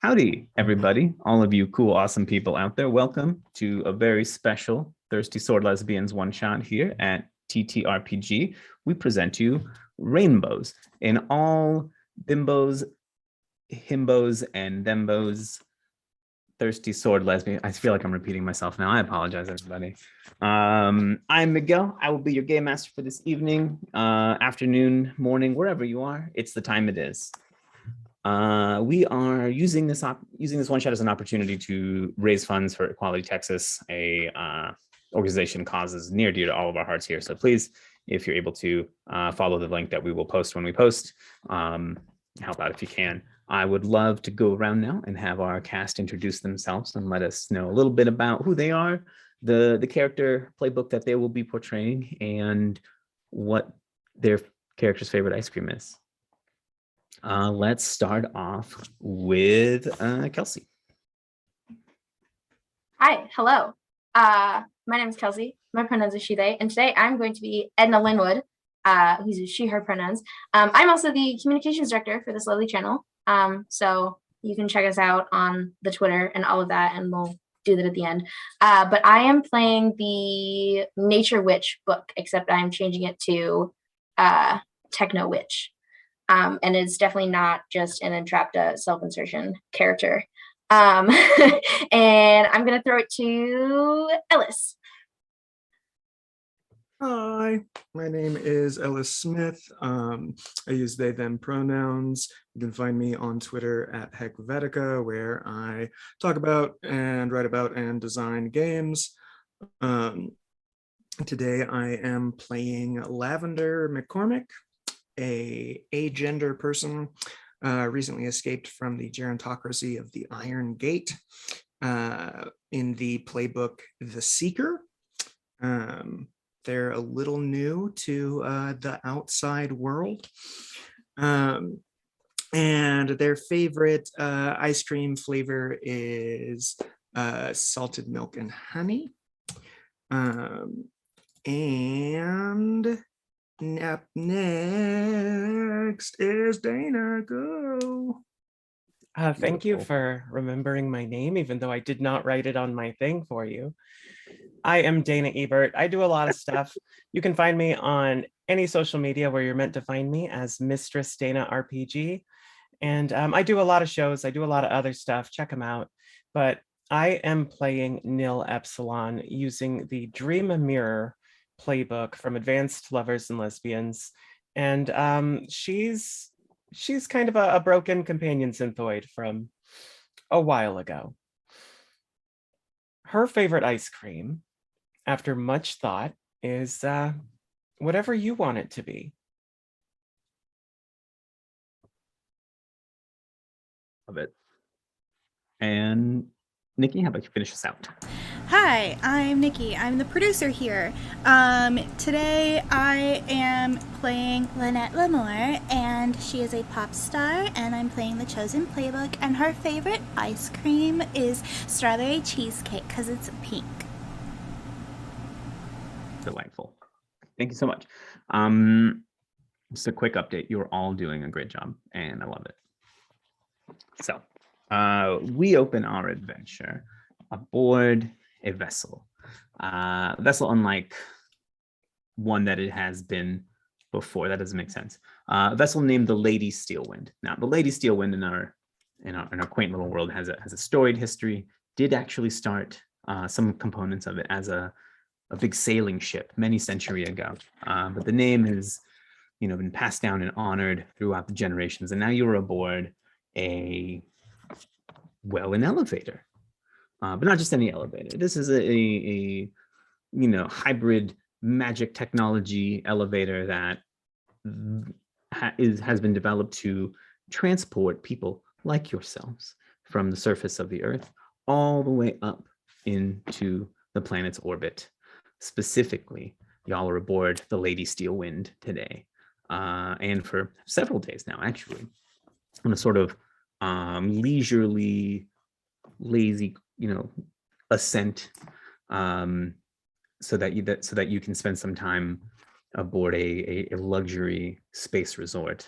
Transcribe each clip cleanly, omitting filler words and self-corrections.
Howdy, everybody, all of you cool, awesome people out there. Welcome to a very special Thirsty Sword Lesbians one-shot here at TTRPG. We present you Rain-Bos in all bimbos, himbos, and thembos. Thirsty Sword Lesbian. I feel like I'm repeating myself now. I apologize, everybody. I'm Miguel. I will be your game master for this evening, afternoon, morning, wherever you are. It's the time it is. We are using this one shot as an opportunity to raise funds for Equality Texas, a organization causes near dear to all of our hearts here. So please, if you're able to follow the link that we will post when we post, help out if you can. I would love to go around now and have our cast introduce themselves and let us know a little bit about who they are, the character playbook that they will be portraying, and what their character's favorite ice cream is. Let's start off with Kelsey. Hi, hello. My name is Kelsey. My pronouns are she, they, and today I'm going to be Edna Linwood, who's she, her pronouns. I'm also the communications director for this lovely channel. So you can check us out on the Twitter and all of that, and we'll do that at the end. But I am playing the Nature Witch book, except I'm changing it to Techno Witch. And it's definitely not just an entrapped self-insertion character. And I'm going to throw it to Ellis. Hi, my name is Ellis Smith. I use they, them pronouns. You can find me on Twitter at HeckVetica, where I talk about and write about and design games. Today I am playing Lavender McCormick, a agender person recently escaped from the gerontocracy of the Iron Gate in the playbook The Seeker. They're a little new to the outside world. And their favorite ice cream flavor is salted milk and honey. And up next is Dana. Go. Thank you for remembering my name, even though I did not write it on my thing for you. I am Dana Ebert. I do a lot of stuff. You can find me on any social media where you're meant to find me as Mistress Dana RPG. And I do a lot of shows. I do a lot of other stuff. Check them out. But I am playing Nil Epsilon using the Dream Mirror playbook from Advanced Lovers and Lesbians. And she's kind of a broken companion synthoid from a while ago. Her favorite ice cream, after much thought, is whatever you want it to be. Love it. And Nikki, how about you finish us out? Hi, I'm Nikki. I'm the producer here. Today I am playing Lynette Lamore, and she is a pop star, and I'm playing the Chosen Playbook, and her favorite ice cream is strawberry cheesecake because it's pink. Delightful. Thank you so much. Just a quick update. You're all doing a great job, and I love it. So we open our adventure aboard a vessel. Vessel unlike one that it has been before. That doesn't make sense. A vessel named the Lady Steelwind. Now, the Lady Steelwind in our quaint little world has a storied history. Did actually start some components of it as a big sailing ship many centuries ago. But the name has, been passed down and honored throughout the generations. And now you're aboard an elevator. But not just any elevator. This is a hybrid magic technology elevator that has been developed to transport people like yourselves from the surface of the Earth all the way up into the planet's orbit. Specifically, y'all are aboard the Lady Steelwind today, and for several days now, actually, on a sort of leisurely, lazy, ascent, so that you can spend some time aboard a luxury space resort.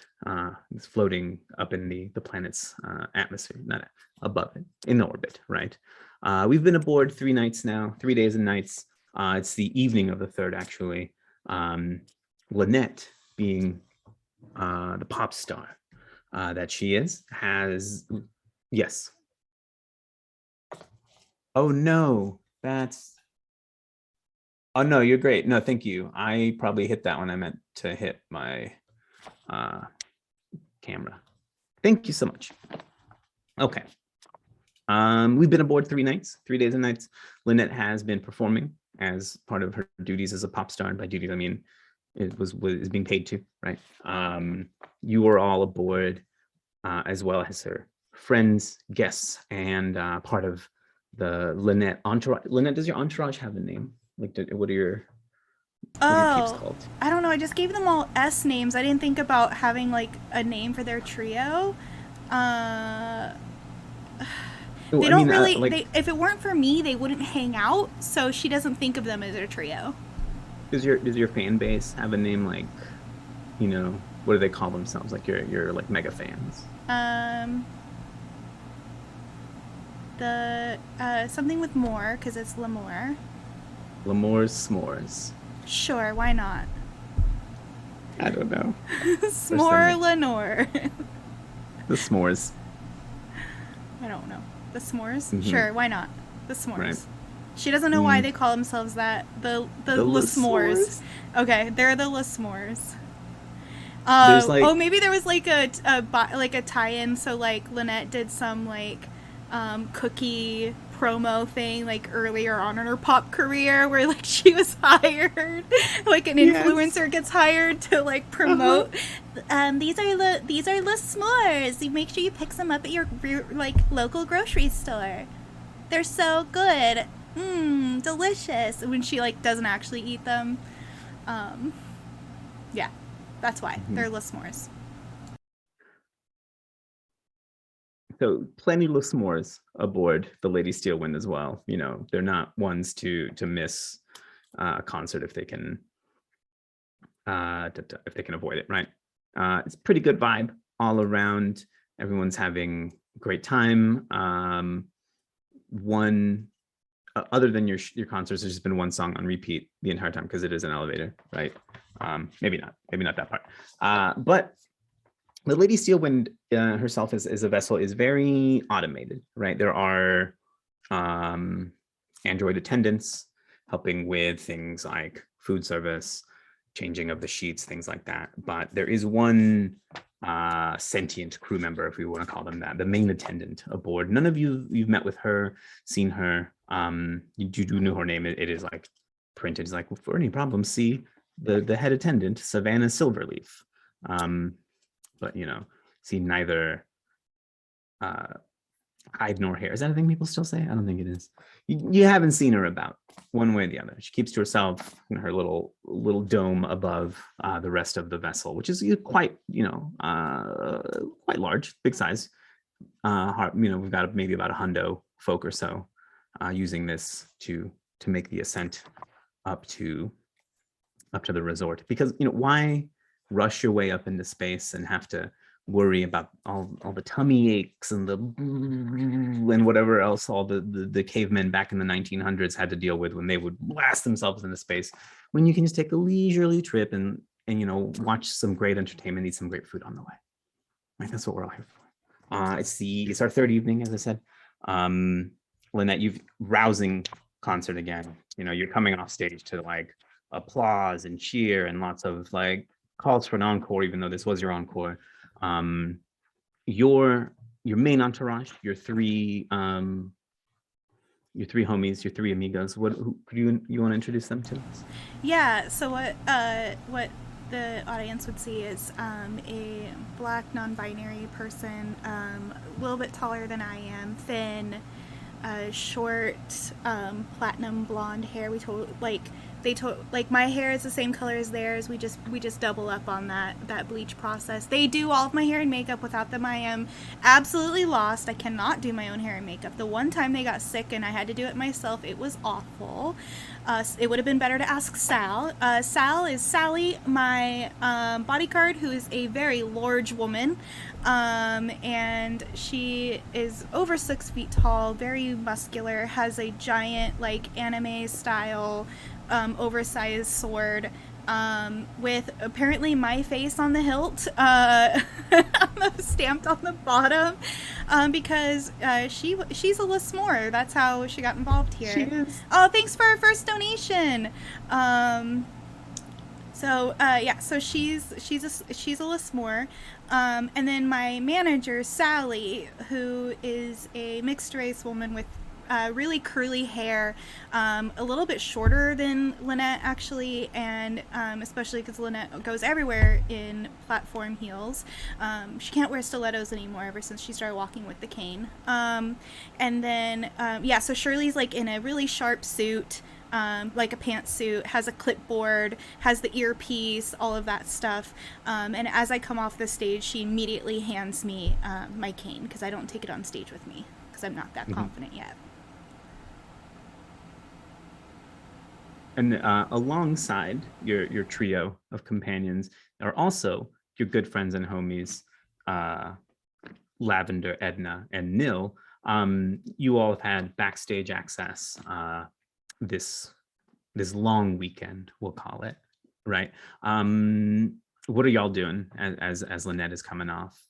It's floating up in the planet's atmosphere, not above it, in orbit, right? We've been aboard 3 nights now, 3 days and nights. It's the evening of the third, actually. Lynette, being the pop star that she is, has, yes. Oh no, oh no, you're great. No, thank you. I probably hit that when I meant to hit my camera. Thank you so much. Okay. We've been aboard 3 nights, 3 days and nights. Lynette has been performing as part of her duties as a pop star, and by duties I mean it is being paid to, right? You were all aboard, as well as her friends, guests, and part of the Lynette entourage. Lynette, does your entourage have a name? Like, what are your peeps called? I don't know. I just gave them all S names. I didn't think about having like a name for their trio. They don't really. If it weren't for me, they wouldn't hang out. So she doesn't think of them as a trio. Does your fan base have a name, like, you know, what do they call themselves? Like your like mega fans. The something with more, because it's L'Amour. L'Amour's S'mores. Sure, why not? I don't know. S'more Lenore. The S'mores. I don't know. The S'mores? Mm-hmm. Sure, why not? The S'mores. Right. She doesn't know why they call themselves that. The S'mores. Okay, they're the S'mores. Maybe there was like a tie-in. So like Lynette did some like cookie promo thing like earlier on in her pop career where like she was hired, like an influencer gets hired to like promote. These are the s'mores. You make sure you pick some up at your like local grocery store. They're so good. Delicious. When she like doesn't actually eat them. Yeah, that's why they're Le S'mores. So plenty of s'mores aboard the Lady Steelwind as well. You know, they're not ones to miss a concert if they can avoid it, right? It's a pretty good vibe all around. Everyone's having a great time. Other than your concerts, there's just been one song on repeat the entire time because it is an elevator, right? Maybe not that part. But the Lady Steelwind herself as a vessel is very automated, right? There are android attendants helping with things like food service, changing of the sheets, things like that. But there is one sentient crew member, if we want to call them that, the main attendant aboard. None of you've met with her, seen her. You do know her name. It is like printed. It's like, for any problems, see the head attendant, Savannah Silverleaf. But you know, see neither hide nor hair. Is that a thing people still say? I don't think it is. You haven't seen her about one way or the other. She keeps to herself in her little dome above the rest of the vessel, which is quite, quite large, big size. We've got maybe about 100 folk or so using this to make the ascent up to the resort. Because why rush your way up into space and have to worry about all the tummy aches and whatever else all the cavemen back in the 1900s had to deal with when they would blast themselves into space, when you can just take a leisurely trip and watch some great entertainment, eat some great food on the way. Right, that's what we're all here for. It's our third evening, as I said. Lynette, you've rousing concert again. You're coming off stage to like applause and cheer and lots of like calls for an encore, even though this was your encore. Your main entourage, your three homies, your three amigos. Who you want to introduce them to us? Yeah. So what the audience would see is a black non-binary person, a little bit taller than I am, thin, short platinum blonde hair. Like my hair is the same color as theirs. We just double up on that bleach process. They do all of my hair and makeup. Without them, I am absolutely lost. I cannot do my own hair and makeup. The one time they got sick and I had to do it myself, it was awful. It would have been better to ask Sal. Sal is Sally, my bodyguard, who is a very large woman, and she is over 6 feet tall, very muscular, has a giant like anime style oversized sword with apparently my face on the hilt stamped on the bottom because she's a Lesmore. That's how she got involved here. She is. Oh, thanks for our first donation. So she's a Lesmore. And then my manager, Sally, who is a mixed race woman with really curly hair, a little bit shorter than Lynette actually, and especially because Lynette goes everywhere in platform heels. She can't wear stilettos anymore ever since she started walking with the cane. And then so Shirley's like in a really sharp suit, like a pantsuit, has a clipboard, has the earpiece, all of that stuff. And as I come off the stage, she immediately hands me my cane because I don't take it on stage with me because I'm not that confident yet. And alongside your trio of companions are also your good friends and homies, Lavender, Edna, and Nil. You all have had backstage access this long weekend, we'll call it, right? What are y'all doing as Lynette is coming off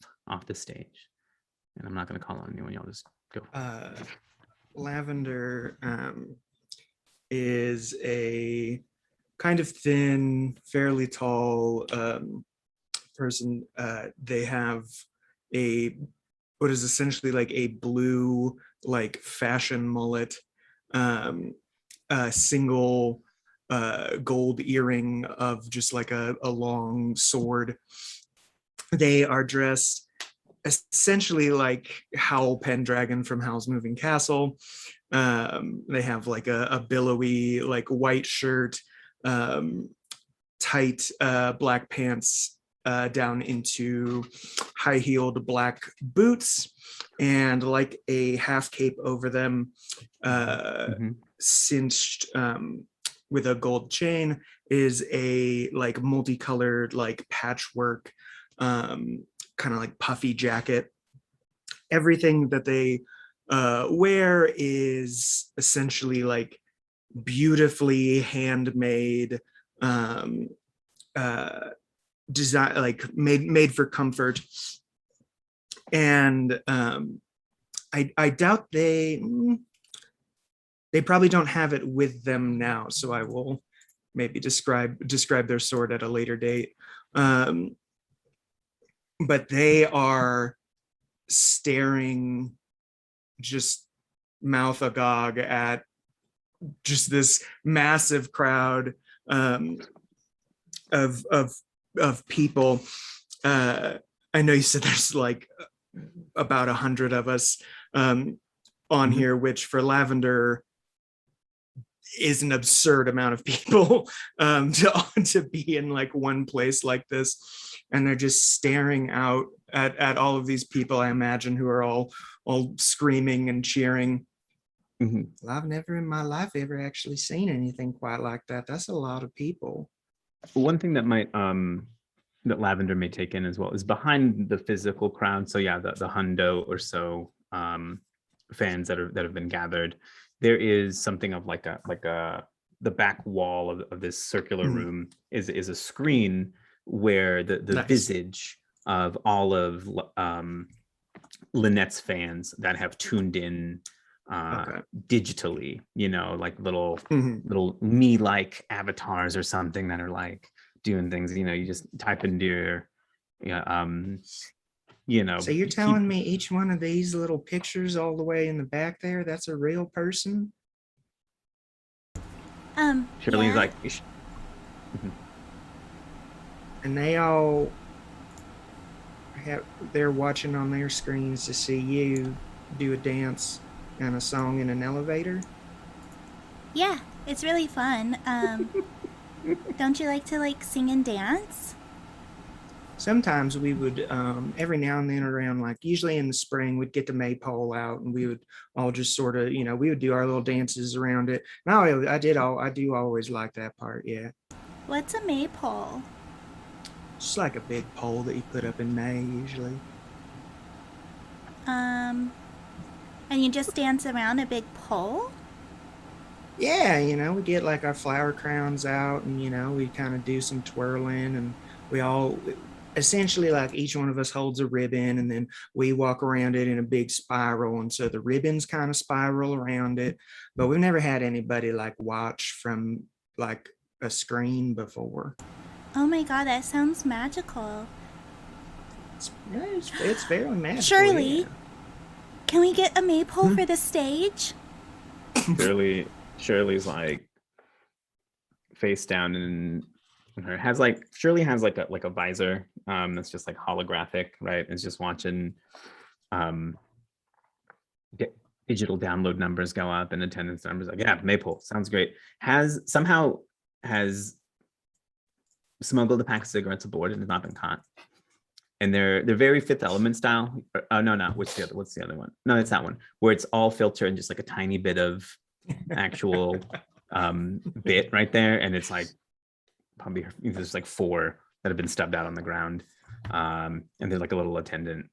the stage? And I'm not going to call on anyone. Y'all just go. Lavender is a kind of thin, fairly tall person. They have what is essentially like a blue, like fashion mullet, a single gold earring of just like a long sword. They are dressed essentially like Howl Pendragon from Howl's Moving Castle. They have like a billowy like white shirt, tight black pants down into high-heeled black boots, and like a half cape over them, cinched with a gold chain, is a like multicolored like patchwork kind of like puffy jacket. Everything that they wear is essentially like beautifully handmade, design, like made for comfort. And I doubt they probably don't have it with them now, so I will maybe describe their sword at a later date. But they are staring just mouth agog at just this massive crowd of people. I know you said there's like about 100 of us on here, which for Lavender is an absurd amount of people to be in like one place like this. And they're just staring out at all of these people, I imagine, who are all screaming and cheering. Well, I've never in my life ever actually seen anything quite like that. That's a lot of people. One thing that might that Lavender may take in as well is behind the physical crowd. So yeah, the hundo or so fans that have been gathered. There is something of like the back wall of this circular room is a screen where the nice visage of all of Lynette's fans that have tuned in digitally, like little me-like avatars or something that are like doing things, you just type into your so you're telling me each one of these little pictures all the way in the back there, that's a real person? Shirley's yeah. like And they all they're watching on their screens to see you do a dance and a song in an elevator? Yeah, it's really fun. Don't you like to like sing and dance? Sometimes we would, every now and then around, like usually in the spring, we'd get the maypole out and we would all just sort of, we would do our little dances around it. And I do always like that part. Yeah. What's a maypole? Just like a big pole that you put up in May usually. And you just dance around a big pole? Yeah, we get like our flower crowns out and, we kind of do some twirling and we all essentially like each one of us holds a ribbon and then we walk around it in a big spiral. And so the ribbons kind of spiral around it, but we've never had anybody like watch from like a screen before. Oh my god, that sounds magical. It's very magical. Shirley, yeah. Can we get a maypole for the stage? Shirley's like face down and Shirley has like a visor that's just like holographic, right? It's just watching digital download numbers go up and attendance numbers. Like, yeah, maypole sounds great. Has smuggled a pack of cigarettes aboard and has not been caught. And they're very Fifth Element style. Oh no, what's the other one? No, it's that one where it's all filter and just like a tiny bit of actual bit right there, and it's like probably there's like 4 that have been stubbed out on the ground, and there's like a little attendant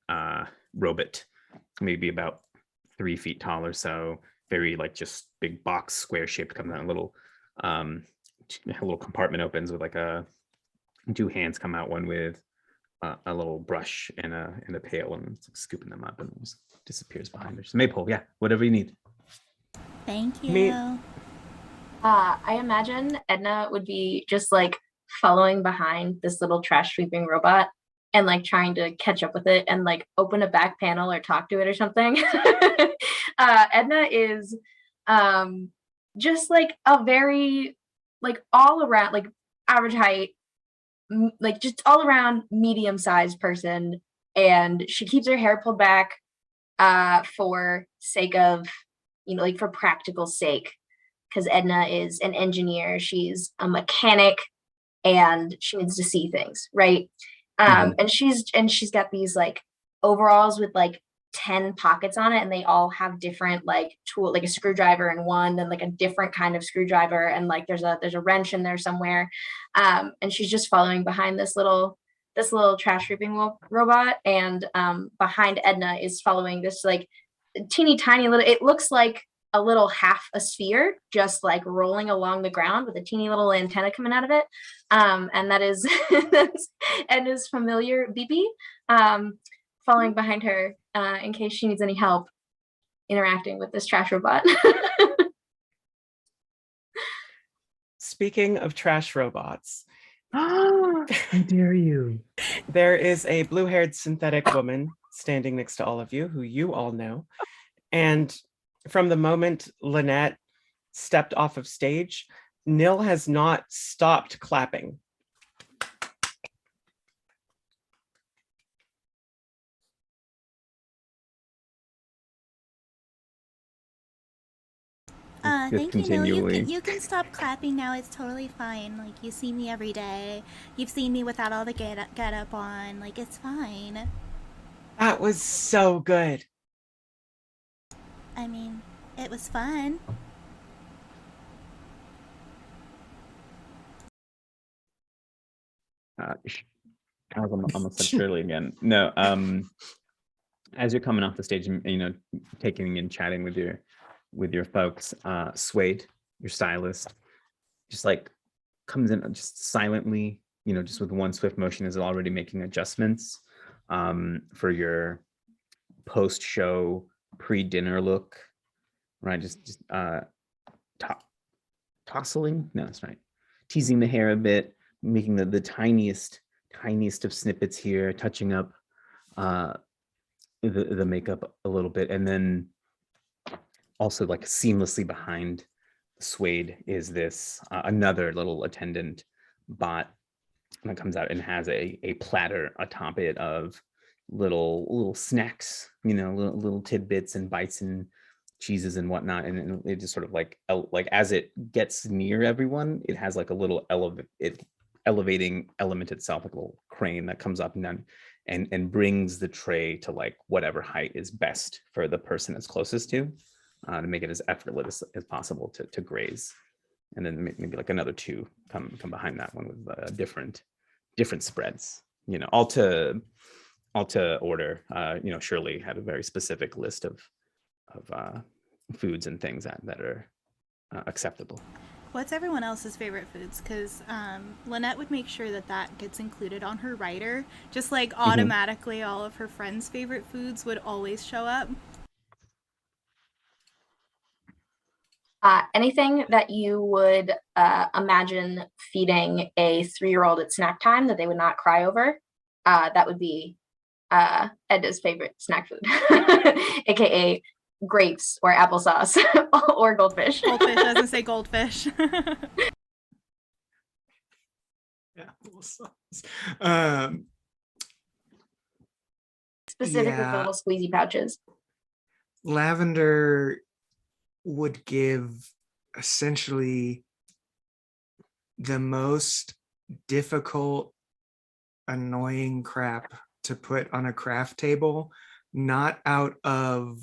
robot, maybe about 3 feet tall or so, very like just big box, square shaped, comes out a little compartment opens with like 2 hands come out, one with a little brush and a pail, and it's like scooping them up and it just disappears behind her. So maypole, yeah, whatever you need. Thank you. I imagine Edna would be just like following behind this little trash sweeping robot and like trying to catch up with it and like open a back panel or talk to it or something. Edna is just like a very like all around like average height, like just all around medium-sized person, and she keeps her hair pulled back for sake of like for practical sake, because Edna is an engineer, she's a mechanic, and she needs to see things, right? And she's got these like overalls with like 10 pockets on it, and they all have different like tool, like a screwdriver in one, then like a different kind of screwdriver, and like there's a wrench in there somewhere, and she's just following behind this little trash sweeping robot, and behind Edna is following this like teeny tiny little, it looks like a little half a sphere just like rolling along the ground with a teeny little antenna coming out of it, and that is that's Edna's familiar Beepy, following behind her in case she needs any help interacting with this trash robot. Speaking of trash robots, How dare you? there is a blue-haired synthetic woman standing next to all of you, who you all know. And from the moment Lynette stepped off of stage, Nil has not stopped clapping. Thank you. No, you can stop clapping now. It's totally fine. Like, you see me every day. You've seen me without all the get up on. Like, it's fine. That was so good. I mean, it was fun. I almost said Shirley again. No, as you're coming off the stage and taking and chatting with your folks, Suede, your stylist, just like comes in just silently, just with one swift motion, is already making adjustments for your post-show pre-dinner look, right? Just tousling, no, that's right, teasing the hair a bit, making the tiniest of snippets here, touching up the makeup a little bit, and then also like seamlessly behind Suede is this another little attendant bot that comes out and has a platter atop it of little snacks, little tidbits and bites and cheeses and whatnot, and it just sort of like as it gets near everyone, it has like a little elevating element itself, like a little crane that comes up and down and brings the tray to like whatever height is best for the person that's closest to make it as effortless as possible to graze. And then maybe like another two come behind that one with different spreads, you know, all to order. You know, Shirley had a very specific list of foods and things that are acceptable. What's everyone else's favorite foods? Because Lynette would make sure that gets included on her writer. Just like automatically all of her friends' favorite foods would always show up. Anything that you would imagine feeding a 3-year-old at snack time that they would not cry over, that would be Edna's favorite snack food, aka grapes or applesauce or goldfish. Goldfish, I was gonna say goldfish. Applesauce. Specifically for little squeezy pouches. Lavender would give essentially the most difficult, annoying crap to put on a craft table, not out of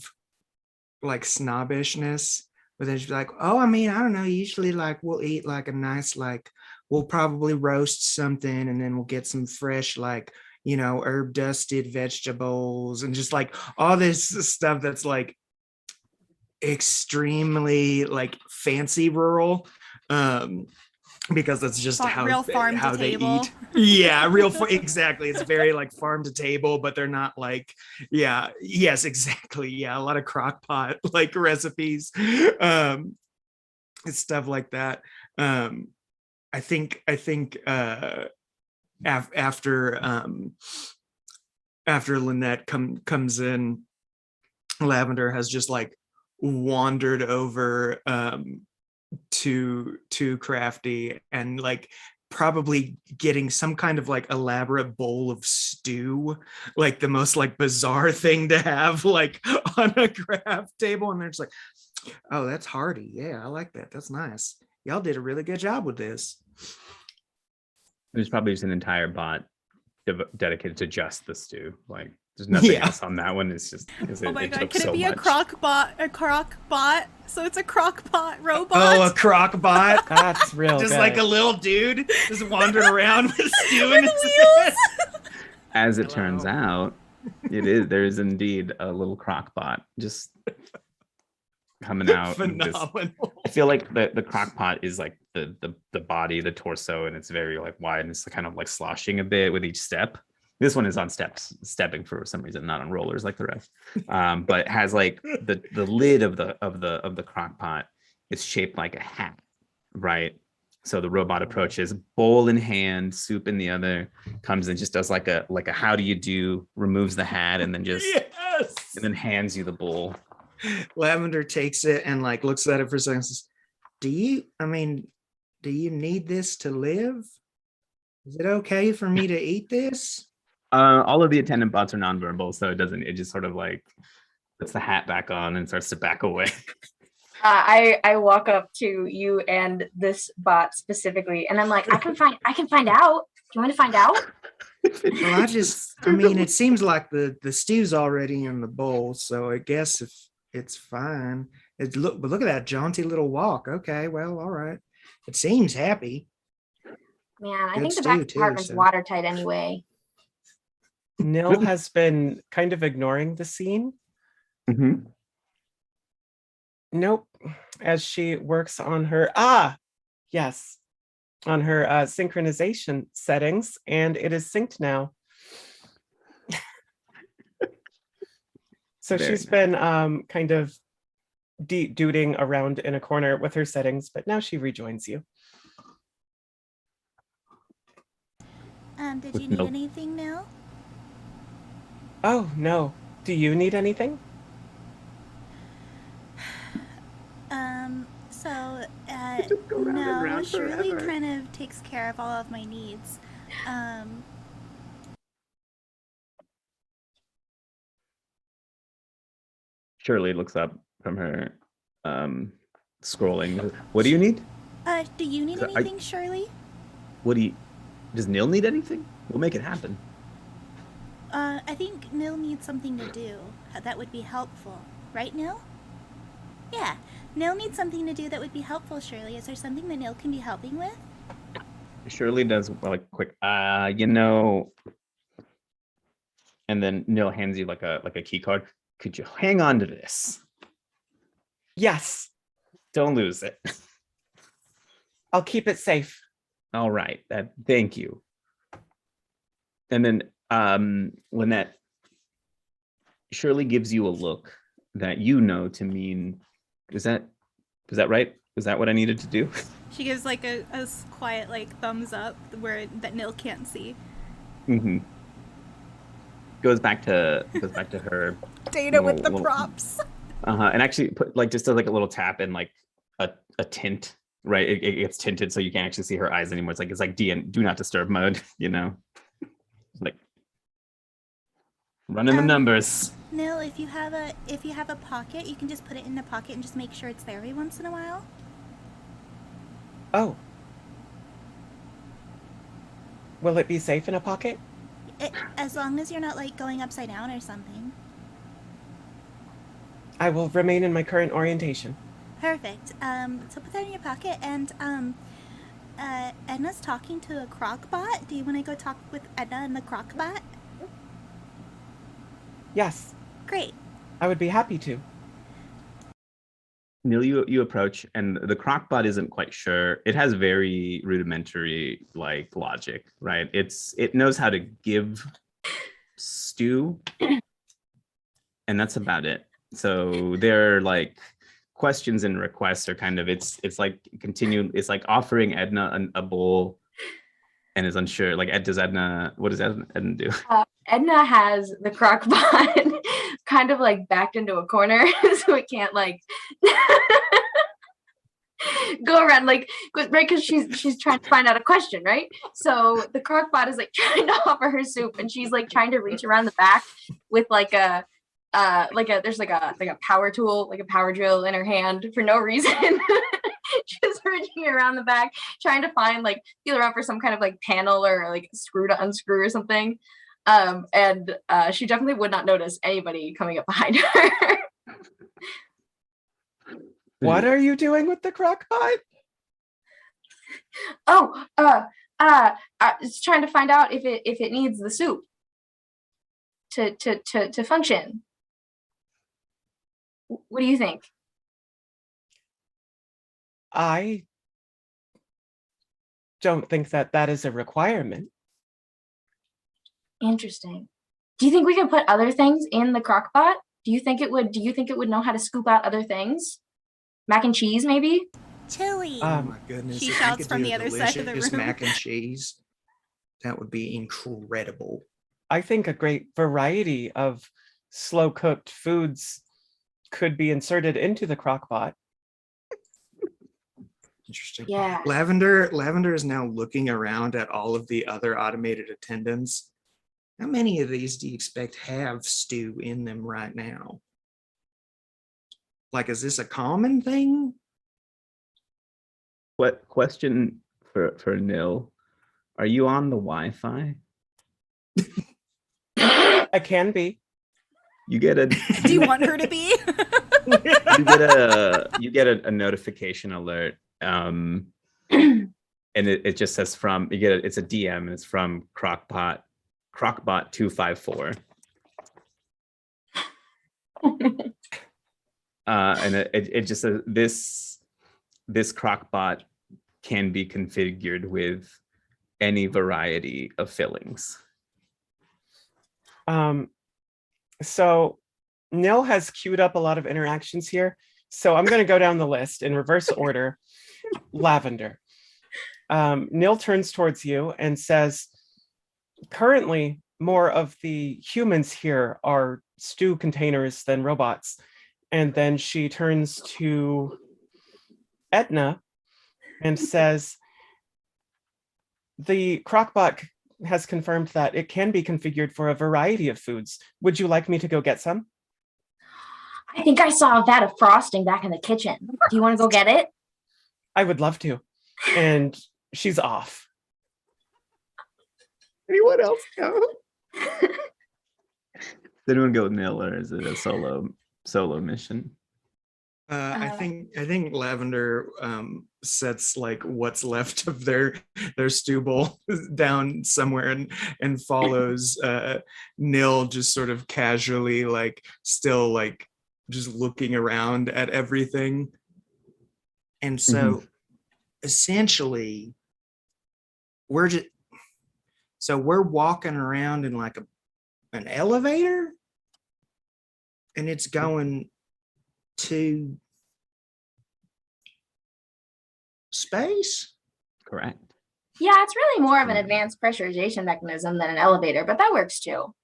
like snobbishness, but then she'd be like, oh, I mean, I don't know, usually like we'll eat like a nice, like we'll probably roast something and then we'll get some fresh, like, you know, herb dusted vegetables and just like all this stuff that's like extremely like fancy rural, because that's just real farm how to they table. eat. Yeah, exactly. It's very like farm to table, but they're not like, yes, exactly. Yeah, a lot of crock pot like recipes, stuff like that. I think after Lynette comes in, Lavender has just like wandered over to Crafty and like probably getting some kind of like elaborate bowl of stew, like the most like bizarre thing to have like on a craft table, and they're just like, oh, that's hearty. Yeah, I like that. That's nice. Y'all did a really good job with this. There's probably just an entire bot dedicated to just the stew. Like there's nothing else on that one. It's just oh my god, took can so it be much. a crock bot? So it's a crock pot robot. Oh, a crock bot. That's real Just good. like a little dude just wandering around with stew in his wheels. As it turns out, there is indeed a little crock pot just coming out. Phenomenal. I feel like the crock pot is like the body, the torso, and it's very like wide and it's kind of like sloshing a bit with each step. This one is on stepping for some reason, not on rollers like the rest. But it has like the lid of the crock pot is shaped like a hat, right? So the robot approaches, bowl in hand, soup in the other, comes and just does like a how do you do, removes the hat and then just and then hands you the bowl. Lavender takes it and like looks at it for a second and says, do you need this to live? Is it okay for me to eat this? All of the attendant bots are nonverbal, so it just sort of like puts the hat back on and starts to back away. I walk up to you and this bot specifically, and I'm like, I can find out. Do you want to find out? Well, I mean, it seems like the stew's already in the bowl, so I guess if it's fine. But look at that jaunty little walk. Okay, well, all right. It seems happy. Man, I think the back department's watertight anyway. Nil has been kind of ignoring the scene. Mm-hmm. Nope. As she works on her on her synchronization settings, and it is synced now. So she's been kind of duding around in a corner with her settings, but now she rejoins you. Did you need anything, Nil? Oh, no. Do you need anything? No, Shirley kind of takes care of all of my needs. Shirley looks up from her scrolling. What do you need? Do you need anything, Shirley? What do you? Does Neil need anything? We'll make it happen. I think Nil needs something to do that would be helpful. Right, Nil? Yeah, Nil needs something to do that would be helpful, Shirley. Is there something that Nil can be helping with? Shirley does like quick, you know, and then Neil hands you like a key card. Could you hang on to this? Yes, Don't lose it. I'll keep it safe. All right. Thank you. And then Lynette, Shirley gives you a look that you know to mean, is that right? Is that what I needed to do? She gives like a quiet like thumbs up that Nil can't see. Mm-hmm. Goes back to her Data with the props. and actually just does like a little tap and like a tint, right? It gets tinted so you can't actually see her eyes anymore. It's like do not disturb mode, you know, like running the numbers. Nil, if you have a pocket, you can just put it in the pocket and just make sure it's there every once in a while. Oh. Will it be safe in a pocket? As long as you're not like going upside down or something. I will remain in my current orientation. Perfect. So put that in your pocket, and Edna's talking to a crockbot. Do you want to go talk with Edna and the crockbot? Yes, Great. I would be happy to. Neil, you approach, and the crockbot isn't quite sure. It has very rudimentary like logic, right? It knows how to give stew, and that's about it. So they're like questions and requests are kind of it's like offering Edna a bowl and is unsure. Like what does Edna do? Edna has the crock pot kind of like backed into a corner so it can't like go around right, because she's trying to find out a question, right? So the crock pot is like trying to offer her soup, and she's like trying to reach around the back with there's like a power tool, like a power drill in her hand for no reason. Just reaching around the back, trying to find feel around for some kind of like panel or like screw to unscrew or something. And she definitely would not notice anybody coming up behind her. What are you doing with the crock pot? It's trying to find out if it needs the soup to function. What do you think? I don't think that is a requirement. Interesting. Do you think we could put other things in the crock pot? Do you think it would know how to scoop out other things? Mac and cheese, maybe? Chili. Oh my goodness. She if shouts we could from do the a other side of the delicious room. mac and cheese, that would be incredible. I think a great variety of slow cooked foods could be inserted into the crock pot. Interesting. Yeah. Lavender is now looking around at all of the other automated attendants. How many of these do you expect have stew in them right now? Like, is this a common thing? What question for Nil? Are you on the Wi-Fi? I can be. You get a. Do you want her to be? you get a notification alert, and it just says it's a DM and it's from Crockbot 254. And it just says this Crockbot can be configured with any variety of fillings. So Nil has queued up a lot of interactions here. So I'm going to go down the list in reverse order. Lavender. Nil turns towards you and says, currently, more of the humans here are stew containers than robots. And then she turns to Etna and says, the Crockbot has confirmed that it can be configured for a variety of foods. Would you like me to go get some? I think I saw a vat of frosting back in the kitchen. Do you want to go get it? I would love to. And she's off. Anyone else go? Does anyone go with Nil, or is it a solo mission? I think Lavender sets like what's left of their stew bowl down somewhere and follows Nil just sort of casually, like still like just looking around at everything. And so essentially we're walking around in like an elevator, and it's going to space. Correct. Yeah, it's really more of an advanced pressurization mechanism than an elevator, but that works too.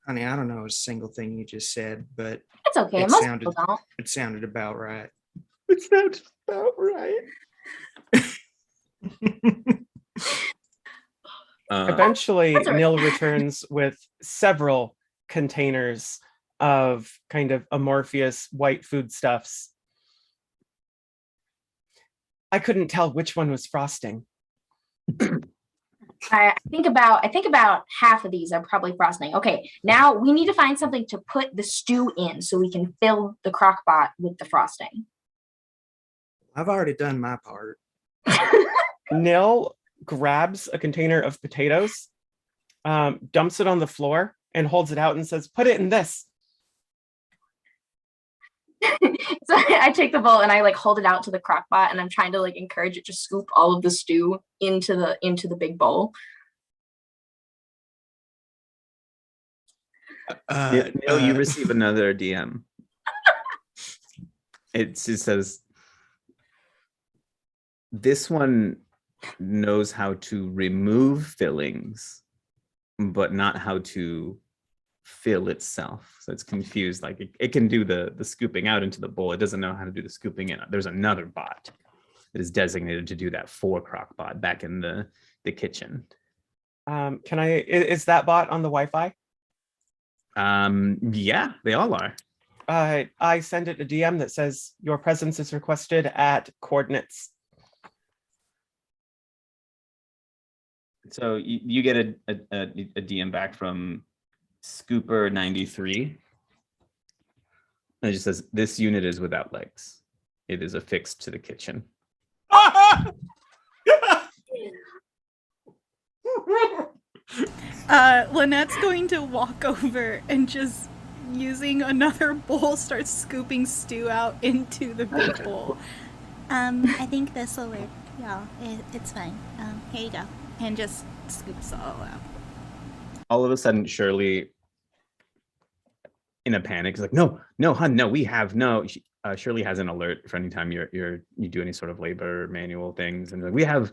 Honey, I don't know a single thing you just said, but It's okay. It Most sounded- people don't. it sounded about right. It sounds about right. Eventually, That's all right. Nil returns with several containers of kind of amorphous white foodstuffs. I couldn't tell which one was frosting. I think about half of these are probably frosting. Okay, now we need to find something to put the stew in so we can fill the crock pot with the frosting. I've already done my part. Nil grabs a container of potatoes, dumps it on the floor, and holds it out and says, "Put it in this." So I take the bowl and I like hold it out to the crock pot, and I'm trying to like encourage it to scoop all of the stew into the big bowl. Neil, you receive another DM. It says, this one knows how to remove fillings, but not how to fill itself. So it's confused. Like it can do the scooping out into the bowl. It doesn't know how to do the scooping in. There's another bot that is designated to do that for Crockbot back in the kitchen. Is that bot on the Wi-Fi? Yeah, they all are. I send it a DM that says your presence is requested at coordinates. So you get a DM back from Scooper 93. And it just says, this unit is without legs. It is affixed to the kitchen. Lynette's going to walk over and just using another bowl start scooping stew out into the big bowl. I think this will work. Yeah, it's fine. Here you go. And just scoops all out. All of a sudden, Shirley, in a panic, is like, no, hun, no, we have no. Shirley has an alert for any time you do any sort of labor manual things, and like, we have.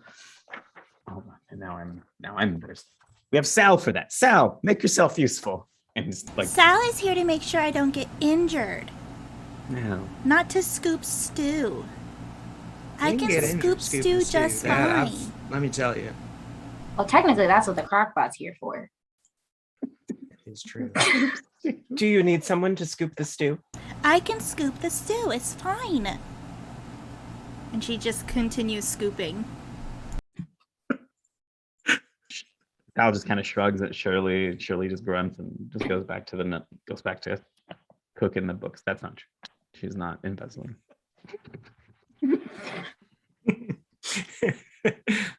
Oh, and now I'm embarrassed. We have Sal for that. Sal, make yourself useful. And it's like, Sal is here to make sure I don't get injured, no. not to scoop stew. I You can get scoop injured stew scooping just That fine. let me tell you, Well, technically, that's what the crockpot's here for. it's true. Do you need someone to scoop the stew? I can scoop the stew. It's fine. And she just continues scooping. Sal just kind of shrugs at Shirley. Shirley just grunts and just goes back to cooking the books. That's not true. She's not embezzling.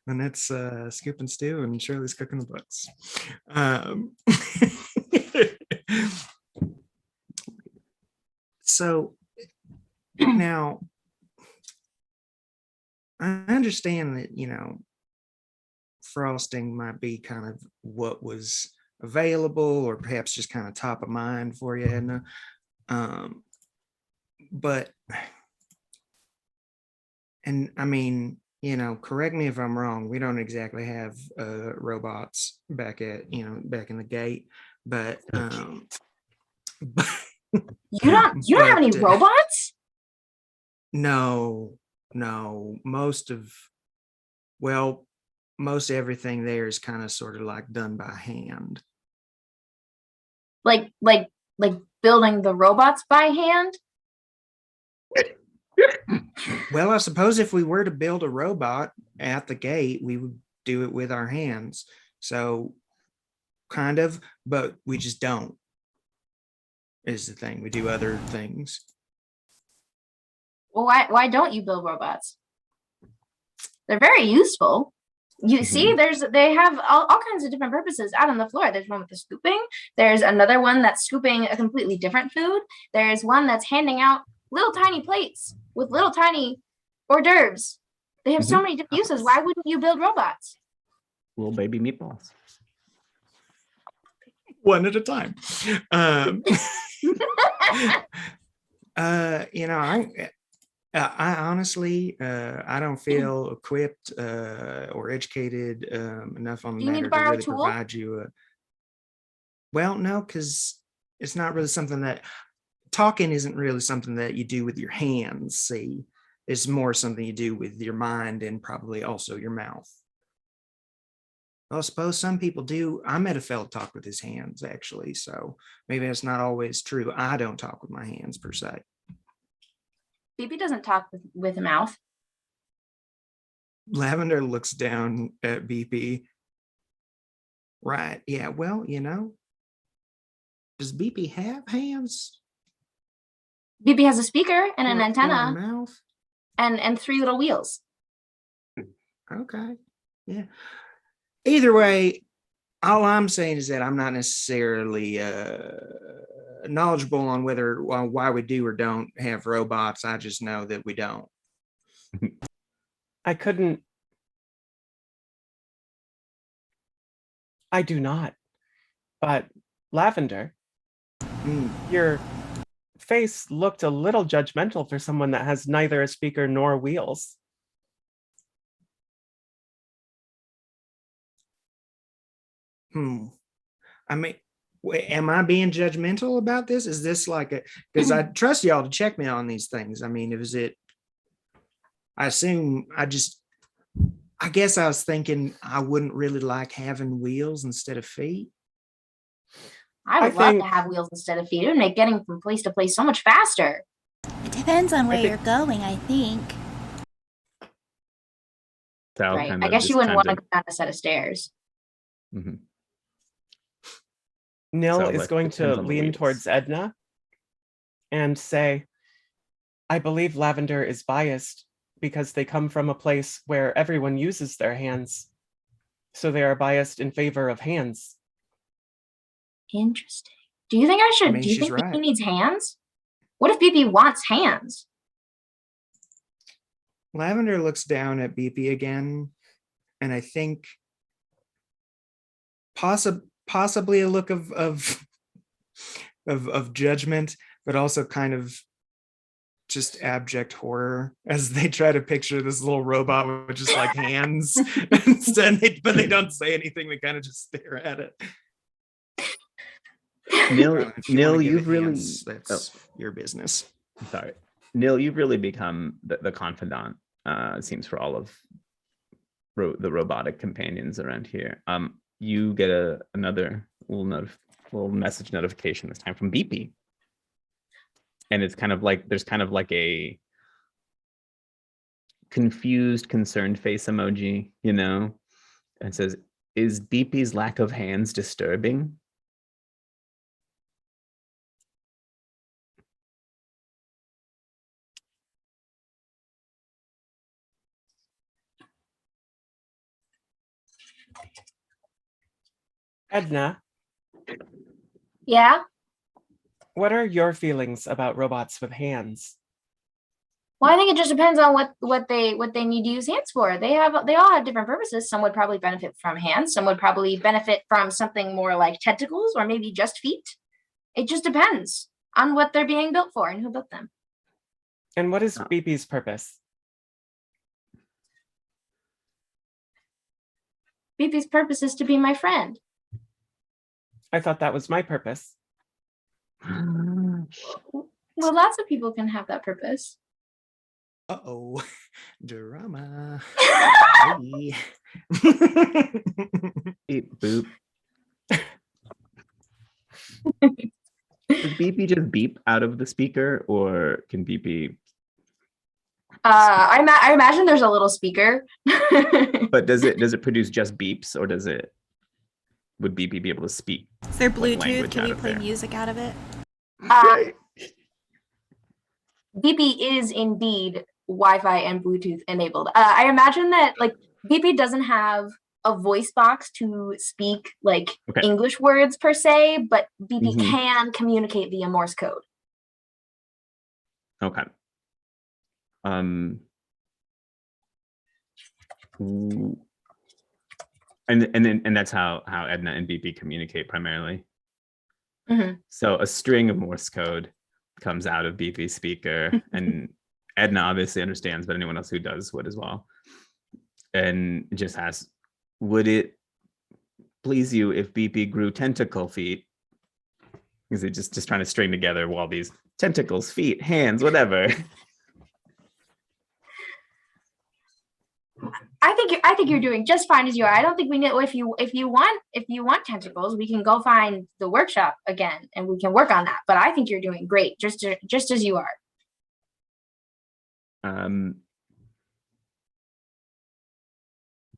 And it's scoop and stew, and Shirley's cooking the books. So now I understand that, frosting might be kind of what was available, or perhaps just kind of top of mind for you, Edna. But, and I mean, correct me if I'm wrong, we don't exactly have robots back in the gate, but You don't have any But, robots? no, most everything there is kind of sort of like done by hand. Like like building the robots by hand? Well, I suppose if we were to build a robot at the gate, we would do it with our hands. So kind of, but we just don't, is the thing. We do other things. Well, why don't you build robots? They're very useful. You see, they have all kinds of different purposes out on the floor. There's one with the scooping. There's another one that's scooping a completely different food. There's one that's handing out little tiny plates with little tiny hors d'oeuvres. They have so many different uses. Why wouldn't you build robots? Little baby meatballs. One at a time. I honestly, I don't feel equipped or educated enough on the Do you need matter to to borrow a really tool? provide you. Well, no, because it's not really something that talking isn't really something that you do with your hands. See, it's more something you do with your mind and probably also your mouth. I suppose some people do. I met a fellow talk with his hands, actually, so maybe that's not always true. I don't talk with my hands per se. Phoebe doesn't talk with a mouth. Lavender looks down at BP. Right. Yeah. Well, does BP have hands? BP has a speaker and an Or a antenna mouth? and 3 little wheels. Okay. Yeah. Either way, all I'm saying is that I'm not necessarily knowledgeable on why we do or don't have robots. I just know that we don't. I do not. But Lavender, your face looked a little judgmental for someone that has neither a speaker nor wheels. I mean, am I being judgmental about this? Is this like because I trust y'all to check me on these things. I mean, I guess I was thinking I wouldn't really like having wheels instead of feet. I would love to have wheels instead of feet. It would make getting from place to place so much faster. It depends on where you're going, I think. Right. I guess you wouldn't want to go down a set of stairs. Nil is going to lean towards Edna and say, I believe Lavender is biased because they come from a place where everyone uses their hands. So they are biased in favor of hands. Interesting. Do you think do you think BP needs hands? What if BP wants hands? Lavender looks down at BP again, and I think possibly a look of judgment, but also kind of just abject horror as they try to picture this little robot with just like hands instead, but they don't say anything. They kind of just stare at it. Nil, you've really that's your business. Sorry, Nil, you've really become the confidant. It seems for all of the robotic companions around here. You get another little message notification this time from BP, and it's kind of like there's kind of like a confused, concerned face emoji, and it says, "Is BP's lack of hands disturbing?" Edna. Yeah? What are your feelings about robots with hands? Well, I think it just depends on what they need to use hands for. They all have different purposes. Some would probably benefit from hands. Some would probably benefit from something more like tentacles or maybe just feet. It just depends on what they're being built for and who built them. And what is BP's purpose? BP's purpose is to be my friend. I thought that was my purpose. Well, lots of people can have that purpose. Uh-oh, drama. Beep, boop. Does BP just beep out of the speaker, or can BP? I imagine there's a little speaker. But does it produce just beeps, or would BP be able to speak? Is there What Bluetooth? language Can out we of play there? music out of it? Uh, BP is indeed Wi-Fi and Bluetooth enabled. I imagine that like BP doesn't have a voice box to speak like Okay. English words per se, but BP Mhm. can communicate via Morse code. Okay. And that's how Edna and BP communicate primarily. Mhm. So a string of Morse code comes out of BP's speaker, and Edna obviously understands, but anyone else who does would as well. And it just asks, would it please you if BP grew tentacle feet? Is it just trying to string together all these tentacles, feet, hands, whatever? I think you're doing just fine as you are. I don't think we know if you want tentacles, we can go find the workshop again and we can work on that. But I think you're doing great, just as you are.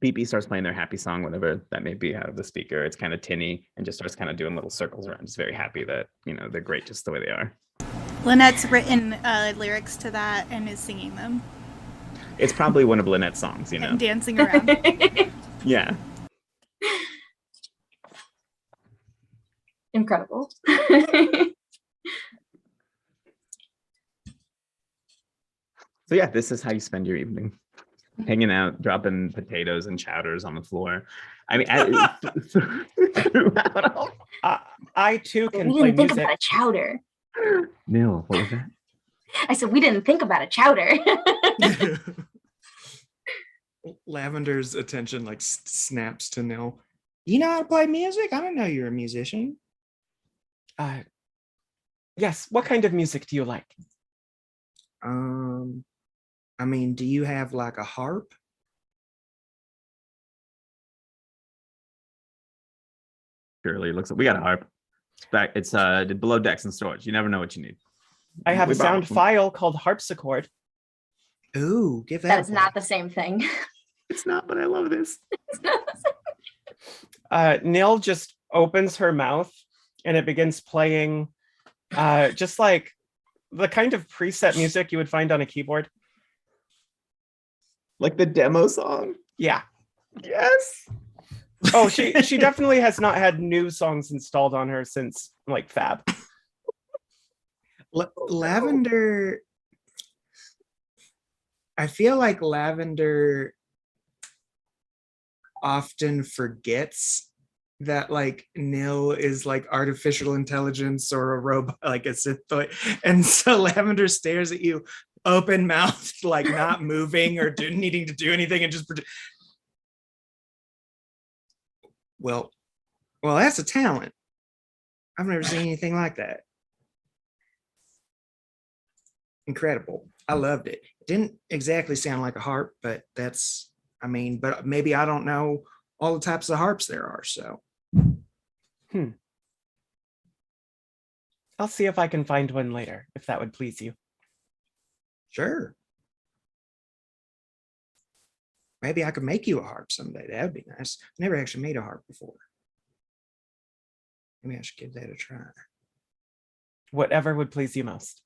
BP starts playing their happy song, whatever that may be, out of the speaker. It's kind of tinny and just starts kind of doing little circles around. Just very happy that, they're great just the way they are. Lynette's written lyrics to that and is singing them It's probably one of Lynette's songs, and dancing around. Yeah. Incredible. So yeah, this is how you spend your evening. Hanging out, dropping potatoes and chowders on the floor. I mean, throughout all. I too can We play didn't think music. about a chowder. Neil, what was that? I said we didn't think about a chowder. Lavender's attention like snaps to Nil. You know how to play music? I didn't know you're a musician. Yes. What kind of music do you like? I mean, do you have like a harp? Surely looks like we got a harp. It's below decks and storage. You never know what you need. I have We a sound bought- file called harpsichord. Ooh, give that. That is a not play. the same thing. It's not, but I love this. Nil just opens her mouth and it begins playing just like the kind of preset music you would find on a keyboard. Like the demo song. Yeah. Yes. Oh, she definitely has not had new songs installed on her since like Fab. Lavender. I feel like Lavender often forgets that like Nil is like artificial intelligence or a robot, like a Sith, and so Lavender stares at you open mouthed, like not moving or needing to do anything, and just well, that's a talent. I've never seen anything like that. Incredible. I loved it. Didn't exactly sound like a harp, but but maybe I don't know all the types of harps there are, so. I'll see if I can find one later, if that would please you. Sure. Maybe I could make you a harp someday. That would be nice. Never actually made a harp before. Maybe I should give that a try. Whatever would please you most.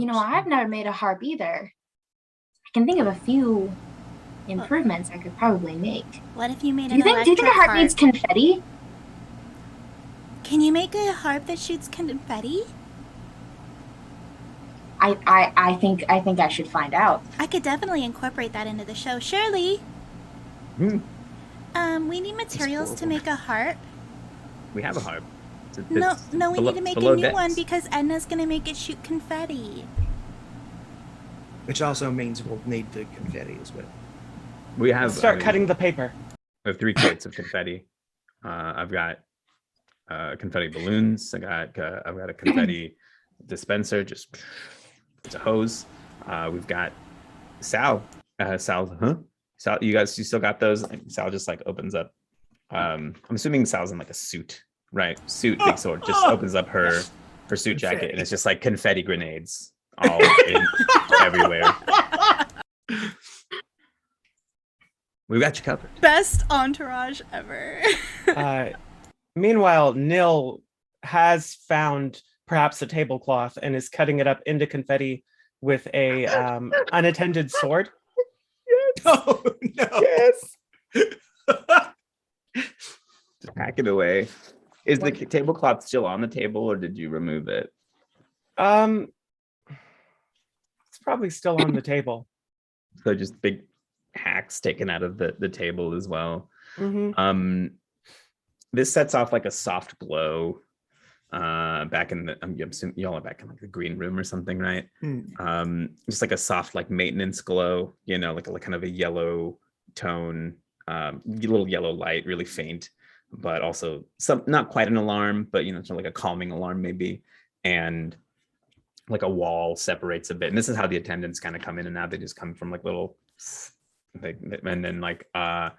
I've never made a harp either. I can think of a few improvements I could probably make. What if you made Do an you think a electric harp harp? needs confetti? Can you make a harp that shoots confetti? I think I should find out. I could definitely incorporate that into the show. Shirley, we need materials to horrible. make a harp. We have a harp. No, we need to make a below new one decks. because Edna's gonna make it shoot confetti. Which also means we'll need the confetti as well. We have Start cutting the paper. I have 3 crates of confetti. I've got confetti balloons. I've got a confetti dispenser. Just it's a hose. We've got Sal. Sal, you still got those? Sal just like opens up. I'm assuming Sal's in like a suit right? Suit, big sword, just opens up her suit jacket, and it's just like confetti grenades all everywhere. We got you covered. Best entourage ever. Meanwhile, Nil has found perhaps a tablecloth and is cutting it up into confetti with a unattended sword. Oh no! Yes. Just pack it away. Is the tablecloth still on the table, or did you remove it? It's probably still on the table. So just big hacks taken out of the table as well. Mm-hmm. This sets off like a soft glow. Back in the, I'm assuming y'all are back in like the green room or something, right? Just like a soft like maintenance glow, you know, like kind of a yellow tone, little yellow light, really faint, but also some not quite an alarm, but you know, it's like a calming alarm maybe, and like a wall separates a bit. And this is how the attendants kind of come in and out. They just come from like little, and then like a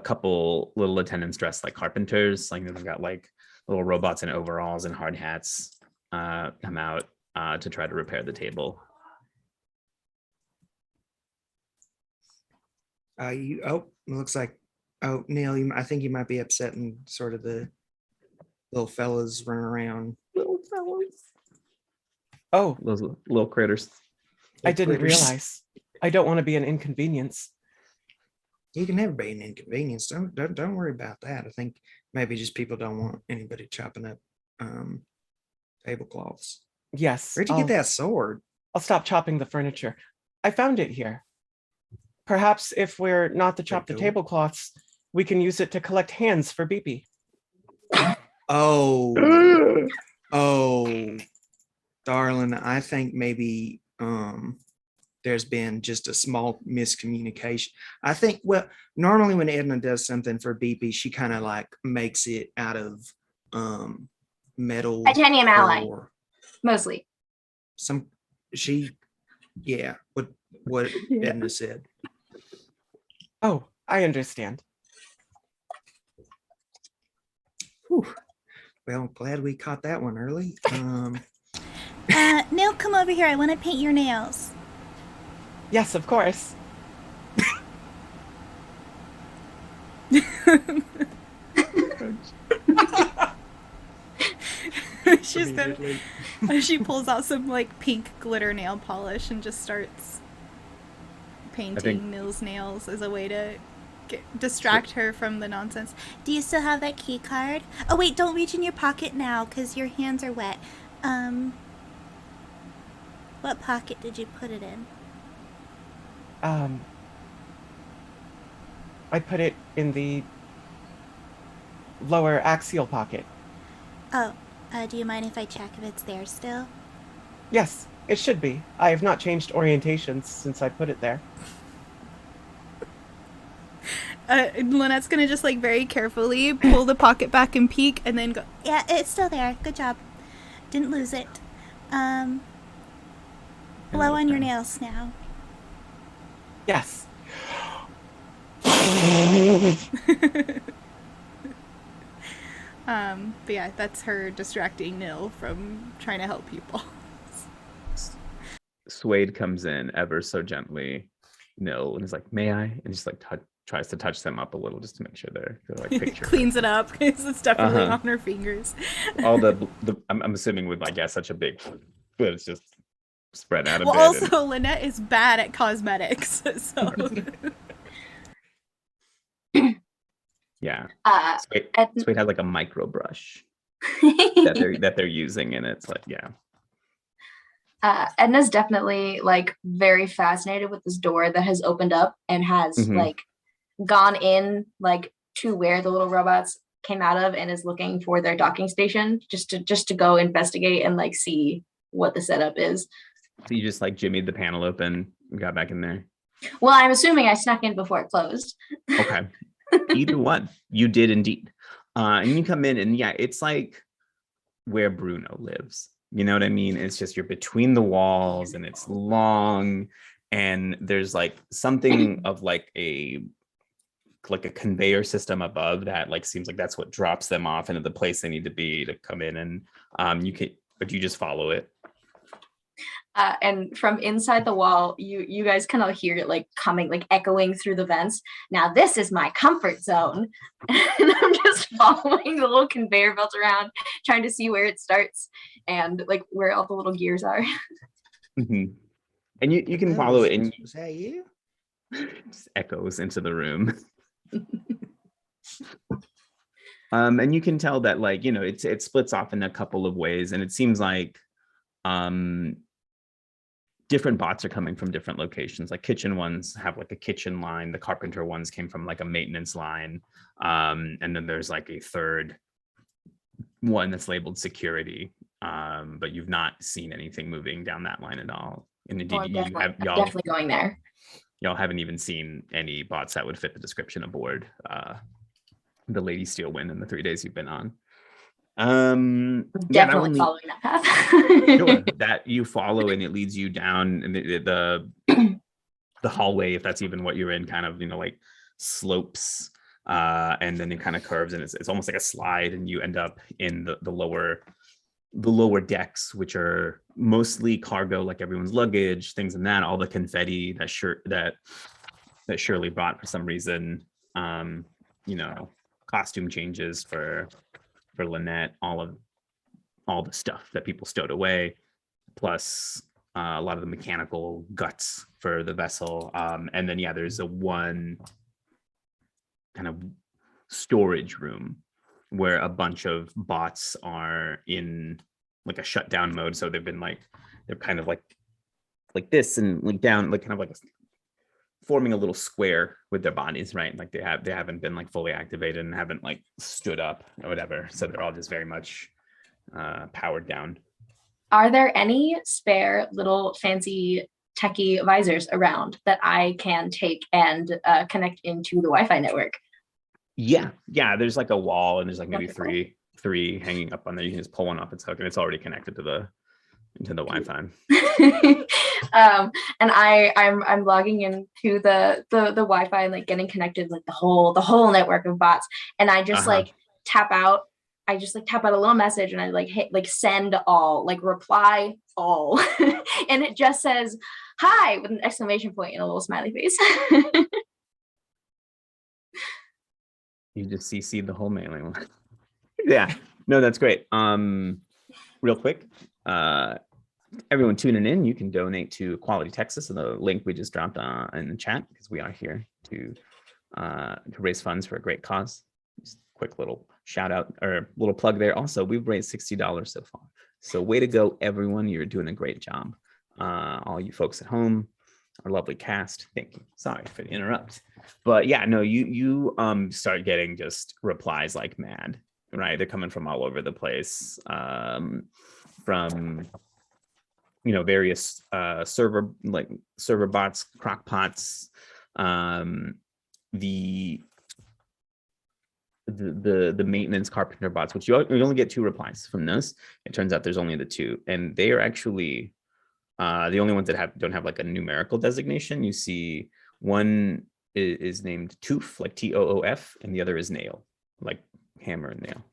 couple little attendants dressed like carpenters, like they've got like little robots in overalls and hard hats come out to try to repair the table. It looks like, Neil, I think you might be upsetting sort of the little fellas running around. Little fellas. Oh, Those little critters. I didn't realize. I don't want to be an inconvenience. You can never be an inconvenience. Don't worry about that. I think maybe just people don't want anybody chopping up tablecloths. Yes. Where'd you get that sword? I'll stop chopping the furniture. I found it here. Perhaps if we're not to chop the tablecloths, we can use it to collect hands for BB. Oh, darling, I think maybe there's been just a small miscommunication. I think, well, normally when Edna does something for BP, she kind of like makes it out of metal. Titanium alloy, mostly. What Edna said. Oh, I understand. Whew. Well, glad we caught that one early. Neil, come over here. I want to paint your nails. Yes, of course. She pulls out some like pink glitter nail polish and just starts painting Nil's nails as a way to distract her from the nonsense. Do you still have that key card? Oh wait, don't reach in your pocket now because your hands are wet. What pocket did you put it in? I put it in the lower axial pocket. Oh, do you mind if I check if it's there still? Yes, it should be. I have not changed orientations since I put it there. Lynette's gonna just like very carefully pull the pocket back and peek and then go, yeah, it's still there. Good job. Didn't lose it. Blow on your nails now. Yes. But yeah, that's her distracting Nil from trying to help people. Suede comes in ever so gently, Nil, and is like, "May I?" And just like tries to touch them up a little just to make sure they're like picture. Cleans it up because it's definitely on her fingers. All the I'm assuming with like such a big, but it's just spread out a bit. Well, also Lynette is bad at cosmetics, so. Yeah. Suede has like a micro brush that they're using, and it's like, yeah. Edna's definitely like very fascinated with this door that has opened up and has like gone in like to where the little robots came out of and is looking for their docking station just to go investigate and like see what the setup is. So you just like jimmied the panel open and got back in there? Well, I'm assuming I snuck in before it closed. Okay. Either one. You did indeed. And you come in and yeah, it's like where Bruno lives. You know what I mean? It's just you're between the walls and it's long and there's like something of like a like a conveyor system above that like seems like that's what drops them off into the place they need to be to come in, and you just follow it. And from inside the wall, you guys kind of hear it like coming, like echoing through the vents. Now this is my comfort zone, and I'm just following the little conveyor belt around, trying to see where it starts and like where all the little gears are. Mm-hmm. And you can follow it, and Was that you? just echoes into the room. And you can tell that like, you know, it splits off in a couple of ways, and it seems like different bots are coming from different locations. Like kitchen ones have like a kitchen line, the carpenter ones came from like a maintenance line, and then there's like a third one that's labeled security, but you've not seen anything moving down that line at all. And indeed, I'm definitely going there. Y'all haven't even seen any bots that would fit the description aboard the Lady Steel Wind in the 3 days you've been on. Definitely following that path. Sure, that you follow, and it leads you down and the hallway, if that's even what you're in, kind of, you know, like slopes, and then it kind of curves, and it's almost like a slide, and you end up in the lower decks, which are mostly cargo, like everyone's luggage, things and that, all the confetti that Shirley brought for some reason, you know, costume changes for Lynette, all the stuff that people stowed away, plus a lot of the mechanical guts for the vessel, and then there's a one kind of storage room where a bunch of bots are in like a shutdown mode. So they've been like, they're kind of like this, and like down, like kind of like forming a little square with their bodies, right? Like they haven't been like fully activated and haven't like stood up or whatever. So they're all just very much powered down. Are there any spare little fancy techie visors around that I can take and connect into the Wi-Fi network? Yeah. There's like a wall, and there's like maybe three hanging up on there. You can just pull one off its hook, and it's already connected to the Wi-Fi. And I'm logging into the Wi-Fi and like getting connected, like the whole network of bots, and I just like tap out. I just like tap out a little message, and I like hit like send all, like reply all, and it just says hi with an exclamation point and a little smiley face. You just CC'd the whole mailing list. Yeah, no, that's great. Real quick, everyone tuning in, you can donate to Quality Texas, and the link we just dropped in the chat, because we are here to raise funds for a great cause. Just quick little shout out or little plug there. Also, we've raised $60 so far. So way to go, everyone. You're doing a great job. All you folks at home, our lovely cast, thank you. Sorry for the interrupt. But yeah, no, you start getting just replies like mad, right? They're coming from all over the place, from various server bots, crock pots, the maintenance carpenter bots, which you only get 2 replies from those. It turns out there's only the 2, and they are actually the only ones that don't have like a numerical designation. You see one is named Toof, like TOOF, and the other is Nail, like hammer and nail.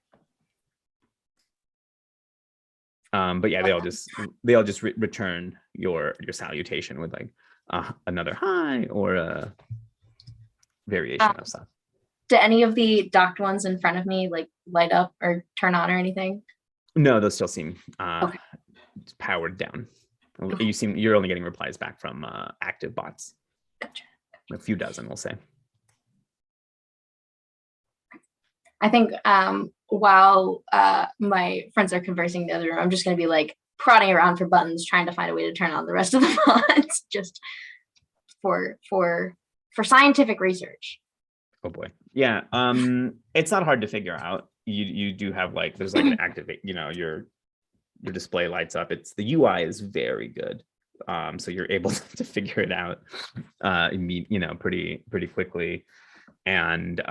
But yeah, they all just return your salutation with like another hi or a variation of stuff. Do any of the docked ones in front of me like light up or turn on or anything? No, those still seem Okay. powered down. Okay. You're only getting replies back from active bots. Gotcha. A few dozen, we'll say. I think while my friends are conversing in the other room, I'm just going to be like prodding around for buttons, trying to find a way to turn on the rest of the bots, just for scientific research. Oh boy, yeah. It's not hard to figure out. You do have like there's like an activate. Your display lights up. The UI is very good, so you're able to figure it out, pretty quickly, and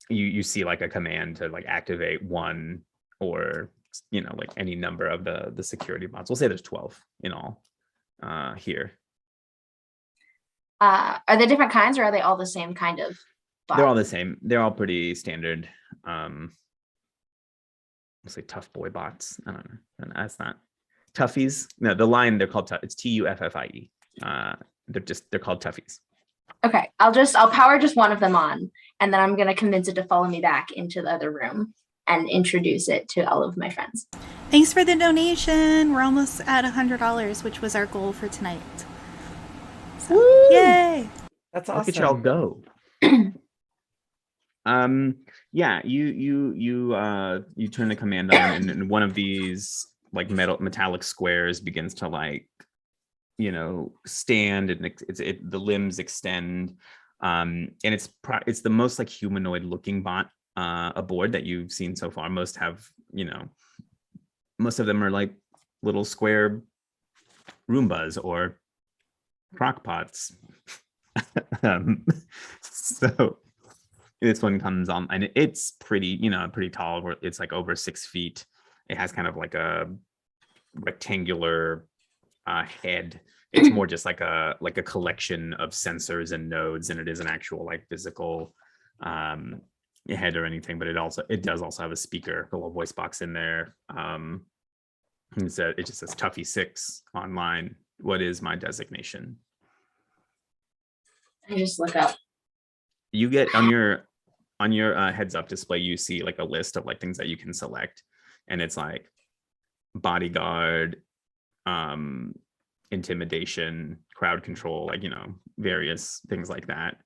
you see like a command to like activate one or like any number of the security bots. We'll say there's 12 in all here. Are they different kinds, or are they all the same kind of? But They're all the same. They're all pretty standard. I'll say tough boy bots. I don't know. That's not toughies. No, the line they're called. It's TUFFIE. They're called toughies. okay, I'll power just one of them on, and then I'm gonna convince it to follow me back into the other room and introduce it to all of my friends. Thanks for the donation. We're almost at $100, which was our goal for tonight. So, yay! That's awesome. Look at y'all go. Yeah, you turn the command on, and one of these like metallic squares begins to like, stand, and the limbs extend, and it's the most like humanoid looking bot aboard that you've seen so far. Most have, most of them are like little square Roombas or crock pots. So this one comes on, and it's pretty tall. Where it's like over 6 feet. It has kind of like a rectangular head. It's more just like a collection of sensors and nodes than it is an actual like physical head or anything. But it does also have a speaker, a little voice box in there. It just says Tuffy 6 online. What is my designation? I just look up. You get on your heads up display, you see like a list of like things that you can select, and it's like bodyguard, intimidation, crowd control, like various things like that.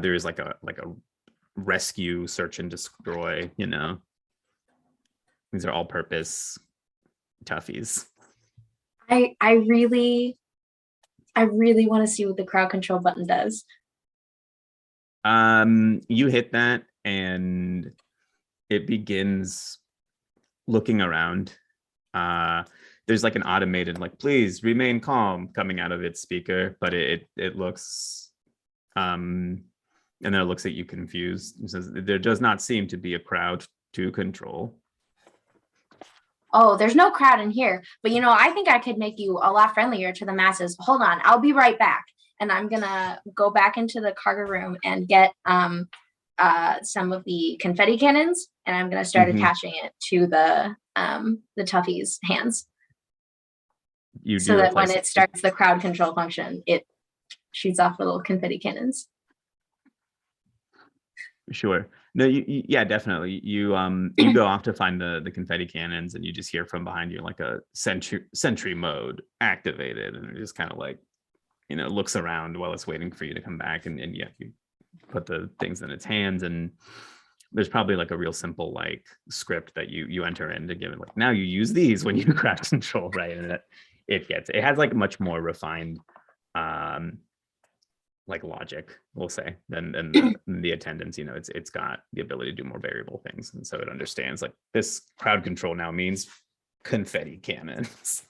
There is like a rescue, search and destroy. These are all purpose toughies. I really want to see what the crowd control button does. You hit that and it begins looking around. There's like an automated like, please remain calm coming out of its speaker, but it looks and then it looks at you confused. It says there does not seem to be a crowd to control. Oh, there's no crowd in here, but I think I could make you a lot friendlier to the masses. Hold on, I'll be right back. And I'm gonna go back into the cargo room and get some of the confetti cannons, and I'm gonna start attaching it to the Tuffy's hands. So that when it starts the crowd control function, it shoots off little confetti cannons. Sure. No, yeah, definitely. You go off to find the confetti cannons, and you just hear from behind you like a sentry mode activated, and it just kind of like looks around while it's waiting for you to come back, and yeah, you put the things in its hands, and there's probably like a real simple like script that you enter in to give it like, now you use these when you crowd control, right? And it has like much more refined like logic, we'll say, than the attendance. It's got the ability to do more variable things, and so it understands like this crowd control now means confetti cannons.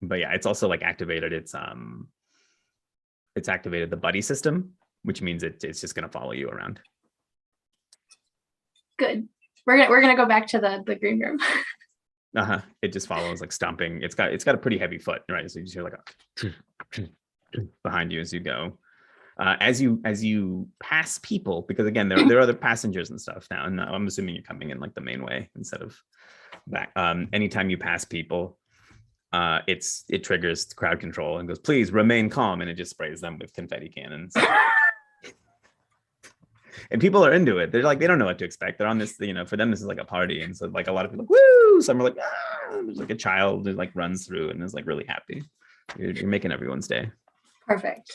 But yeah, it's also like activated it's activated the buddy system, which means it's just going to follow you around. Good. We're gonna go back to the green room. It just follows like stomping. It's got a pretty heavy foot, right? So you just hear like a behind you as you go. As you pass people, because again there are other passengers and stuff now, and I'm assuming you're coming in like the main way instead of back. Anytime you pass people, it triggers crowd control and goes, please remain calm, and it just sprays them with confetti cannons. And people are into it. They're like, they don't know what to expect. They're on this, for them this is like a party, and so like a lot of people are like, woo. Some are like, ah. There's like a child who like runs through and is like really happy. You're making everyone's day. Perfect.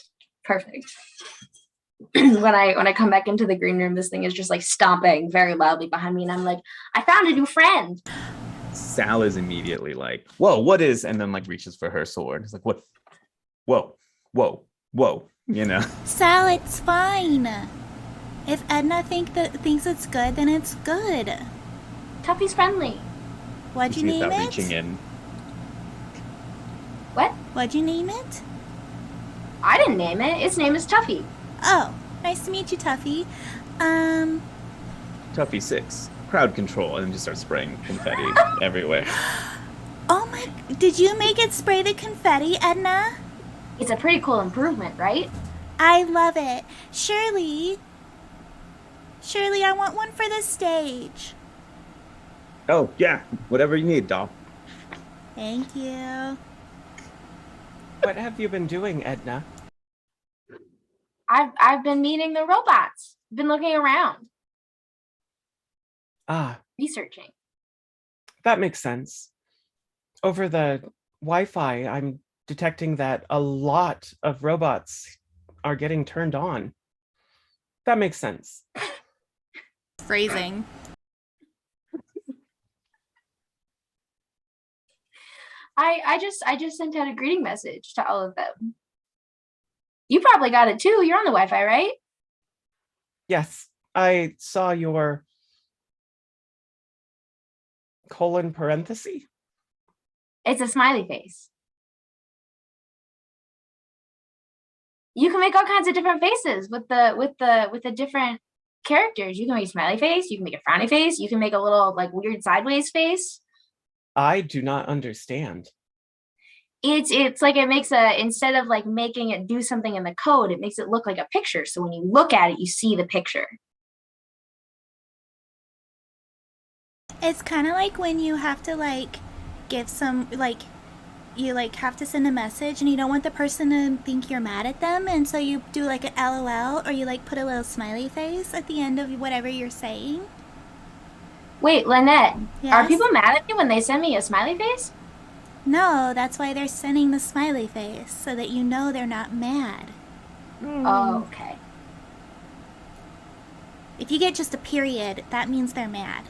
When I come back into the green room, this thing is just like stomping very loudly behind me, and I'm like, I found a new friend. Sal is immediately like, whoa, what is, and then like reaches for her sword. It's like, what? Whoa. Sal, it's fine. If Edna thinks it's good, then it's good. Tuffy's friendly. What'd you name it? Reaching in. What? What'd you name it? I didn't name it. Its name is Tuffy. Oh, nice to meet you, Tuffy. Tuffy 6. Crowd control, and just start spraying confetti everywhere. Oh my, did you make it spray the confetti, Edna? It's a pretty cool improvement, right? I love it. Shirley, I want one for the stage. Oh, yeah, whatever you need, doll. Thank you. What have you been doing, Edna? I've been meeting the robots. Been looking around, Ah, researching. that makes sense. Over the Wi-Fi, I'm detecting that a lot of robots are getting turned on. That makes sense. Phrasing. I just sent out a greeting message to all of them. You probably got it too. You're on the Wi-Fi, right? Yes, I saw your colon parenthesis. It's a smiley face. You can make all kinds of different faces with the different characters. You can make a smiley face, you can make a frowny face, you can make a little like weird sideways face. I do not understand. It's like it makes a, instead of like making it do something in the code, it makes it look like a picture. So when you look at it, you see the picture. It's kind of like when you have to like give some like you like have to send a message and you don't want the person to think you're mad at them, and so you do like an LOL or you like put a little smiley face at the end of whatever you're saying. Wait, Lynette, Yes? are people mad at me when they send me a smiley face? No, that's why they're sending the smiley face, so that you know they're not mad. Oh, okay. If you get just a period, that means they're mad.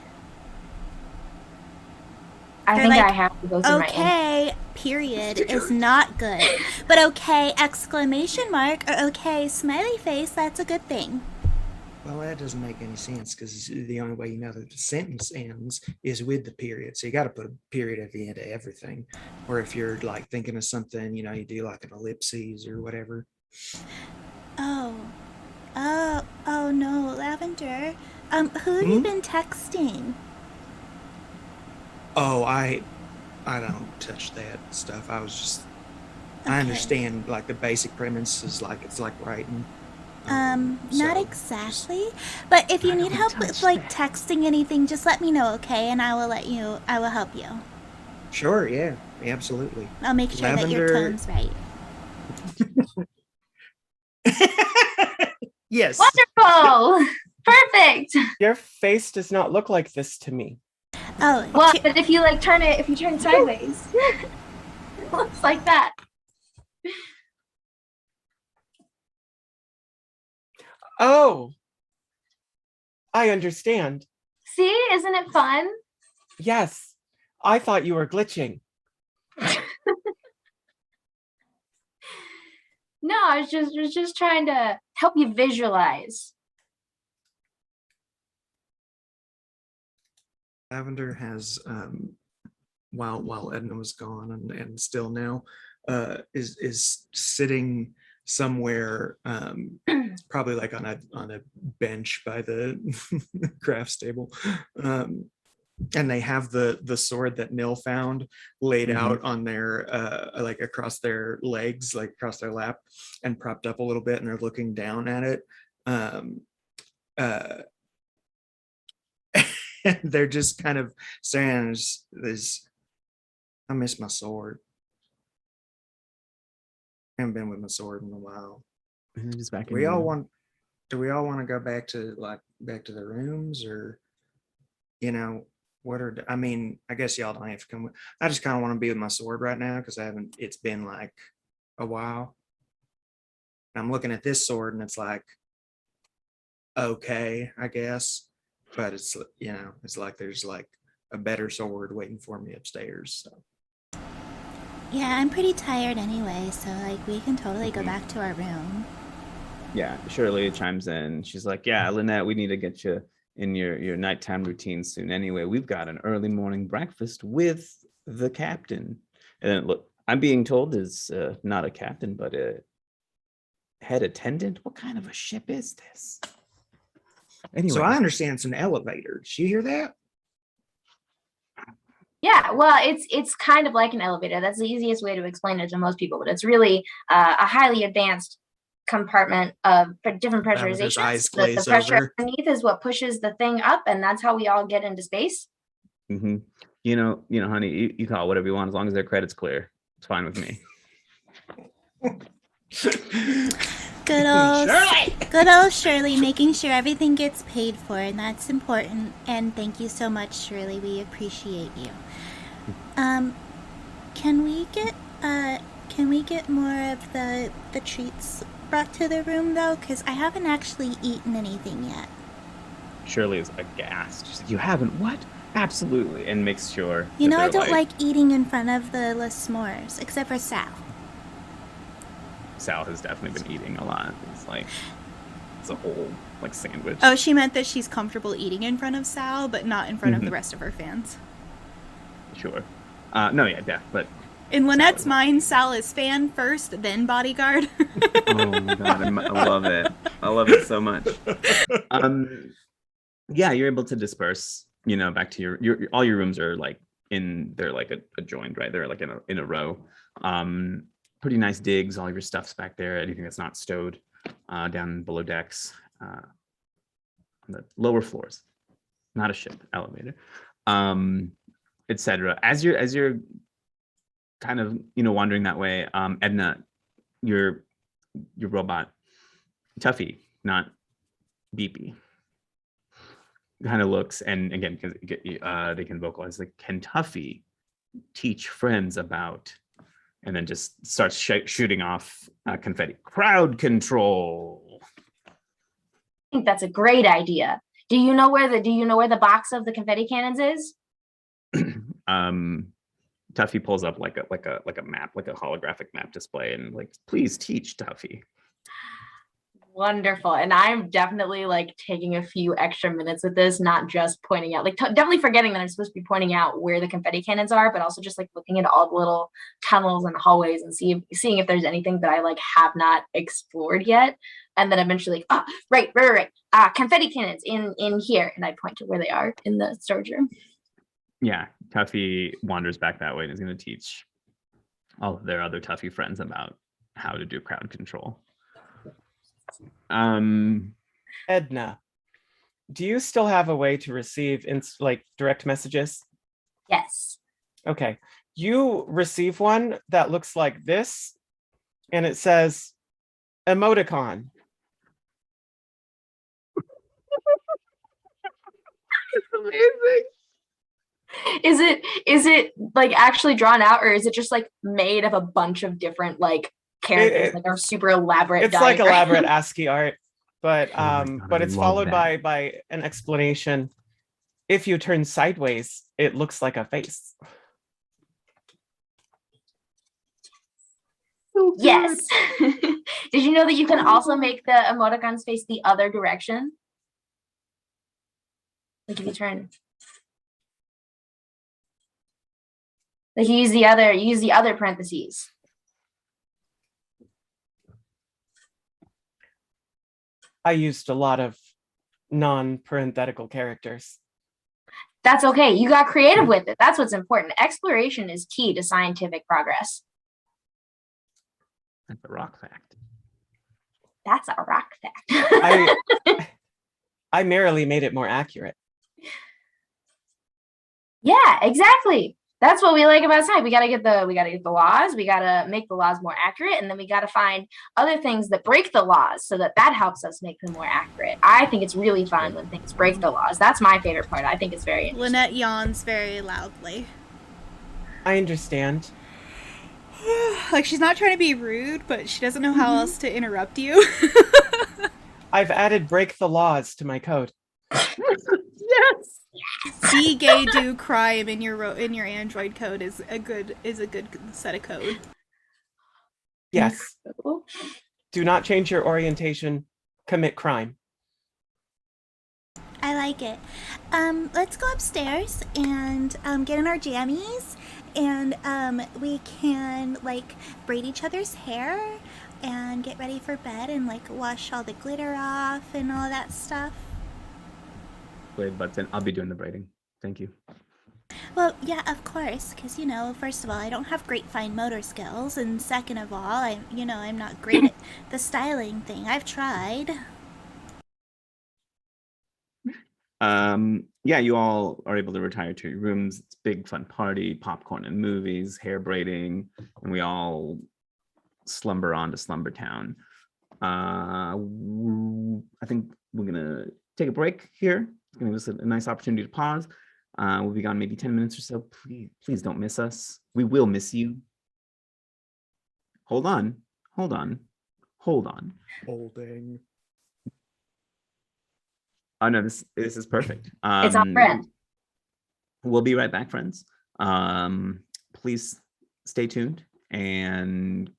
I They're think like, I have to go through my okay, period is not good. But okay, exclamation mark, or okay, smiley face, that's a good thing. Well, that doesn't make any sense because the only way you know that the sentence ends is with the period. So you got to put a period at the end of everything. Or if you're like thinking of something, you do like an ellipses or whatever. Oh no, Lavender. Who have you been texting? Oh, I don't touch that stuff. I was just, I Okay. understand like the basic premise is like, it's like writing. Not so exactly. But if you I need don't help with touch like that. texting anything, just let me know, okay? And I will help you. Sure, yeah, absolutely. I'll make sure that your Lavender- tone's right. Yes. Wonderful. Perfect. Your face does not look like this to me. Oh, Well, but if you like turn it, if you turn sideways, it looks like that. Oh, I understand. See, isn't it fun? Yes, I thought you were glitching. No, I was just trying to help you visualize. Lavender has while Edna was gone and still now is sitting somewhere probably like on a bench by the crafts table, and they have the sword that Nil found laid out on their like across their legs, like across their lap, and propped up a little bit, and they're looking down at it. They're just kind of saying, "This, I miss my sword. I haven't been with my sword in a while." Just back Do in we all the- want? Do we all want to go back to the rooms, or what are? I mean, I guess y'all don't have to come. I just kind of want to be with my sword right now because I haven't. It's been like a while. I'm looking at this sword and it's like, okay, I guess, but it's it's like there's like a better sword waiting for me upstairs. So. yeah, I'm pretty tired anyway, so like we can totally go back to our room. Yeah, Shirley chimes in. She's like, yeah, Lynette, we need to get you in your nighttime routine soon. Anyway, we've got an early morning breakfast with the captain. And then, look, I'm being told is not a captain, but a head attendant. What kind of a ship is this? Anyway, So I understand it's an elevator. Did you hear that? Yeah, well, it's kind of like an elevator. That's the easiest way to explain it to most people, but it's really a highly advanced compartment of different Lavender's pressurizations. eyes The glaze pressure over. underneath is what pushes the thing up, and that's how we all get into space. Mm-hmm. Honey, you call it whatever you want as long as their credit's clear. It's fine with me. Good old Shirley, making sure everything gets paid for, and that's important. And thank you so much, Shirley. We appreciate you. Can we get more of the treats brought to the room though? Because I haven't actually eaten anything yet. Shirley is aghast. She's like, you haven't? What? Absolutely. And makes sure. You know, I they're don't like eating in front of the s'mores, except for Sal. Sal has definitely been eating a lot. It's a whole sandwich. Oh, she meant that she's comfortable eating in front of Sal, but not in front of the rest of her fans. Sure. No, yeah, but in Lynette's mind, Sal is fan first, then bodyguard. Oh my god, I love it. I love it so much. Yeah, you're able to disperse, back to your all your rooms are they're adjoined, right? They're in a row. Pretty nice digs. All your stuff's back there. Anything that's not stowed down below decks, on the lower floors. Not a ship, elevator, etc. As you're kind of wandering that way, Edna, your robot, Tuffy, not Beepy, kind of looks, and again, because they can vocalize, can Tuffy teach friends about, and then just starts shooting off confetti. Crowd control. I think that's a great idea. Do you know where the box of the confetti cannons is? Tuffy pulls up like a map, like a holographic map display, and please teach Tuffy. Wonderful. And I'm definitely taking a few extra minutes with this, not just pointing out, definitely forgetting that I'm supposed to be pointing out where the confetti cannons are, but also just looking at all the little tunnels and hallways and seeing if there's anything that I have not explored yet. And then eventually, right. Confetti cannons in here. And I point to where they are in the storage room. Yeah, Tuffy wanders back that way and is going to teach all of their other Tuffy friends about how to do crowd control. Edna, do you still have a way to receive direct messages? Yes. Okay. You receive one that looks like this, and it says emoticon. It's amazing. Is it actually drawn out, or is it just made of a bunch of different characters are super elaborate? It's elaborate ASCII art, but God, but it's followed by an explanation. If you turn sideways, it looks like a face. Yes. Did you know that you can also make the emoticons face the other direction? If you turn, you use the other parentheses. I used a lot of non-parenthetical characters. That's okay. You got creative with it. That's what's important. Exploration is key to scientific progress. That's a rock fact. That's a rock fact. I merely made it more accurate. Yeah, exactly. That's what we like about science. We gotta get the laws. We gotta make the laws more accurate, and then we gotta find other things that break the laws, so that helps us make them more accurate. I think it's really fun when things break the laws. That's my favorite part. I think it's very interesting. Lynette yawns very loudly. I understand. She's not trying to be rude, but she doesn't know how else to interrupt you. I've added break the laws to my code. Yes. See gay do crime in your Android code is a good set of code. Yes. Do not change your orientation. Commit crime. I like it. Let's go upstairs and get in our jammies, and we can braid each other's hair and get ready for bed and wash all the glitter off and all that stuff. Blade butts in. I'll be doing the braiding. Thank you. Well, yeah, of course, because, first of all, I don't have great fine motor skills, and second of all, I'm not great at the styling thing. I've tried. Yeah, you all are able to retire to your rooms. It's a big fun party, popcorn and movies, hair braiding, and we all slumber on to Slumber Town. I think we're gonna take a break here. It's gonna give us a nice opportunity to pause. We'll be gone maybe 10 minutes or so. Please don't miss us. We will miss you. Hold on, hold on, hold on. Holding. Oh no, this is perfect. It's on brand. We'll be right back, friends. Please stay tuned and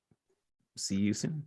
see you soon.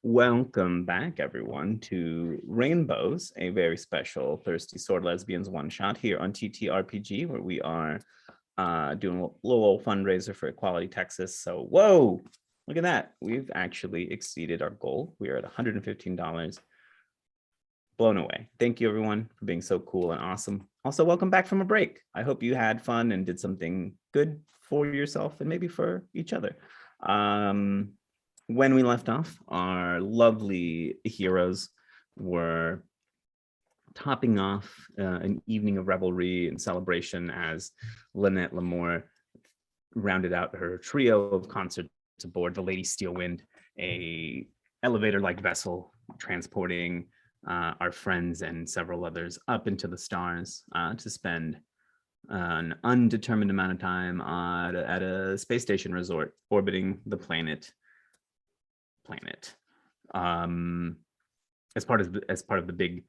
Welcome back, everyone, to Rain-Bos, a very special Thirsty Sword Lesbians one-shot here on TTRPG, where we are doing a little old fundraiser for Equality Texas. So, whoa, look at that. We've actually exceeded our goal. We are at $115. Blown away. Thank you, everyone, for being so cool and awesome. Also, welcome back from a break. I hope you had fun and did something good for yourself and maybe for each other. When we left off, our lovely heroes were topping off an evening of revelry and celebration as Lynette Lamore rounded out her trio of concerts aboard the Lady Steelwind, a elevator-like vessel transporting our friends and several others up into the stars to spend an undetermined amount of time at a space station resort orbiting the planet. As part of the big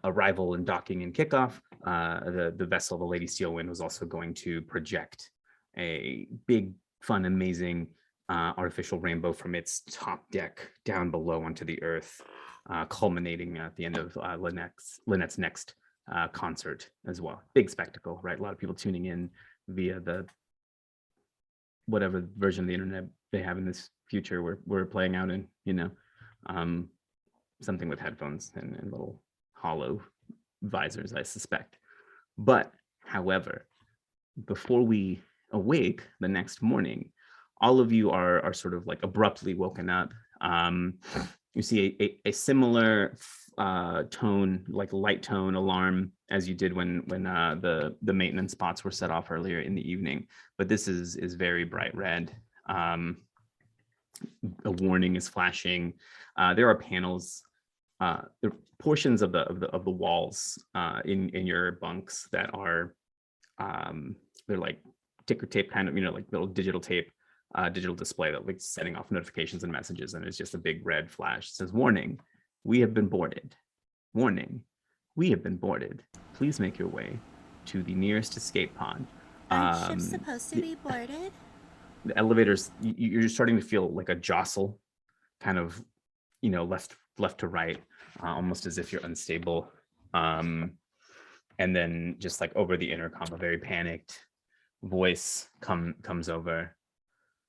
arrival and docking and kickoff, the vessel, the Lady Steelwind, was also going to project a big, fun, amazing artificial rainbow from its top deck down below onto the Earth, culminating at the end of Lynette's next concert as well. Big spectacle, right? A lot of people tuning in via the whatever version of the internet they have in this future we're playing out in, something with headphones and little hollow visors, I suspect. But however, before we awake the next morning, all of you are sort of like abruptly woken up. You see a similar tone, like light tone alarm as you did when the maintenance spots were set off earlier in the evening, but this is very bright red. A warning is flashing. There are panels, there are portions of the walls in your bunks that are they're like ticker tape kind of, like little digital tape, digital display that like setting off notifications and messages, and it's just a big red flash. It says, "Warning, we have been boarded. Warning, we have been boarded. Please make your way to the nearest escape pod." Aren't ships supposed to be boarded? The elevators, you're starting to feel like a jostle, kind of, left to right, almost as if you're unstable. And then just like over the intercom, a very panicked voice comes over.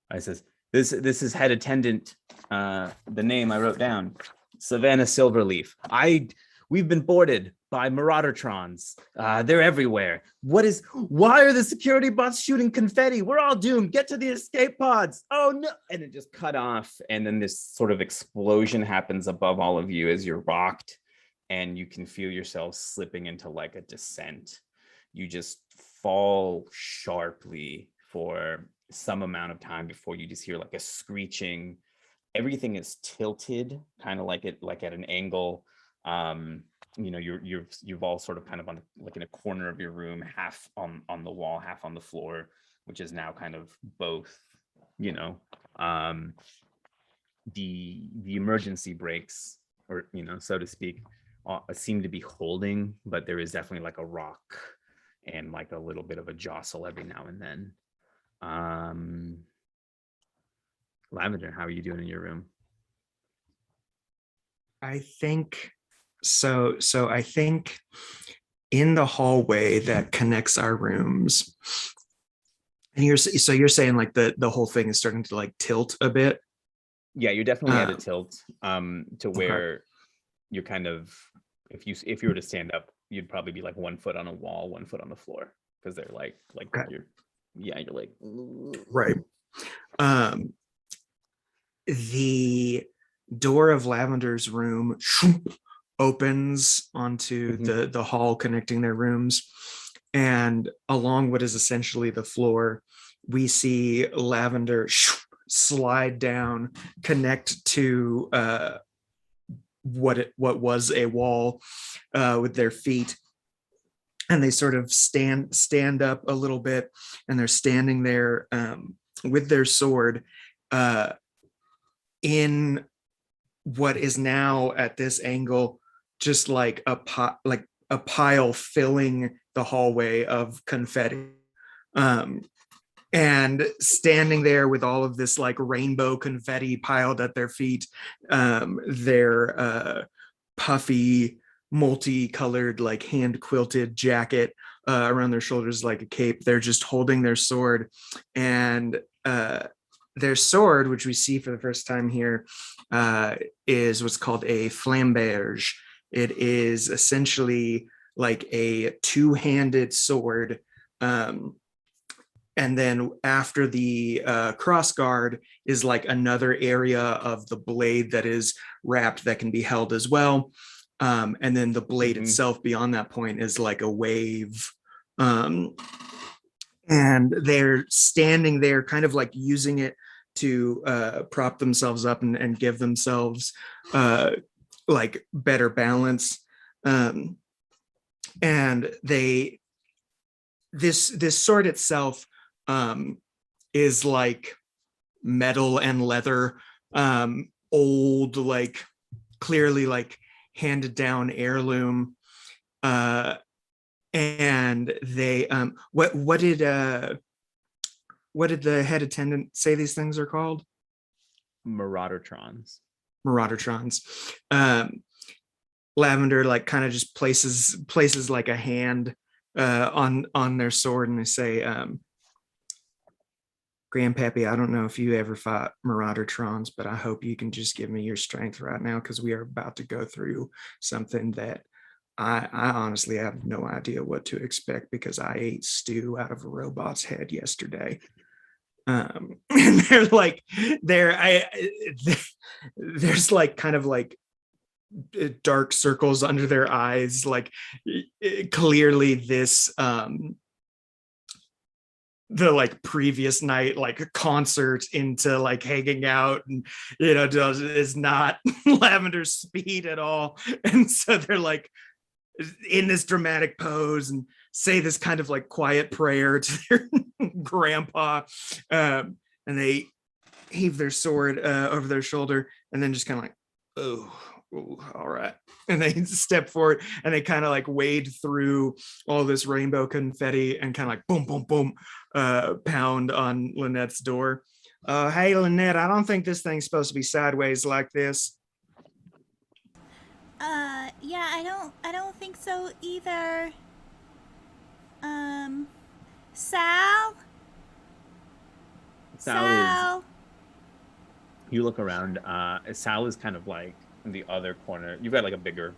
I says, "This is head attendant. The name I wrote down, Savannah Silverleaf. We've been boarded by Maraudertrons. They're everywhere. Why are the security bots shooting confetti? We're all doomed. Get to the escape pods. Oh no." And it just cut off. And then this sort of explosion happens above all of you as you're rocked, and you can feel yourself slipping into like a descent. You just fall sharply for some amount of time before you just hear like a screeching. Everything is tilted, kind of like at an angle. You've all sort of kind of on like in a corner of your room, half on the wall, half on the floor, which is now kind of both. The emergency brakes, or so to speak, seem to be holding, but there is definitely like a rock and like a little bit of a jostle every now and then. Lavender, how are you doing in your room? I think so. I think in the hallway that connects our rooms, and you're saying like the whole thing is starting to like tilt a bit. Yeah, you're definitely at a tilt to where you're kind of, if you were to stand up, you'd probably be like 1 foot on a wall, 1 foot on the floor, because they're like okay. you're like right. The door of Lavender's room opens onto the hall connecting their rooms, and along what is essentially the floor, we see Lavender slide down, connect to what was a wall with their feet, and they sort of stand up a little bit, and they're standing there with their sword in what is now at this angle just like a pile filling the hallway of confetti. and standing there with all of this like rainbow confetti piled at their feet, their puffy, multicolored, like hand quilted jacket around their shoulders like a cape. They're just holding their sword, and their sword, which we see for the first time here, is what's called a flamberge. It is essentially like a two-handed sword. And then after the cross guard is like another area of the blade that is wrapped that can be held as well. And then the blade itself beyond that point is like a wave. And they're standing there kind of like using it to prop themselves up and give themselves like better balance. And this sword itself is like metal and leather, old, like clearly like handed down heirloom. And they what did the head attendant say these things are called? Maraudertrons. Lavender like kind of just places like a hand on their sword, and they say, Grandpappy, I don't know if you ever fought Maraudertrons, but I hope you can just give me your strength right now, because we are about to go through something that I honestly have no idea what to expect, because I ate stew out of a robot's head yesterday. And they're like, there's like kind of like dark circles under their eyes, like clearly this the like previous night like a concert into like hanging out, and is not Lavender's speed at all. And so they're like in this dramatic pose and say this kind of like quiet prayer to their grandpa, and they heave their sword over their shoulder, and then just kind of like, oh, all right. And they step forward, and they kind of like wade through all this rainbow confetti and kind of like boom, boom, boom, pound on Lynette's door. Hey, Lynette, I don't think this thing's supposed to be sideways like this. Yeah, I don't think so either. Sal? Sal. You look around, Sal is kind of like in the other corner. You've got like a bigger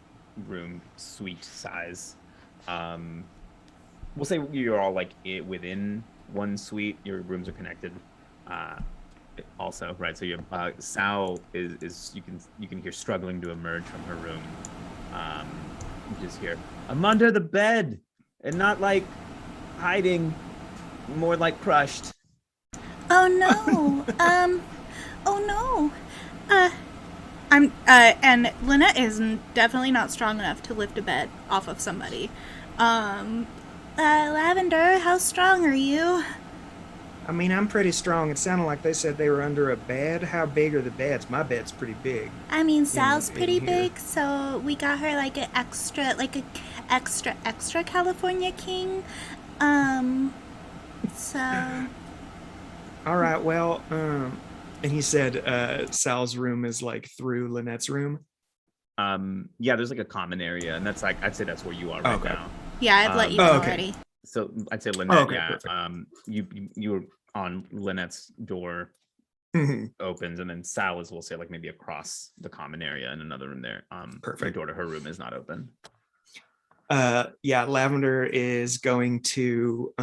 room, suite size. We'll say you're all like within one suite. Your rooms are connected. Also, right? So you Sal is you can hear struggling to emerge from her room. You just hear, I'm under the bed, and not like hiding, more like crushed. Oh no. Oh no. And Lynette is definitely not strong enough to lift a bed off of somebody. Lavender, how strong are you? I mean, I'm pretty strong. It sounded like they said they were under a bed. How big are the beds? My bed's pretty big. I mean, Sal's pretty big, so we got her like an extra California king. So. All right, well, and he said Sal's room is like through Lynette's room. Yeah, there's like a common area, and that's like, I'd say that's where you are right now. Yeah, I've let you know already. So I'd say Lynette, perfect. You were on Lynette's door, opens, and then Sal is, we'll say, like maybe across the common area in another room there. Perfect. Your door to her room is not open. Yeah, Lavender is going to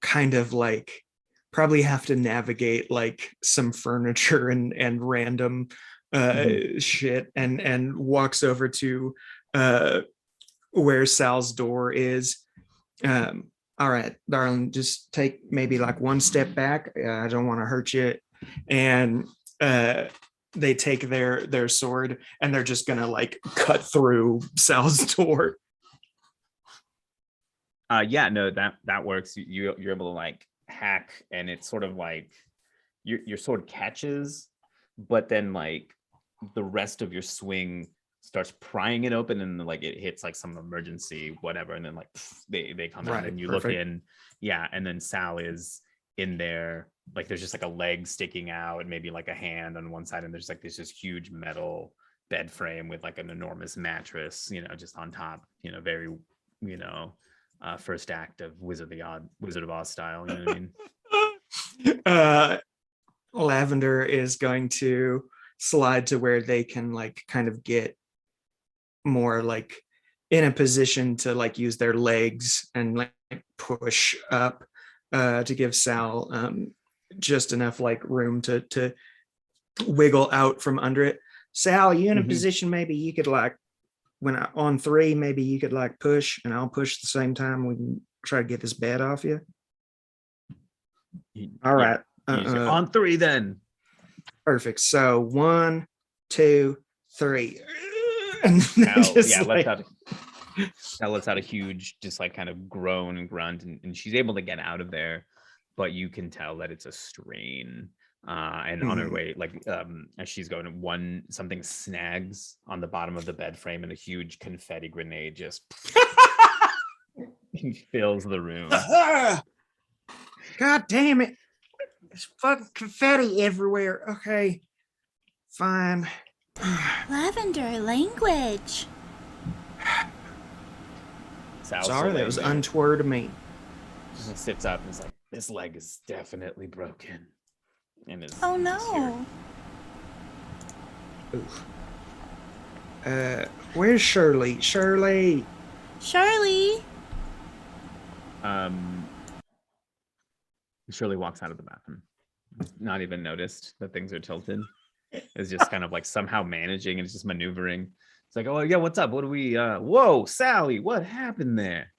kind of like probably have to navigate like some furniture and random shit, and walks over to where Sal's door is. All right, darling, just take maybe like one step back. I don't want to hurt you. And they take their sword, and they're just gonna like cut through Sal's door. Yeah, no, that works. You're able to like hack, and it's sort of like your sword catches, but then like the rest of your swing starts prying it open, and like it hits like some emergency whatever, and then like they come out, Right, and you perfect. look in, and then Sal is in there, like there's just like a leg sticking out and maybe like a hand on one side, and there's like this huge metal bed frame with like an enormous mattress, just on top, very, first act of Wizard of Oz style, you know what I mean? Lavender is going to slide to where they can like kind of get more like in a position to like use their legs and like push up to give Sal just enough like room to wiggle out from under it. Sal, you in a position maybe you could like on 3, maybe you could like push and I'll push at the same time. We can try to get this bed off you. All right. On 3 then. Perfect. So 1, 2, 3. And lets out a huge, just like kind of groan and grunt, and she's able to get out of there, but you can tell that it's a strain. And on her way, like as she's going, something snags on the bottom of the bed frame, and a huge confetti grenade just fills the room. God damn it. There's fucking confetti everywhere. Okay, fine. Lavender, language. Sorry, that was untoward of me. She sits up and is like, this leg is definitely broken. And oh no. Where's Shirley? Shirley. Shirley walks out of the bathroom, not even noticed that things are tilted. Is just kind of like somehow managing, and it's just maneuvering. It's like, oh yeah, what's up? What do we whoa, Sally, what happened there?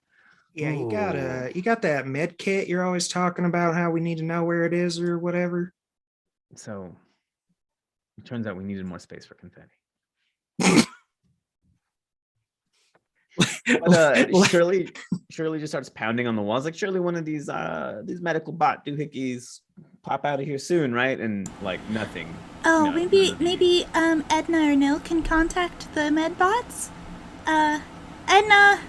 Yeah, you got that med kit you're always talking about, how we need to know where it is or whatever. So it turns out we needed more space for confetti. But Shirley just starts pounding on the walls, like, surely one of these medical bot doohickeys pop out of here soon, right? And like nothing. Oh, maybe Edna or Nil can contact the med bots. Edna,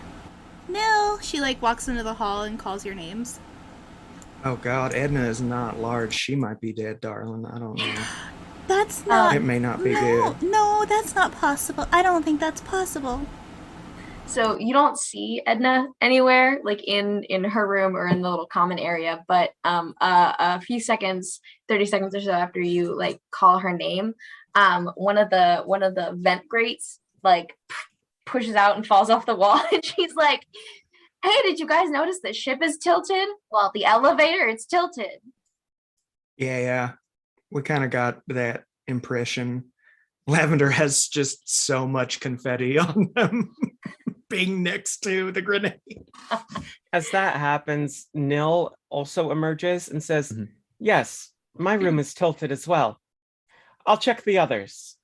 Nil. She like walks into the hall and calls your names. Oh God, Edna is not large. She might be dead, darling. I don't know. That's not. It may not be good. No, that's not possible. I don't think that's possible. So you don't see Edna anywhere, like in her room or in the little common area, but a few seconds, 30 seconds or so after you like call her name, one of the vent grates like pushes out and falls off the wall, and she's like, hey, did you guys notice the ship is tilted? Well, the elevator, it's tilted. Yeah. We kind of got that impression. Lavender has just so much confetti on them being next to the grenade. As that happens, Nil also emerges and says, yes, my room is tilted as well. I'll check the others.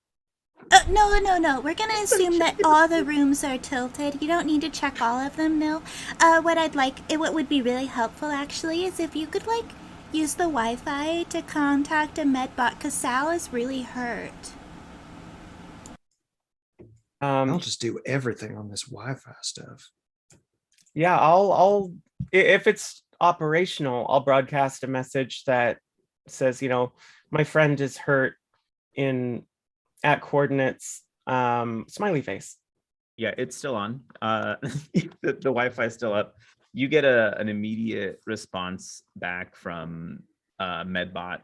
No. We're going to assume that all the rooms are tilted. You don't need to check all of them, Nil. What would be really helpful, actually, is if you could, use the Wi-Fi to contact a medbot, because Sal is really hurt. I'll just do everything on this Wi-Fi stuff. Yeah, I'll if it's operational, I'll broadcast a message that says, my friend is hurt at coordinates, smiley face. Yeah, it's still on. The Wi-Fi is still up. You get an immediate response back from Medbot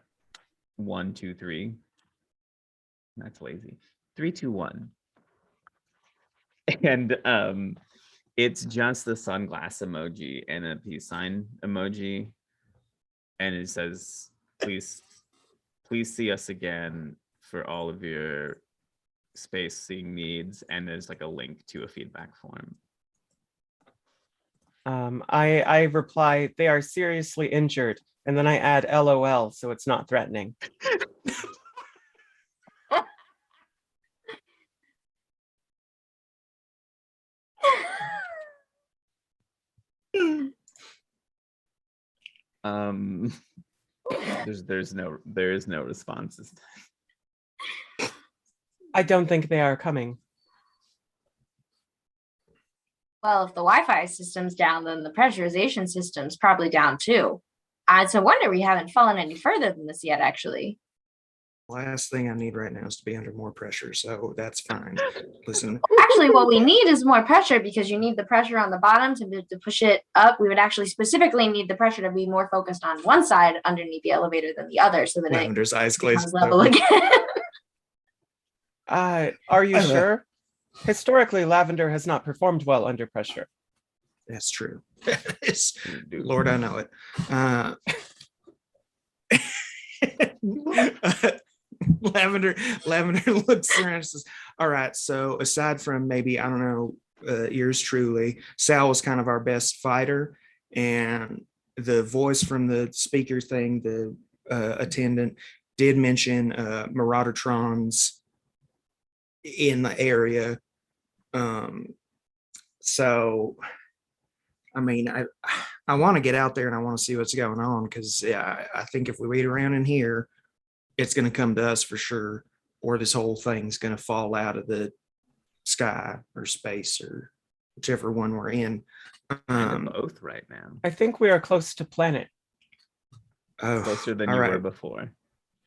123. That's lazy. 321. And it's just the sunglass emoji and a peace sign emoji, and it says, please see us again for all of your spacing needs, and there's like a link to a feedback form. I reply, they are seriously injured, and then I add LOL so it's not threatening. There is no responses. I don't think they are coming. Well, if the Wi-Fi system's down, then the pressurization system's probably down too. It's a wonder we haven't fallen any further than this yet, actually. Last thing I need right now is to be under more pressure, so that's fine. Listen, Actually, what we need is more pressure because you need the pressure on the bottom to push it up. We would actually specifically need the pressure to be more focused on one side underneath the elevator than the other so that Lavender's eyes it becomes glazed level over. again. Are you sure? Historically, Lavender has not performed well under pressure. That's true. Lord, I know it. Lavender looks around and says, all right, so aside from maybe, I don't know, yours truly, Sal was kind of our best fighter, and the voice from the speaker thing, the attendant, did mention Maraudertrons in the area. So I mean, I want to get out there and I want to see what's going on, because yeah, I think if we wait around in here, it's going to come to us for sure, or this whole thing's going to fall out of the sky or space or whichever one we're in. Both right now. I think we are close to planet. Closer than you were before.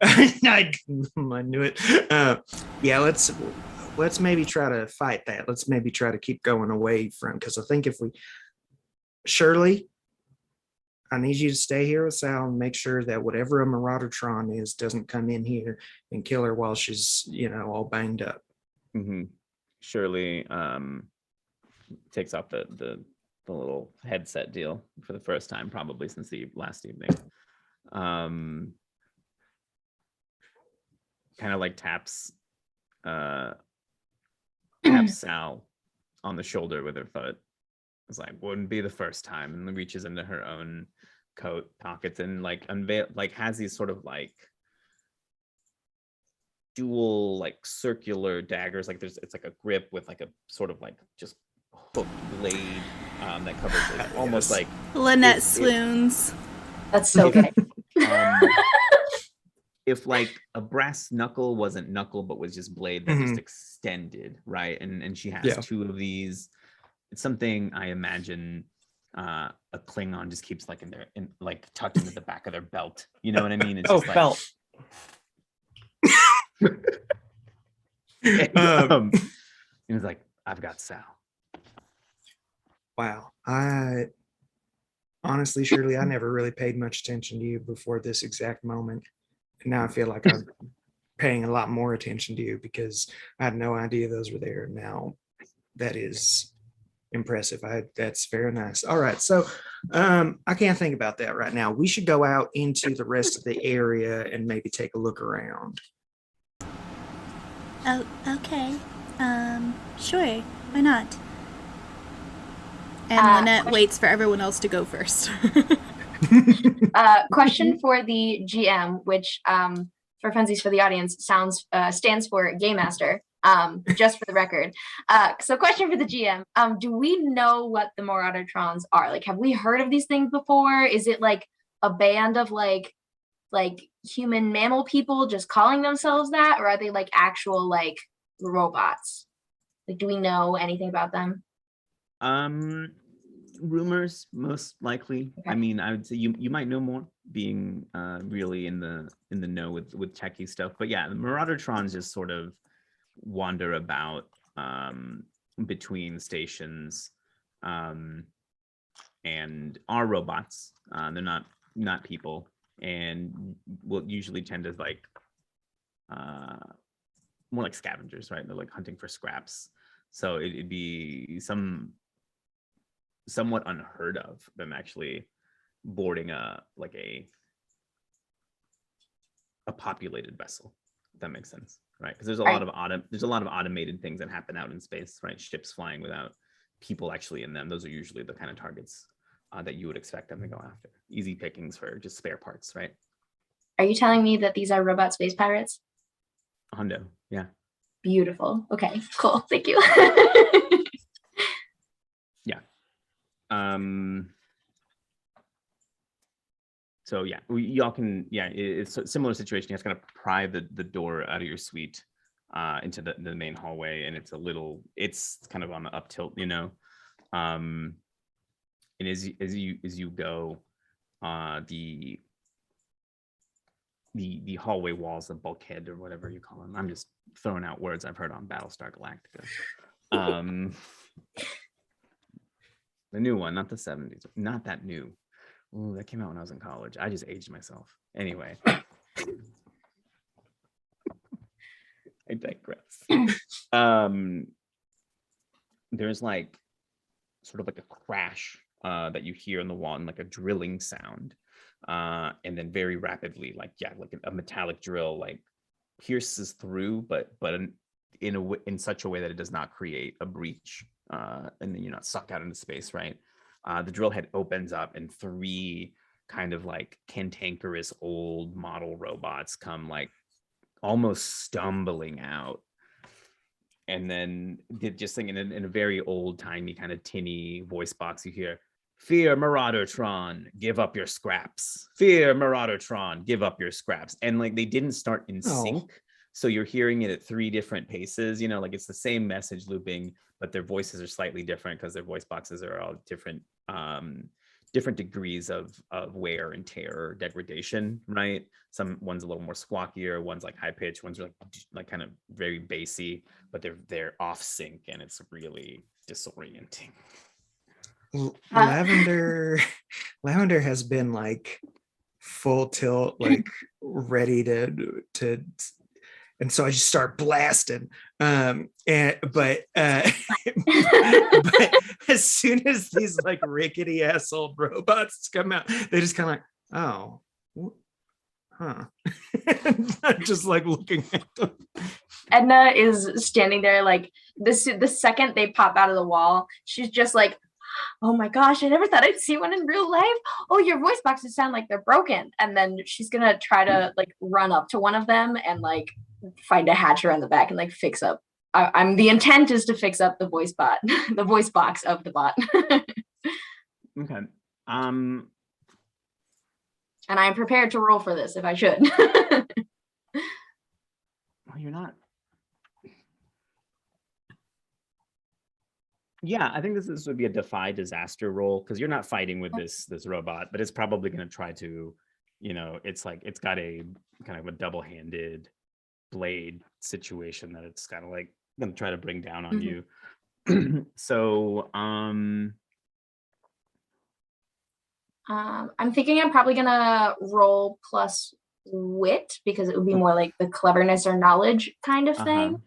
I knew it. Yeah, let's maybe try to fight that. Let's maybe try to keep going away from, because I think if we, Shirley, I need you to stay here with Sal and make sure that whatever a Maraudertron is doesn't come in here and kill her while she's, all banged up. Mm-hmm. Shirley takes off the little headset deal for the first time probably since the last evening. Kind of like taps Sal on the shoulder with her foot. It's like, wouldn't be the first time, and reaches into her own coat pockets and has these sort of dual circular daggers. It's like a grip with a sort of just hooked blade that covers it, almost like Lynette swoons. That's so good. If a brass knuckle wasn't knuckle but was just blade that just extended, right? And she has two of these. It's something I imagine a Klingon just keeps in their tucked into the back of their belt. You know what I mean? It's just belt. He's like, I've got Sal. Wow. I honestly, Shirley, I never really paid much attention to you before this exact moment. And now I feel like I'm paying a lot more attention to you because I had no idea those were there. Now that is impressive. That's very nice. All right. So I can't think about that right now. We should go out into the rest of the area and maybe take a look around. Oh, okay. Sure. Why not? And Lynette waits for everyone else to go first. Question for the GM, which for funsies for the audience stands for Game Master. Just for the record. So question for the GM. Do we know what the Maraudertrons are? Have we heard of these things before? Is it a band of human mammal people just calling themselves that? Or are they actual robots? Do we know anything about them? Rumors, most likely. Okay. I mean, I would say you might know more, being really in the know with techie stuff. But yeah, the Maraudertrons just sort of wander about between stations and are robots. They're not people, and will usually tend to more like scavengers, right? They're hunting for scraps. So it'd be somewhat unheard of them actually boarding a populated vessel, if that makes sense, right? Because there's a lot of automated things that happen out in space, right? Ships flying without people actually in them. Those are usually the kind of targets that you would expect them to go after. Easy pickings for just spare parts, right? Are you telling me that these are robot space pirates? Hundo, yeah. Beautiful. Okay, cool. Thank you. Yeah. So yeah, y'all can, it's a similar situation. You have to kind of pry the door out of your suite into the main hallway, and it's kind of on the up tilt, And as you go, the hallway walls, the bulkhead or whatever you call them. I'm just throwing out words I've heard on Battlestar Galactica. The new one, not the 70s, not that new. Ooh, that came out when I was in college. I just aged myself. Anyway. I digress. There's like sort of like a crash that you hear in the wall and like a drilling sound. And then very rapidly, like a metallic drill like pierces through, but in such a way that it does not create a breach, and then you're not sucked out into space, right? The drill head opens up and 3 kind of like cantankerous old model robots come like almost stumbling out. And then just sing in a very old timey kind of tinny voice box, you hear, "Fear Maraudertron, give up your scraps. Fear Maraudertron, give up your scraps." And like they didn't start in sync. So you're hearing it at 3 different paces, you know, like it's the same message looping, but their voices are slightly different because their voice boxes are all different, different degrees of wear and tear or degradation, right? One's a little more squawkier, one's like high pitched, one's like kind of very bassy, but they're off sync and it's really disorienting. Lavender has been like full tilt, like ready to and so I just start blasting. But as soon as these like rickety ass old robots come out, they just kind of like, oh, huh. I'm just like looking at them. Edna is standing there like the second they pop out of the wall, she's just like, oh my gosh, I never thought I'd see one in real life. Oh, your voice boxes sound like they're broken. And then she's gonna try to like run up to one of them and like find a hatch around the back and like fix up. The intent is to fix up the voice bot, the voice box of the bot. Okay. And I am prepared to roll for this if I should. Well, you're not. Yeah, I think this would be a defy disaster roll because you're not fighting with this robot, but it's probably going to try to, you know, it's like it's got a kind of a double-handed blade situation that it's kind of like going to try to bring down on you. So I'm thinking I'm probably gonna roll plus wit because it would be more like the cleverness or knowledge kind of thing.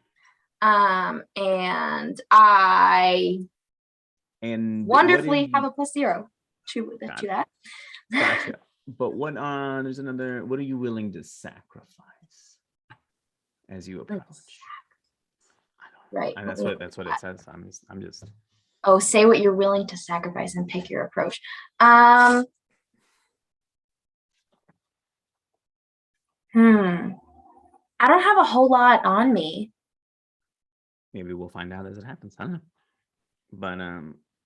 And I wonderfully have a +0 to that. Gotcha. But what there's another, what are you willing to sacrifice as you approach? Right. That's what it says. I'm just. Oh, say what you're willing to sacrifice and pick your approach. I don't have a whole lot on me. Maybe we'll find out as it happens. I don't know. But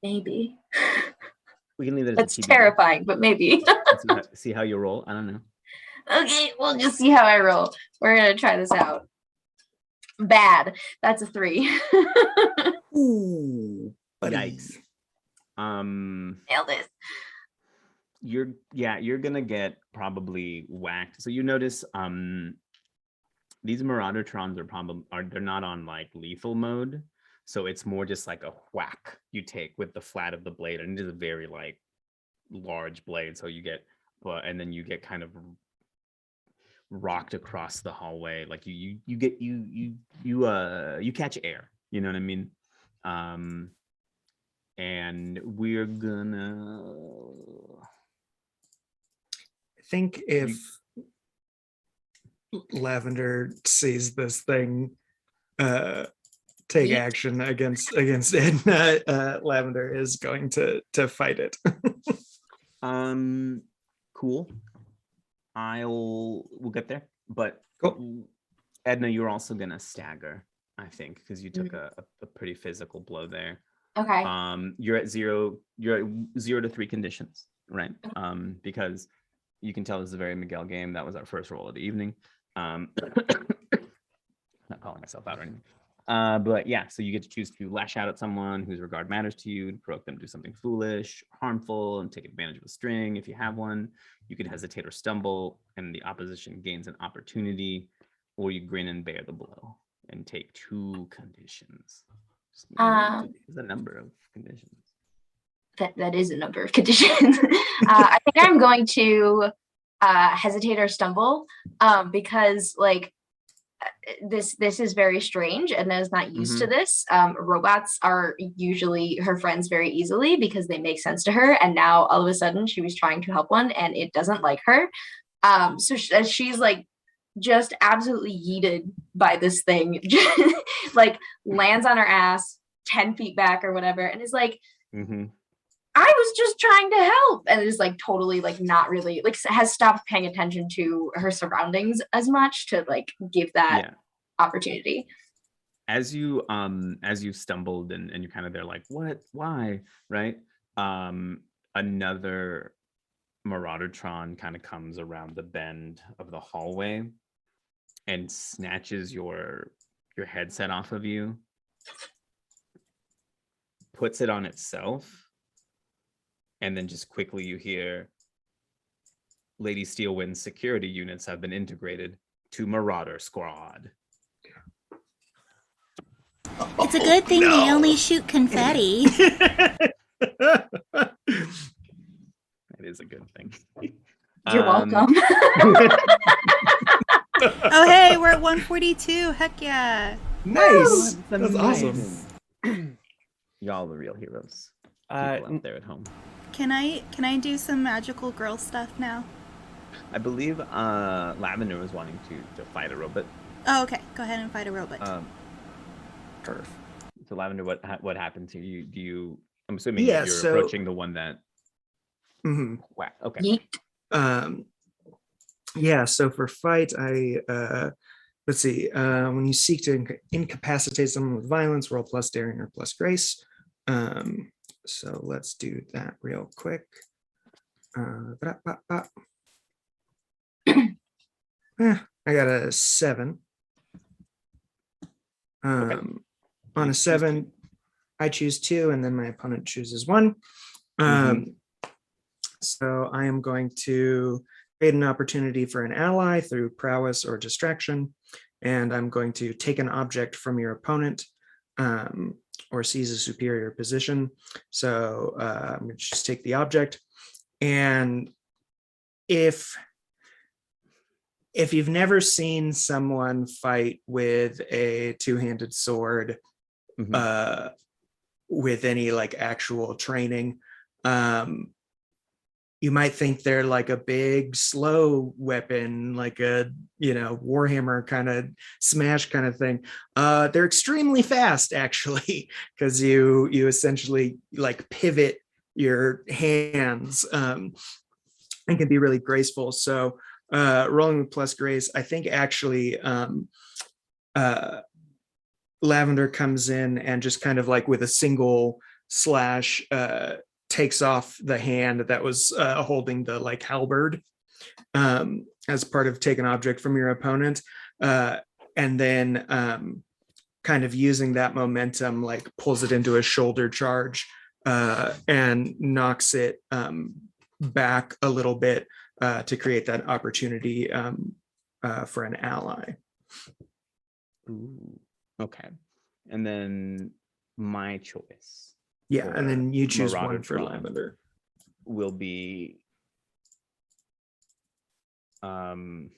maybe. We can leave it as That's terrifying, but maybe. see how you roll. I don't know. Okay, we'll just see how I roll. We're gonna try this out. Bad. That's a 3. Ooh, yikes. Nailed it. You're gonna get probably whacked. So you notice these Maraudertrons they're not on like lethal mode. So it's more just like a whack you take with the flat of the blade, and it is a very like large blade. So you get, and then you get kind of rocked across the hallway. Like you catch air. You know what I mean? And we're gonna. I think if Lavender sees this thing take action against Edna, Lavender is going to fight it. Cool. We'll get there. But cool. Edna, you're also gonna stagger, I think, because you took a pretty physical blow there. Okay. You're at 0 to 3 conditions, right? Because you can tell this is a very Miguel game. That was our first roll of the evening. Not calling myself out or anything. But yeah, so you get to choose to lash out at someone whose regard matters to you, to provoke them to do something foolish, harmful, and take advantage of a string if you have one. You could hesitate or stumble, and the opposition gains an opportunity, or you grin and bear the blow and take 2 conditions. There's a number of conditions. That is a number of conditions. I think I'm going to hesitate or stumble because like this is very strange. Edna is not used to this. Robots are usually her friends very easily because they make sense to her, and now all of a sudden she was trying to help one and it doesn't like her. So she's like just absolutely yeeted by this thing, like lands on her ass 10 feet back or whatever, and is like, I was just trying to help, and is like totally like not really like has stopped paying attention to her surroundings as much to like give that opportunity. As you stumbled and you're kind of there like, what, why, right? Another Maraudertron kind of comes around the bend of the hallway and snatches your headset off of you, puts it on itself, and then just quickly you hear, Lady Steelwind's security units have been integrated to Marauder Squad. It's a good thing they only shoot confetti. That is a good thing. You're welcome. Oh, hey, we're at 142. Heck yeah. Nice. That's awesome. Y'all the real heroes. People out there at home. Can I do some magical girl stuff now? I believe Lavender was wanting to fight a robot. Oh, okay. Go ahead and fight a robot. Perf. So Lavender, what happened to you? Do you? I'm assuming you're approaching the one that. Wow. Okay. Yeah. So for fight, let's see. When you seek to incapacitate someone with violence, roll plus daring or plus grace. So let's do that real quick. I got a 7. On a 7, I choose 2, and then my opponent chooses 1. So I am going to create an opportunity for an ally through prowess or distraction, and I'm going to take an object from your opponent or seize a superior position. So I'm going to just take the object, and if you've never seen someone fight with a two-handed sword with any like actual training, you might think they're like a big slow weapon, like a Warhammer kind of smash kind of thing. They're extremely fast actually, because you essentially like pivot your hands and can be really graceful. So rolling with plus grace, I think actually Lavender comes in and just kind of like with a single slash takes off the hand that was holding the like halberd as part of take an object from your opponent, and then kind of using that momentum like pulls it into a shoulder charge and knocks it back a little bit to create that opportunity for an ally. Ooh, okay. And then my choice. Yeah, and then you choose one for Maraudertron Lavender. Will be to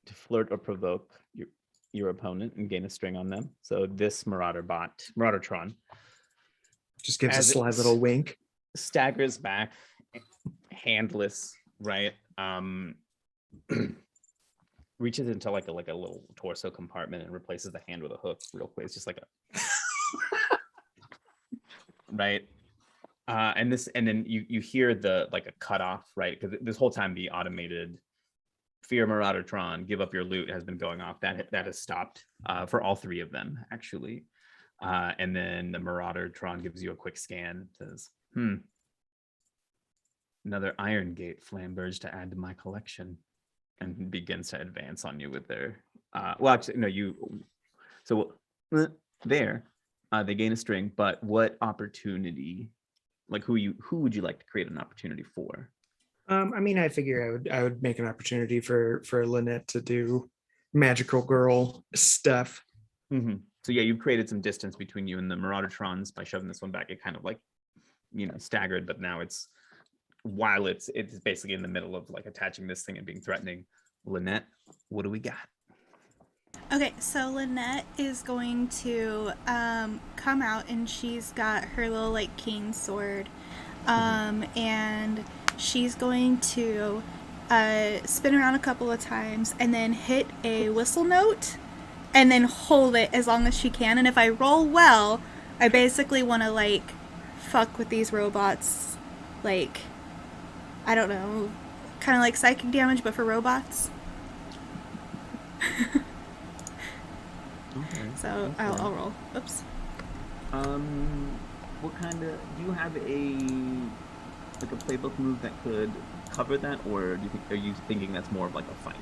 flirt or provoke your opponent and gain a string on them. So this Maraudertron, just gives a sly little wink, staggers back, handless, right? Reaches into like a little torso compartment and replaces the hand with a hook real quick. It's just like a right. And then you hear the like a cutoff, right? Because this whole time the automated Fear Maraudertron, give up your loot has been going off. That has stopped for all 3 of them actually. And then the Maraudertron gives you a quick scan, says, another Iron Gate Flamberge to add to my collection, and begins to advance on you with their well actually no you so there, they gain a string. But what opportunity? Like who would you like to create an opportunity for? I mean, I figure I would make an opportunity for Lynette to do magical girl stuff. So yeah, you've created some distance between you and the Maraudertrons by shoving this one back. It kind of like, staggered, but now it's basically in the middle of like attaching this thing and being threatening. Lynette, what do we got? Okay, so Lynette is going to come out, and she's got her little like cane sword, and she's going to spin around a couple of times and then hit a whistle note and then hold it as long as she can. And if I roll well, I basically want to like fuck with these robots, like, I don't know, kind of like psychic damage but for robots. Okay. So okay. I'll roll. Oops. What kind of, do you have a playbook move that could cover that, or are you thinking that's more of like a fight?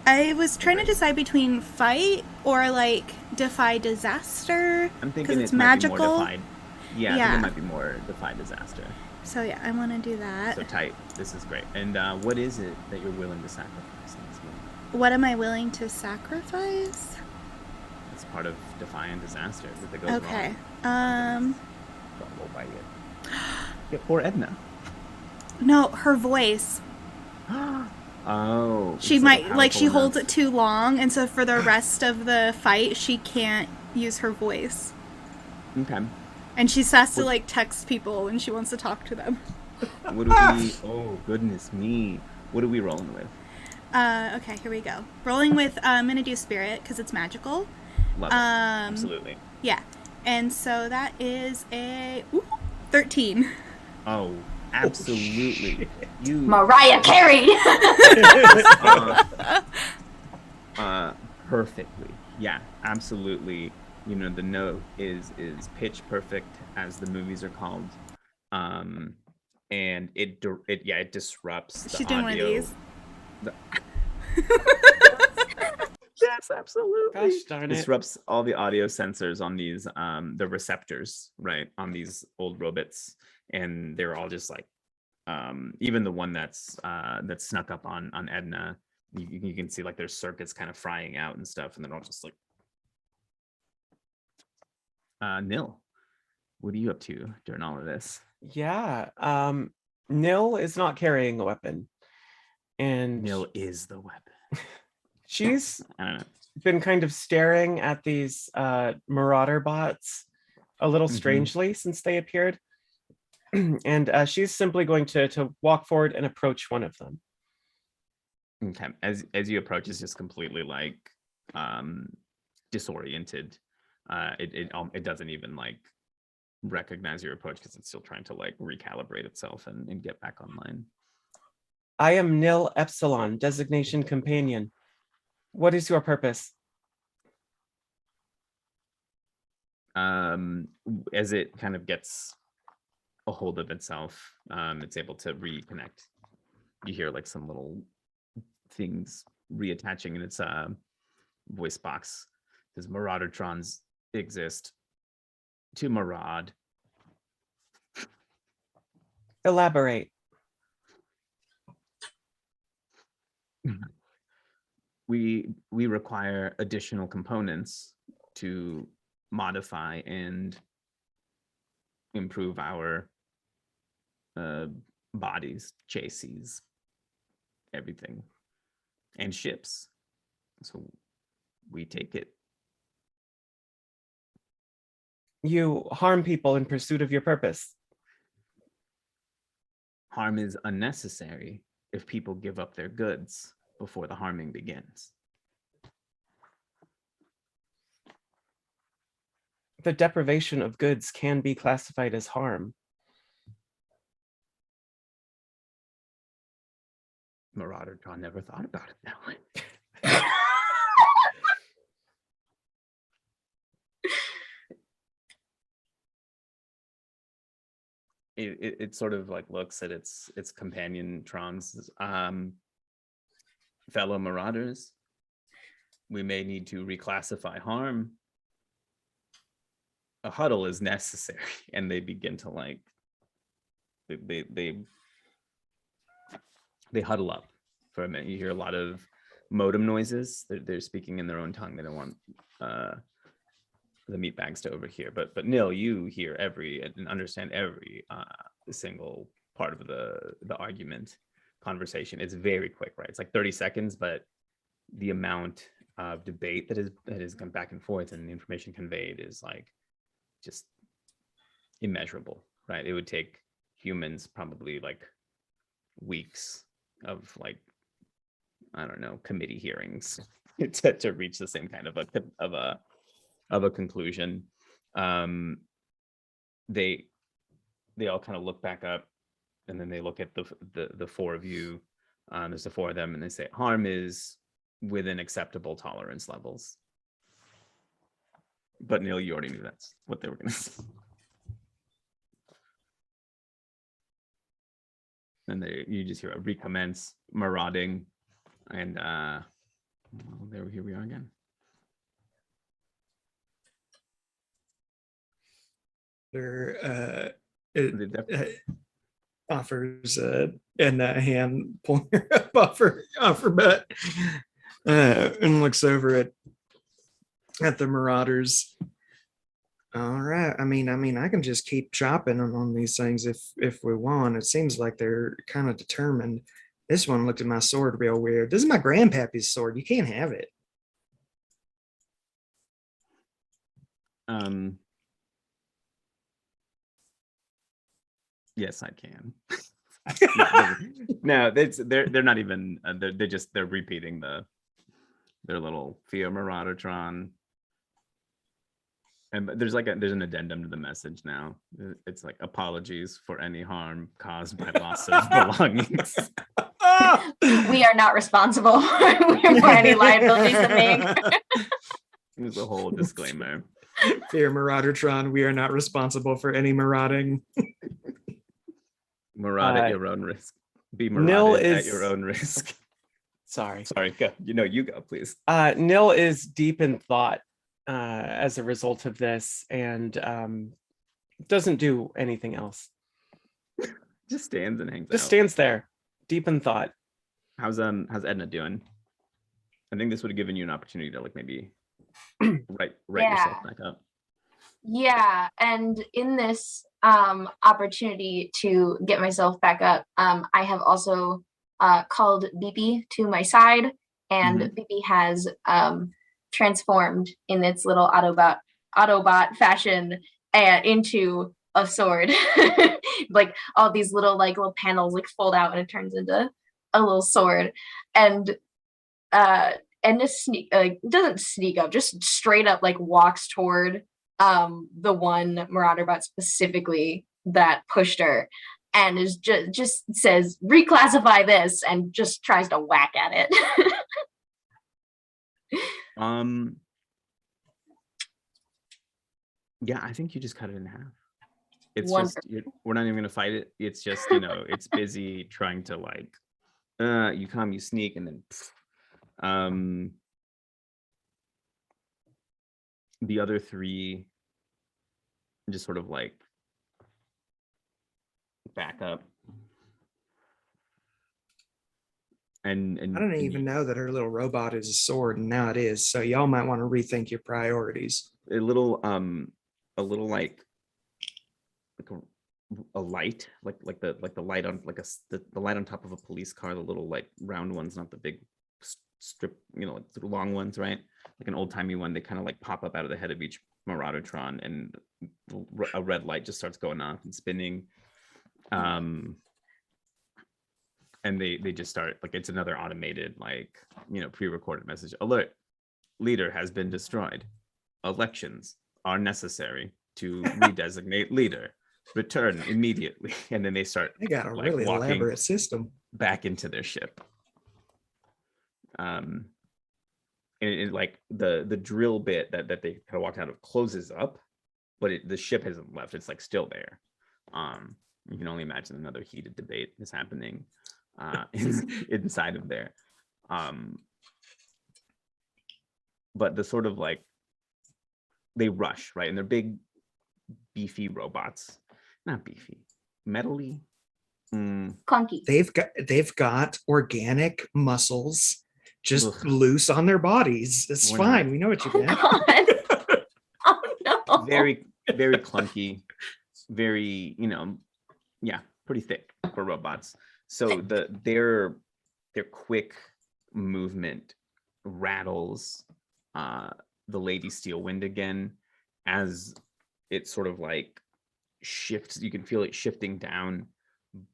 I was trying to decide between fight or like defy disaster. I'm thinking it's it magical. might be more defied. Yeah, I Yeah. think it might be more defy disaster. So yeah, I want to do that. So tight. This is great. And what is it that you're willing to sacrifice in this game? What am I willing to sacrifice? It's part of defying disaster. If it goes Okay. wrong, we'll buy it. Yeah, poor Edna. No, her voice. Oh. She it's might like she powerful holds enough. it too long, and so for the rest of the fight, she can't use her voice. Okay. And she has to like text people when she wants to talk to them. What do we? Oh goodness me! What are we rolling with? Okay, here we go. Rolling with I'm gonna do spirit because it's magical. Love it. Absolutely. Yeah, and so that is a 13. Oh, absolutely. You Mariah Carey. perfectly. Yeah, absolutely. The note is pitch perfect, as the movies are called. And it disrupts the She's doing one of audio. these. Yes, absolutely. Gosh darn it. Disrupts all the audio sensors on these the receptors, right, on these old robots, and they're all just like even the one that's snuck up on Edna, you can see like their circuits kind of frying out and stuff, and they're all just like Nil, what are you up to during all of this? Yeah. Nil is not carrying a weapon. And Nil is the weapon. She's I don't know. been kind of staring at these marauder bots a little strangely since they appeared. And she's simply going to walk forward and approach one of them. Okay. As you approach, it's just completely like disoriented. It doesn't even like recognize your approach because it's still trying to like recalibrate itself and get back online. I am Nil Epsilon, designation companion. What is your purpose? As it kind of gets a hold of itself, it's able to reconnect. You hear like some little things reattaching in its voice box. Does Maraudertrons exist to maraud? Elaborate. We require additional components to modify and improve our bodies, chassis, everything, and ships. So we take it. You harm people in pursuit of your purpose. Harm is unnecessary if people give up their goods before the harming begins. The deprivation of goods can be classified as harm. Maraudertron never thought about it that way. It sort of like looks at its companion Trons. Fellow marauders, we may need to reclassify harm a huddle is necessary, and they begin to like they huddle up for a minute. You hear a lot of modem noises. They're speaking in their own tongue. They don't want the meat bags to overhear. But Nil, you hear every and understand every single part of the argument conversation. It's very quick, right? It's like 30 seconds, but the amount of debate that is gone back and forth and the information conveyed is like just immeasurable, right? It would take humans probably like weeks of like, I don't know, committee hearings to reach the same kind of a conclusion. They all kind of look back up, and then they look at the four of you. There's the four of them, and they say harm is within acceptable tolerance levels. But Neil, you already knew that's what they were going to say. And you just hear a recommence marauding, and well, here we are again. Offers and a hand pulling her up offer butt, and looks over at the marauders. All right. I mean, I can just keep chopping on these things if we want. It seems like they're kind of determined. This one looked at my sword real weird. This is my grandpappy's sword. You can't have it. Yes, I can. No, they're not even. They're repeating their little Theo Maraudertron. And there's an addendum to the message now. It's like apologies for any harm caused by loss of belongings. We are not responsible for any liabilities that make. There's a whole disclaimer. Fear Maraudertron, we are not responsible for any marauding. Maraud at your own risk. Be marauded at your own risk. Sorry, go. You go, please. Nil is deep in thought as a result of this, and doesn't do anything else. Just stands and hangs out. Just stands there, deep in thought. How's Edna doing? I think this would have given you an opportunity to like maybe write yourself back up. Yeah, and in this opportunity to get myself back up, I have also called Beepy to my side, and Beepy has transformed in its little Autobot fashion into a sword. Like all these little panels like fold out and it turns into a little sword. And this doesn't sneak up, just straight up like walks toward the one Marauder bot specifically that pushed her, and is just says reclassify this, and just tries to whack at it. Yeah, I think you just cut it in half. It's Wonderful. just we're not even gonna fight it. It's just it's busy trying to like you come, you sneak, and then the other three just sort of like back up. And I don't even know that her little robot is a sword, and now it is. So y'all might want to rethink your priorities. a little like a light, like the light on the light on top of a police car, the little like round ones, not the big strip, like the long ones, right? Like an old timey one. They kind of like pop up out of the head of each Maraudertron, and a red light just starts going off and spinning. And they just start like, it's another automated like pre-recorded message. Alert, leader has been destroyed. Elections are necessary to redesignate leader. Return immediately. And then they start They got a like really walking elaborate system back into their ship. And like the drill bit that they kind of walked out of closes up, but the ship hasn't left. It's like still there. You can only imagine another heated debate is happening inside of there. But the sort of like, they rush, right? And they're big beefy robots. Not beefy, metally. Clunky. They've got organic muscles just Ugh. loose on their bodies. It's We're fine. not- We know what you Oh meant. God. Oh no. Very, very clunky, very, yeah, pretty thick for robots. So their quick movement rattles the Lady Steel Wind again as it sort of like shifts. You can feel it shifting down,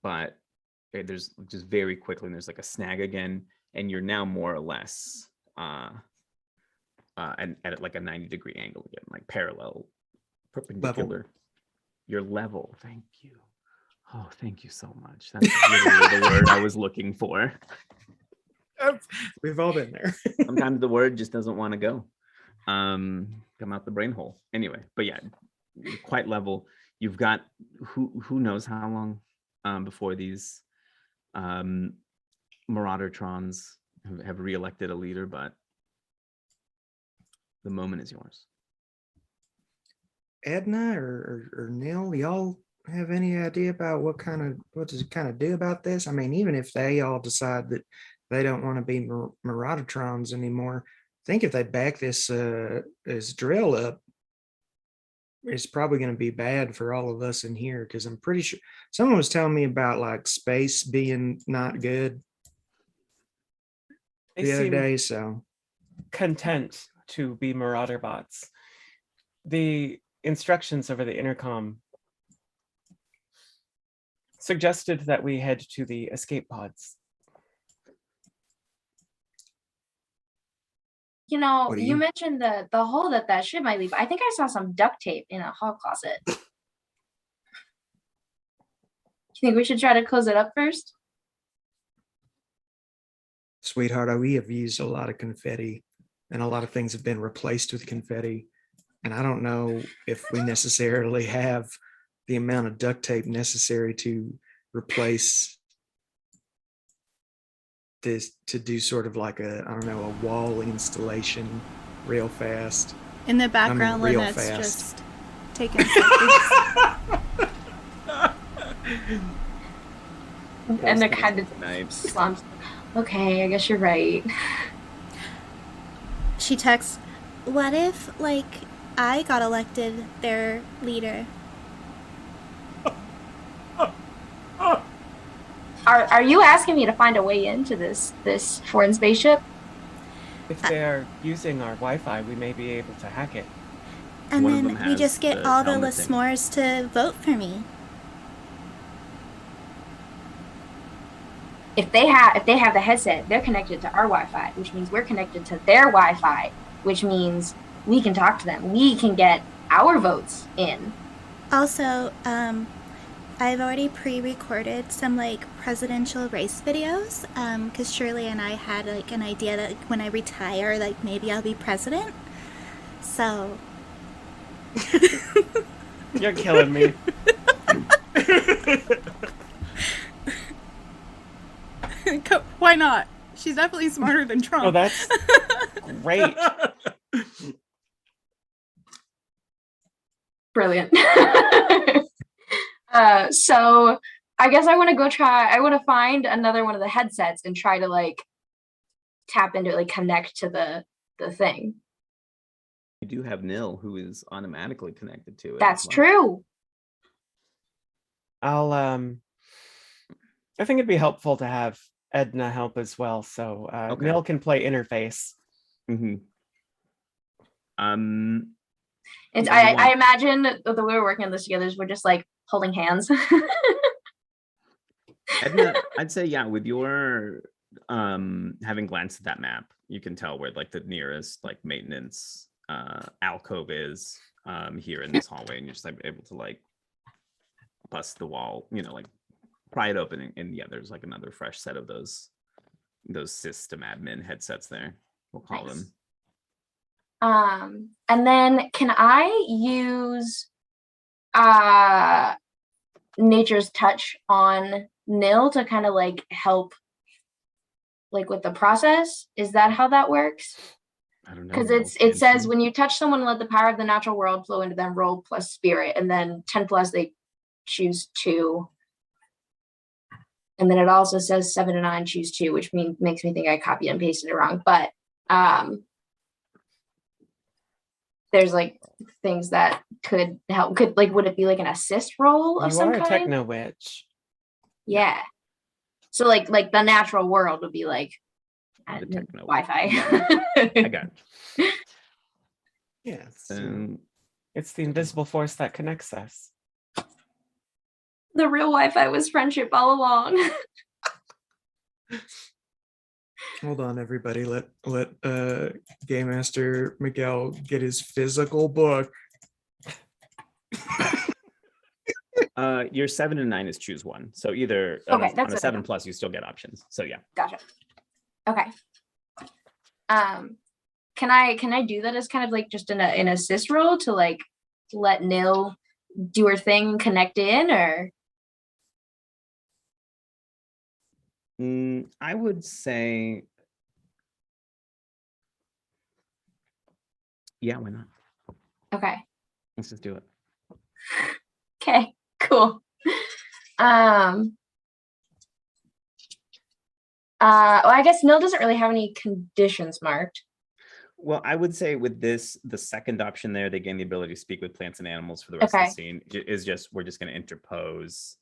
but there's just very quickly, and there's like a snag again, and you're now more or less and at like a 90-degree angle again, like parallel, perpendicular. Your level. Thank you. Oh, thank you so much. That's literally the word I was looking for. We've all been there. Sometimes the word just doesn't want to go. Come out the brain hole. Anyway, but yeah, you're quite level. You've got who knows how long before these Maraudertrons have reelected a leader, but the moment is yours. Edna or Neil, y'all have any idea about what does it kind of do about this? I mean, even if they all decide that they don't want to be Maraudertrons anymore, I think if they back this drill up, it's probably going to be bad for all of us in here, because I'm pretty sure someone was telling me about like space being not good They the other seem day. So content to be Marauder bots. The instructions over the intercom suggested that we head to the escape pods. You know, What do you you- mentioned the hole that ship might leave. I think I saw some duct tape in a hall closet. You think we should try to close it up first? sweetheart, we have used a lot of confetti, and a lot of things have been replaced with confetti. And I don't know if we necessarily have the amount of duct tape necessary to replace this, to do sort of like a wall installation real fast. In the background, real Lynette's fast. just taking selfies. And they're kind of Nice. slumps. Okay, I guess you're right. She texts, what if, like, I got elected their leader? Are you asking me to find a way into this foreign spaceship? If they are using our Wi-Fi, we may be able to hack it. And One of then them we has just get the all the helmet thing. Lismores to vote for me. If they have the headset, they're connected to our Wi-Fi, which means we're connected to their Wi-Fi, which means we can talk to them. We can get our votes in. Also, I've already pre-recorded some like presidential race videos, because Shirley and I had like an idea that like, when I retire, like maybe I'll be president. So You're killing me. why not? She's definitely smarter than Trump. Oh, that's great. Brilliant. So I guess I want to find another one of the headsets and try to like tap into it, like connect to the thing. You do have Nil, who is automatically connected to it. That's as well. true. I think it'd be helpful to have Edna help as well, so Okay. Neil can play interface. Mm-hmm. It's Yeah, you I want- imagine the way we're working on this together is we're just like holding hands. Edna, I'd say yeah. With your having glanced at that map, you can tell where like the nearest like maintenance alcove is here in this hallway, and you're just like able to like bust the wall, like pry it open, and yeah, there's like another fresh set of those system admin headsets there. We'll call Nice. them. And then can I use nature's touch on Nil to kind of like help like with the process? Is that how that works? I don't know. Because Nil it says Fancy. when you touch someone, let the power of the natural world flow into them. Roll plus spirit, and then 10 plus they choose 2. And then it also says 7 to 9 choose 2, which makes me think I copy and pasted it wrong. But there's like things that could help. Would it be like an assist roll of You some are a kind? techno witch. Yeah. So like the natural world would be like The techno. Wi-Fi. I got it. Yeah. It's the invisible force that connects us. The real Wi-Fi was friendship all along. Hold on, everybody. Let Game Master Miguel get his physical book. Your 7 and 9 is choose 1. So either Okay, on that's a what I 7 thought. plus, you still get options. So yeah. Gotcha. Okay. Can I do that as kind of like just an assist roll to like let Nil do her thing and connect in, or I would say, yeah, why not? okay. Let's just do it. Okay, cool. Well, I guess Nil doesn't really have any conditions marked. Well, I would say with this, the second option there, they gain the ability to speak with plants and animals for the rest of Okay. the scene. Is just we're just going to interpose.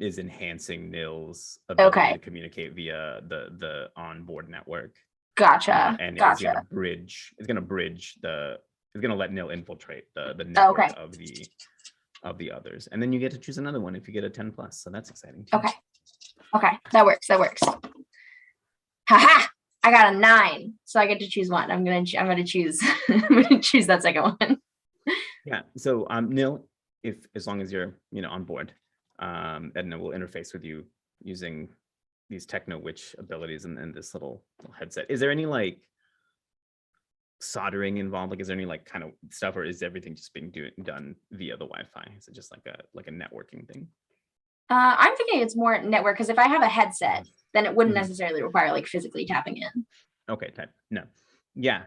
Is enhancing Nil's ability Okay. to communicate via the onboard network. Gotcha. And it's Gotcha. gonna bridge. It's gonna let Nil infiltrate the network Okay. of the others, and then you get to choose another one if you get a 10 plus. So that's exciting too. Okay. Okay, that works. Haha! I got a 9, so I get to choose one. I'm gonna choose. I'm gonna choose that second one. Yeah. So Nil, as long as you're on board, Edna will interface with you using these techno witch abilities and this little headset. Is there any like soldering involved? Like, is there any like kind of stuff, or is everything just being done via the Wi-Fi? Is it just like a networking thing? I'm thinking it's more network, because if I have a headset, then it wouldn't Mhm. necessarily require like physically tapping in. Okay, type. No. Yeah.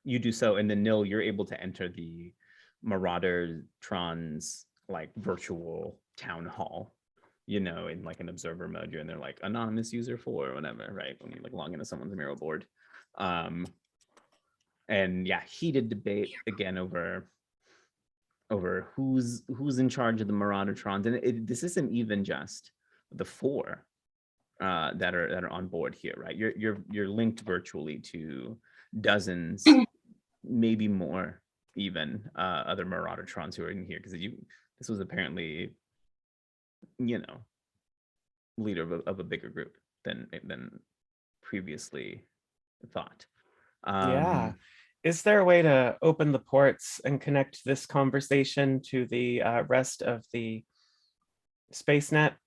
You do so, and then Nil, you're able to enter the Marauder-tron's like virtual town hall, in like an observer mode. You're in there like anonymous user 4 or whatever, right? When you like log into someone's mural board. And yeah, heated debate again over who's in charge of the Marauder-trons. And this isn't even just the 4 that are on board here, right? You're linked virtually to dozens, maybe more, even other Marauder-trons who are in here, because this was apparently, leader of a bigger group than previously thought. Yeah. Is there a way to open the ports and connect this conversation to the rest of the space net?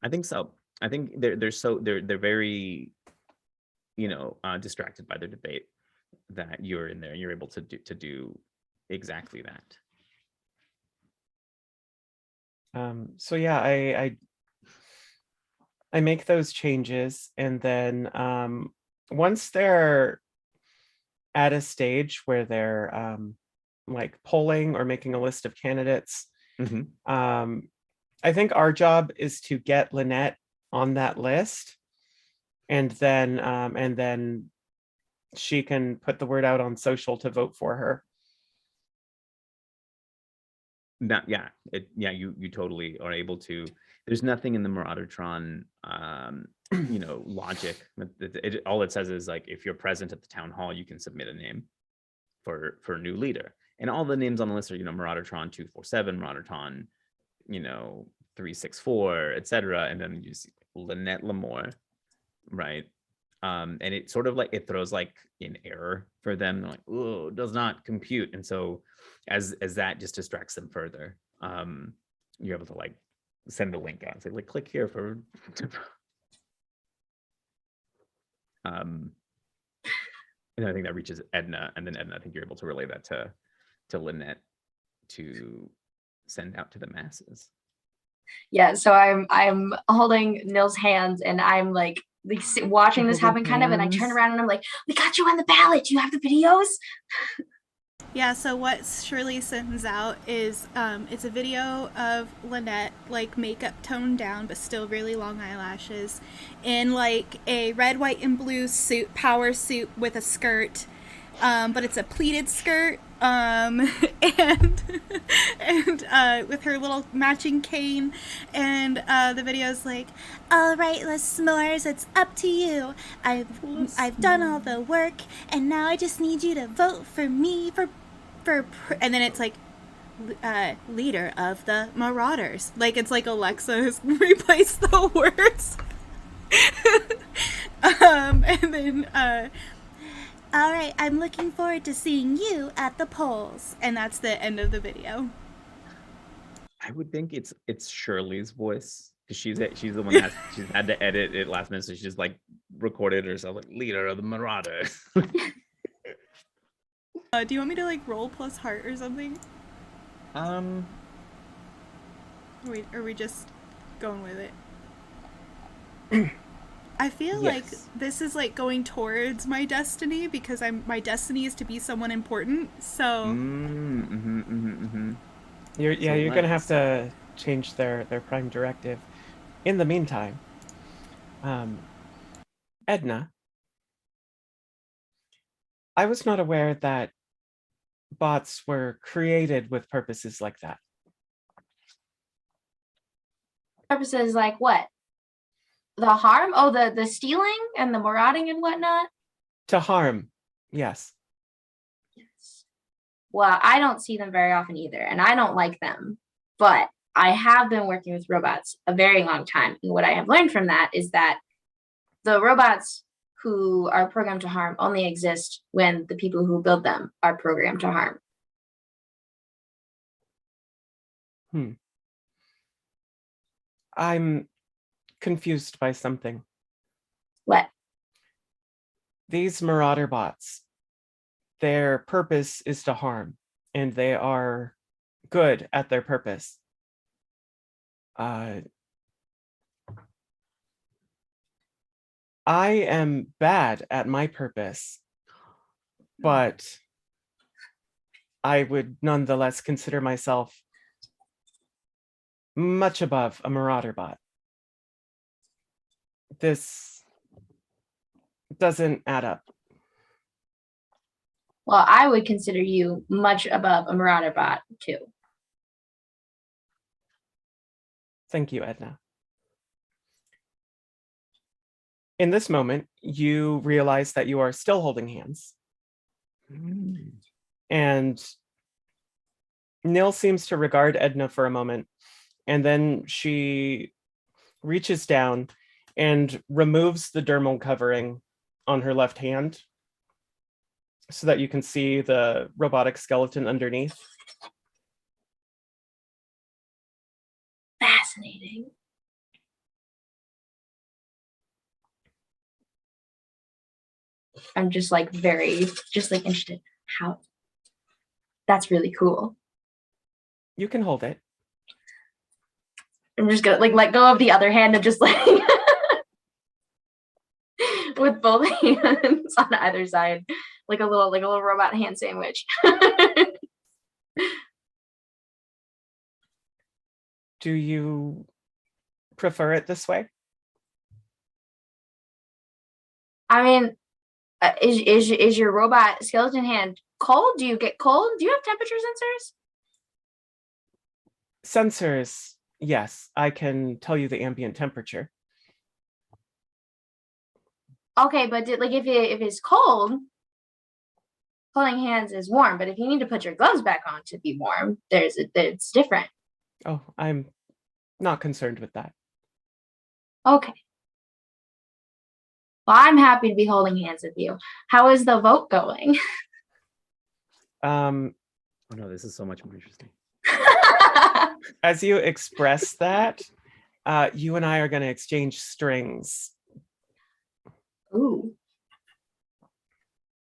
I think so. I think they're very, distracted by their debate that you're in there and you're able to do exactly that. So yeah, I make those changes, and then once they're at a stage where they're like polling or making a list of candidates, I think our job is to get Lynette on that list, and then she can put the word out on social to vote for her. You totally are able to. There's nothing in the Marauder-tron logic. All it says is like, if you're present at the town hall, you can submit a name for a new leader, and all the names on the list are Marauder-tron 247, Marauder-tron 364, etc. And then you see Lynette Lamore, right? And it sort of like it throws like an error for them. They're like, oh, does not compute. And so as that just distracts them further, you're able to like send the link out and say, like, click here for and I think that reaches Edna, and then Edna, I think you're able to relay that to Lynette to send out to the masses. Yeah, so I'm holding Nil's hands, and I'm like like watching this happen kind of, and I turn around and I'm like, we got you on the ballot. Do you have the videos? Yeah, so what Shirley sends out is it's a video of Lynette, like makeup toned down but still really long eyelashes, in like a red, white, and blue suit, power suit with a skirt, but it's a pleated skirt, and with her little matching cane, and the video's like, all right, Les S'mores, it's up to you. I've done all the work, and now I just need you to vote for me for and then it's like leader of the Marauders. Like it's like Alexa has replaced the words. And then all right, I'm looking forward to seeing you at the polls. And that's the end of the video. I would think it's Shirley's voice, because she's the one that she's had to edit it last minute, so she's like recorded herself like leader of the Marauders. Do you want me to like roll plus heart or something? Are we just going with it? I feel like this is like going towards my destiny, because my destiny is to be someone important. So You're gonna have to change their prime directive. In the meantime, Edna, I was not aware that bots were created with purposes like that. Purposes like what? The harm? Oh, the stealing and the marauding and whatnot? To harm, yes. Yes. Well, I don't see them very often either, and I don't like them. But I have been working with robots a very long time. And what I have learned from that is that the robots who are programmed to harm only exist when the people who build them are programmed to harm. I'm confused by something. What? These Marauder bots, their purpose is to harm, and they are good at their purpose. I am bad at my purpose, but I would nonetheless consider myself much above a Marauder bot. This doesn't add up. Well, I would consider you much above a Marauder bot too. Thank you, Edna. In this moment, you realize that you are still holding hands. And Nil seems to regard Edna for a moment, and then she reaches down and removes the dermal covering on her left hand so that you can see the robotic skeleton underneath. Fascinating. I'm just like interested. How? That's really cool. You can hold it. I'm just gonna like let go of the other hand and just like with both hands on either side, like a little robot hand sandwich. Do you prefer it this way? I mean, is your robot skeleton hand cold? Do you get cold? Do you have temperature sensors? Sensors, yes. I can tell you the ambient temperature. Okay, but if it's cold, holding hands is warm. But if you need to put your gloves back on to be warm, it's different. Oh, I'm not concerned with that. Okay. Well, I'm happy to be holding hands with you. How is the vote going? Oh no, this is so much more interesting. As you express that, you and I are going to exchange strings. Ooh.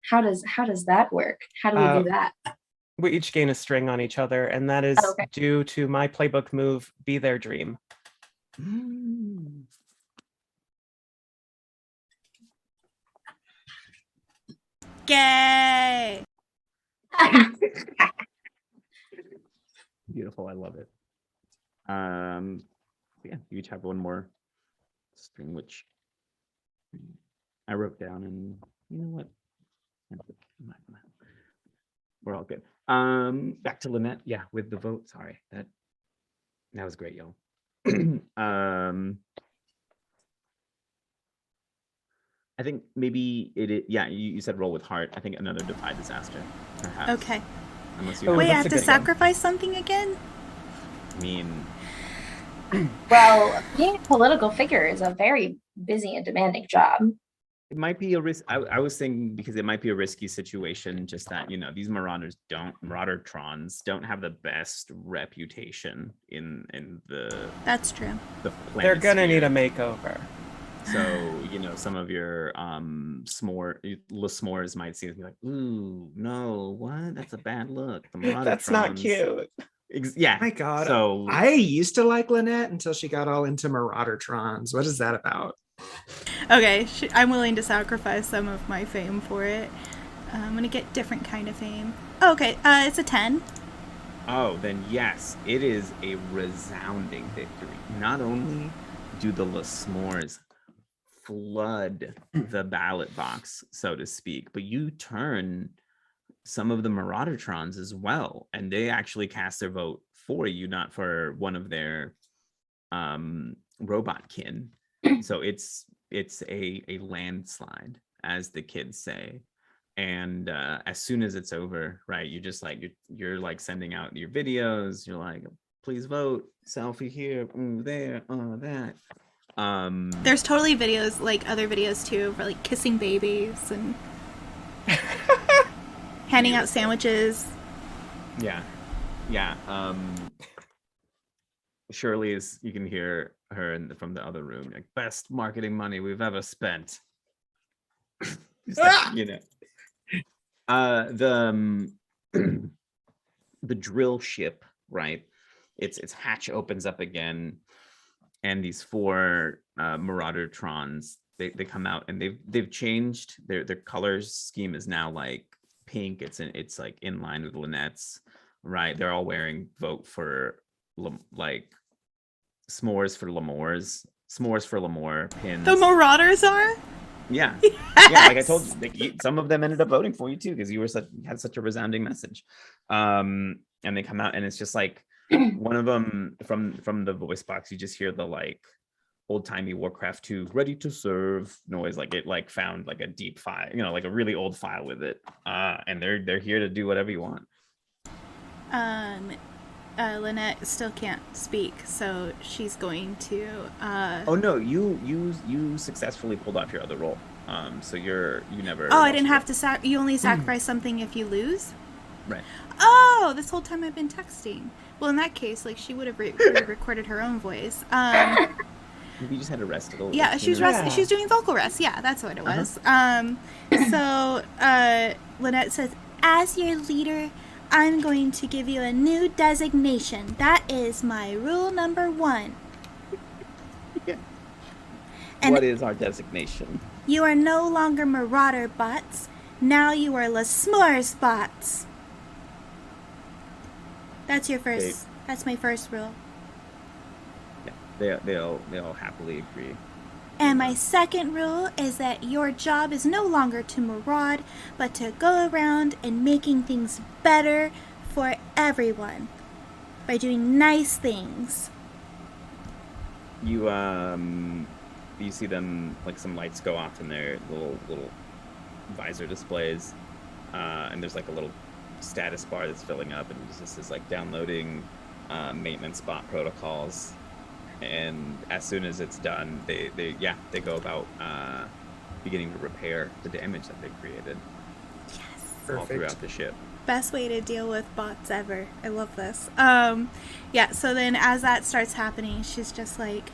How does that work? How do we do that? We each gain a string on each other, and that is due to my playbook move, Be Their Dream. Gay. Beautiful. I love it. Yeah, you each have one more string, which I wrote down, and you know what? We're all good. Back to Lynette. Yeah, with the vote. Sorry, that was great, y'all. I think maybe yeah, you said roll with heart. I think another defy disaster, perhaps. Okay. Unless you Oh, Wait, I that's have a to good one. sacrifice something again? I mean, Well, being a political figure is a very busy and demanding job. it might be a risk. I was thinking because it might be a risky situation, just that, you know, these marauder trons don't have the best reputation in the That's true. They're gonna need a planisphere. makeover. So, you know, some of your s'mores might see it and be like, ooh, no, what? That's a bad look. The marauder That's not trons. cute. Yeah. My God. So I used to like Lynette until she got all into Marauder Trons. What is that about? Okay, I'm willing to sacrifice some of my fame for it. I'm gonna get different kind of fame. Oh, okay, it's a 10. oh, then yes, it is a resounding victory. Not only do the s'mores flood the ballot box, so to speak, but you turn some of the maraudertrons as well, and they actually cast their vote for you, not for one of their robot kin. So it's a landslide, as the kids say. And as soon as it's over, right, you just like you're like sending out your videos. You're like, please vote, selfie here, there, that. There's totally videos, like other videos too, for like kissing babies and handing out sandwiches. Yeah. Shirley is, you can hear her from the other room, like, best marketing money we've ever spent. You know, the drill ship, right? Its hatch opens up again, and these 4 marauder trons, they come out, and they've changed their color scheme is now like pink. It's like in line with Lynette's, right? They're all wearing vote for like s'mores for L'Amour pins. The Marauders are? Yeah. Yes! Yeah, like I told you, like, some of them ended up voting for you too, because you had such a resounding message. And they come out, and it's just like one of them from the voice box, you just hear the like old-timey Warcraft 2 ready to serve noise, like it like found like a deep file, you know, like a really old file with it. And they're here to do whatever you want. Lynette still can't speak, so she's going to Oh no, you successfully pulled off your other roll. So you never. Oh, I didn't have to you only sacrifice something if you lose? Right. Oh, this whole time I've been texting. Well, in that case, like, she would have recorded her own voice. Maybe you just had to rest a little. Yeah, she was Yeah. she was doing vocal rest. Yeah, that's what it was. So Lynette says, as your leader, I'm going to give you a new designation. That is my rule number 1. Yeah. And What is our designation? you are no longer Marauder bots. Now you are S'mores bots. That's your first. That's my first rule. Yeah, they'll happily agree. And my second rule is that your job is no longer to maraud, but to go around and making things better for everyone by doing nice things. You see them, like, some lights go off in their little visor displays, and there's like a little status bar that's filling up, and this is like downloading maintenance bot protocols. And as soon as it's done, they go about beginning to repair the damage that they created. Yes. All Perfect. throughout the ship. Best way to deal with bots ever. I love this. Yeah, so then as that starts happening, she's just like,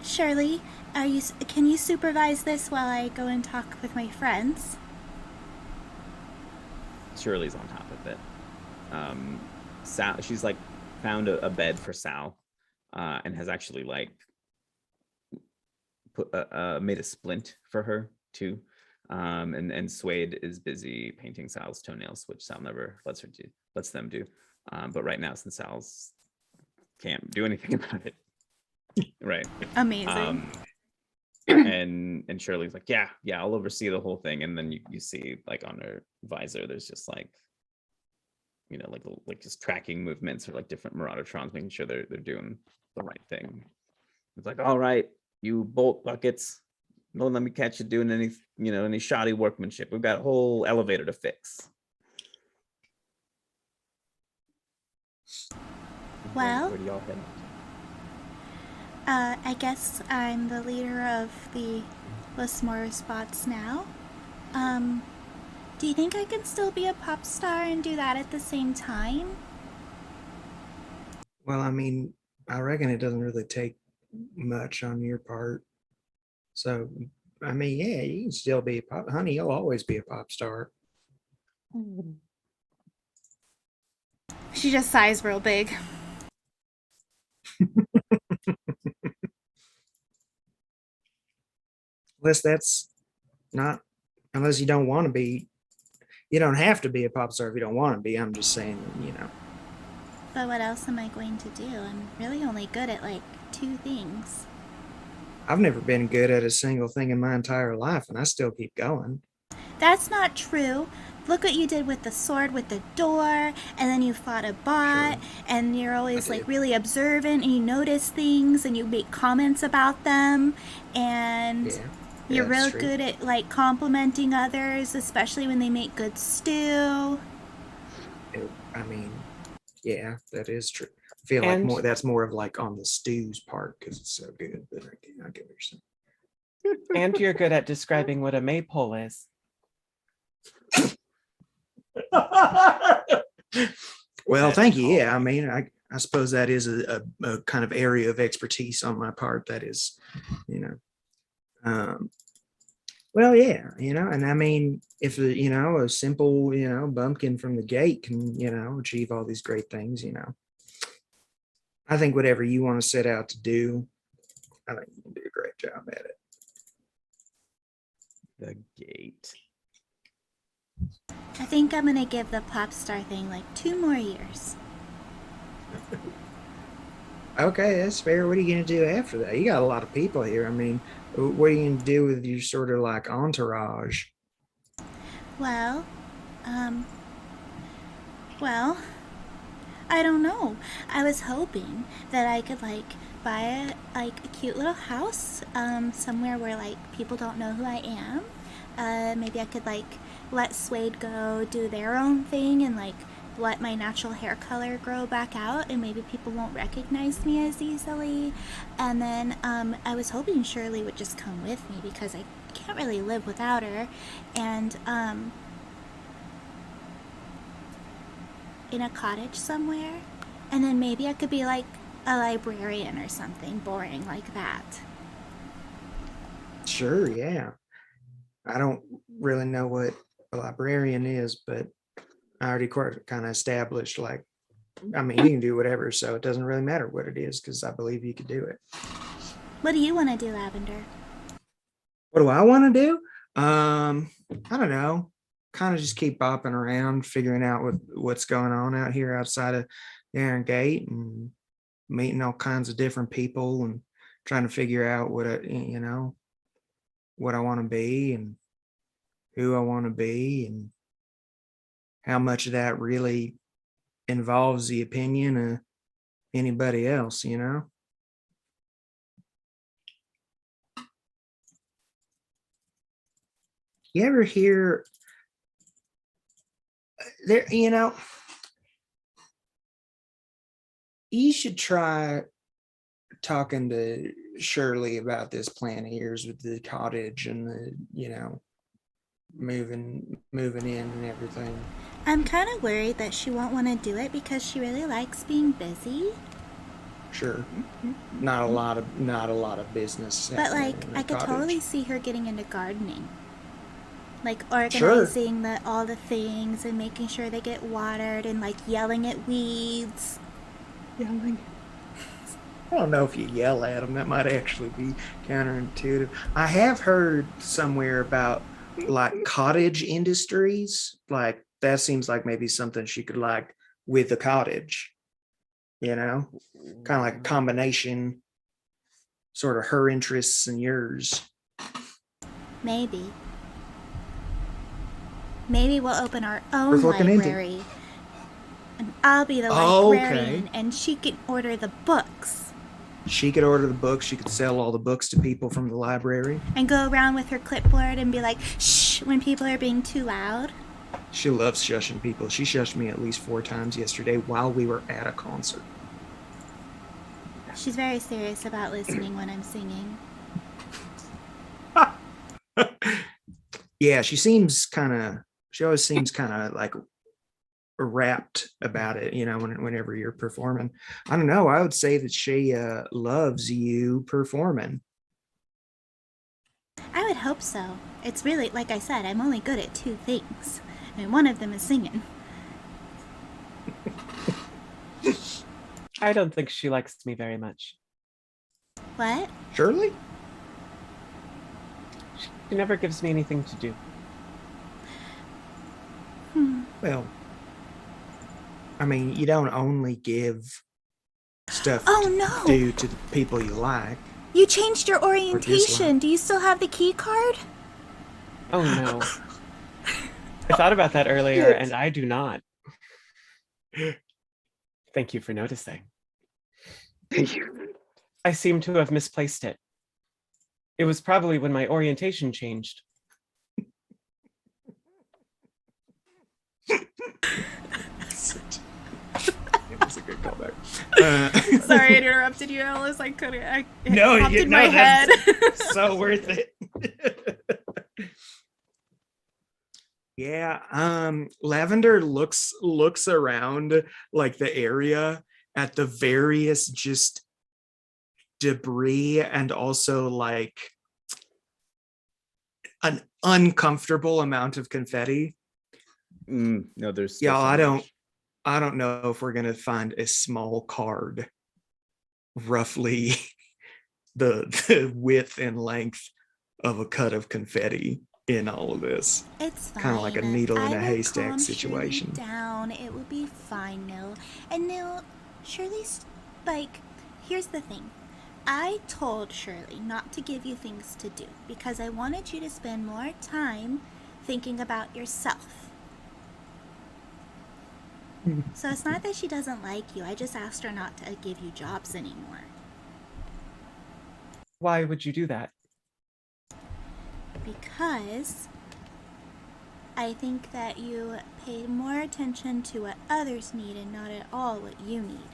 Shirley, can you supervise this while I go and talk with my friends? Shirley's on top of it. Sal, she's like found a bed for Sal, and has actually like put made a splint for her too. And Suede is busy painting Sal's toenails, which Sal never lets them do. But right now, since Sal's can't do anything about it, right? Amazing. And Shirley's like, yeah, I'll oversee the whole thing. And then you see like on her visor, there's just like, you know, like just tracking movements or like different Maraudertrons, making sure they're doing the right thing. It's like, all right, you bolt buckets, don't let me catch you doing any shoddy workmanship. We've got a whole elevator to fix. Well, where do y'all head? I guess I'm the leader of the Lismore spots now. Do you think I can still be a pop star and do that at the same time? Well, I mean, I reckon it doesn't really take much on your part. So, I mean, yeah, you can still be a pop. Honey, you'll always be a pop star. She just sighs real big. Unless you don't want to be, you don't have to be a pop star if you don't want to be. I'm just saying, you know. But what else am I going to do? I'm really only good at like 2 things. I've never been good at a single thing in my entire life, and I still keep going. That's not true. Look what you did with the sword with the door, and then you fought a bot, Sure. and you're always I like did. really observant, and you notice things, and you make comments about them, and Yeah. you're that's real true. good at like complimenting others, especially when they make good stew. I mean, yeah, that is true. I feel And- like that's more of like on the stews part because it's so good. But I get what you're saying. And you're good at describing what a maypole is. Well, thank you. Yeah, I mean, I suppose that is a kind of area of expertise on my part. That is, you know, well, yeah, you know, and I mean, if a simple, bumpkin from the gate can, achieve all these great things, I think whatever you want to set out to do, I think you can do a great job at it. The gate. I think I'm gonna give the pop star thing like 2 more years. Okay, that's fair. What are you going to do after that? You got a lot of people here. I mean, what are you going to do with your sort of like entourage? Well, I don't know. I was hoping that I could like buy a cute little house somewhere where like people don't know who I am. Maybe I could like let Suede go do their own thing and like let my natural hair color grow back out, and maybe people won't recognize me as easily. And then I was hoping Shirley would just come with me because I can't really live without her. And in a cottage somewhere, and then maybe I could be like a librarian or something boring like that. Sure, yeah. I don't really know what a librarian is, but I already kind of established like, I mean, you can do whatever, so it doesn't really matter what it is because I believe you could do it. What do you want to do, Lavender? What do I want to do? I don't know. Kind of just keep bopping around, figuring out what's going on out here outside of the Iron Gate and meeting all kinds of different people and trying to figure out what I want to be and who I want to be and how much of that really involves the opinion of anybody else, You ever hear there, you should try talking to Shirley about this plan of yours with the cottage and the, moving in and everything. I'm kind of worried that she won't want to do it because she really likes being busy. Sure. Not a lot of business. But happening like in the I could cottage. totally see her getting into gardening. Like organizing all the things and making sure they get watered and like yelling at weeds. Yelling. I don't know if you yell at them. That might actually be counterintuitive. I have heard somewhere about like cottage industries. Like that seems like maybe something she could like with the cottage, you know, kind of like a combination, sort of her interests and yours. Maybe. Maybe we'll open our own Worth looking into. library. And I'll be the Oh, okay. librarian, and she can order the books. She could order the books. She could sell all the books to people from the library. And go around with her clipboard and be like, shh, when people are being too loud. She loves shushing people. She shushed me at least 4 times yesterday while we were at a concert. She's very serious about listening when I'm singing. Yeah, she always seems kind of like rapt about it, you know, whenever you're performing. I don't know. I would say that she loves you performing. I would hope so. It's really, like I said, I'm only good at 2 things. And one of them is singing. I don't think she likes me very much. What? Shirley? She never gives me anything to do. Well, I mean, you don't only give stuff Oh, to no. do to the people you like. You changed your orientation. Do you still have the key card? Oh no. I thought about that earlier and I do not. Thank you for noticing. Thank you. I seem to have misplaced it. It was probably when my orientation changed. That's a good callback. Sorry, I interrupted you, Alice. I couldn't. No, popped you in know my head. that's so worth it. Yeah, Lavender looks around like the area at the various just debris and also like an uncomfortable amount of confetti. No, there's still Yeah, so much. I don't know if we're gonna find a small card roughly the width and length of a cut of confetti in all of this. It's fine. Kind of like a needle in I a will haystack calm situation. Shirley down. It will be fine, Nil. And Nil, Shirley's like, here's the thing. I told Shirley not to give you things to do because I wanted you to spend more time thinking about yourself. So it's not that she doesn't like you. I just asked her not to give you jobs anymore. Why would you do that? Because I think that you pay more attention to what others need and not at all what you need.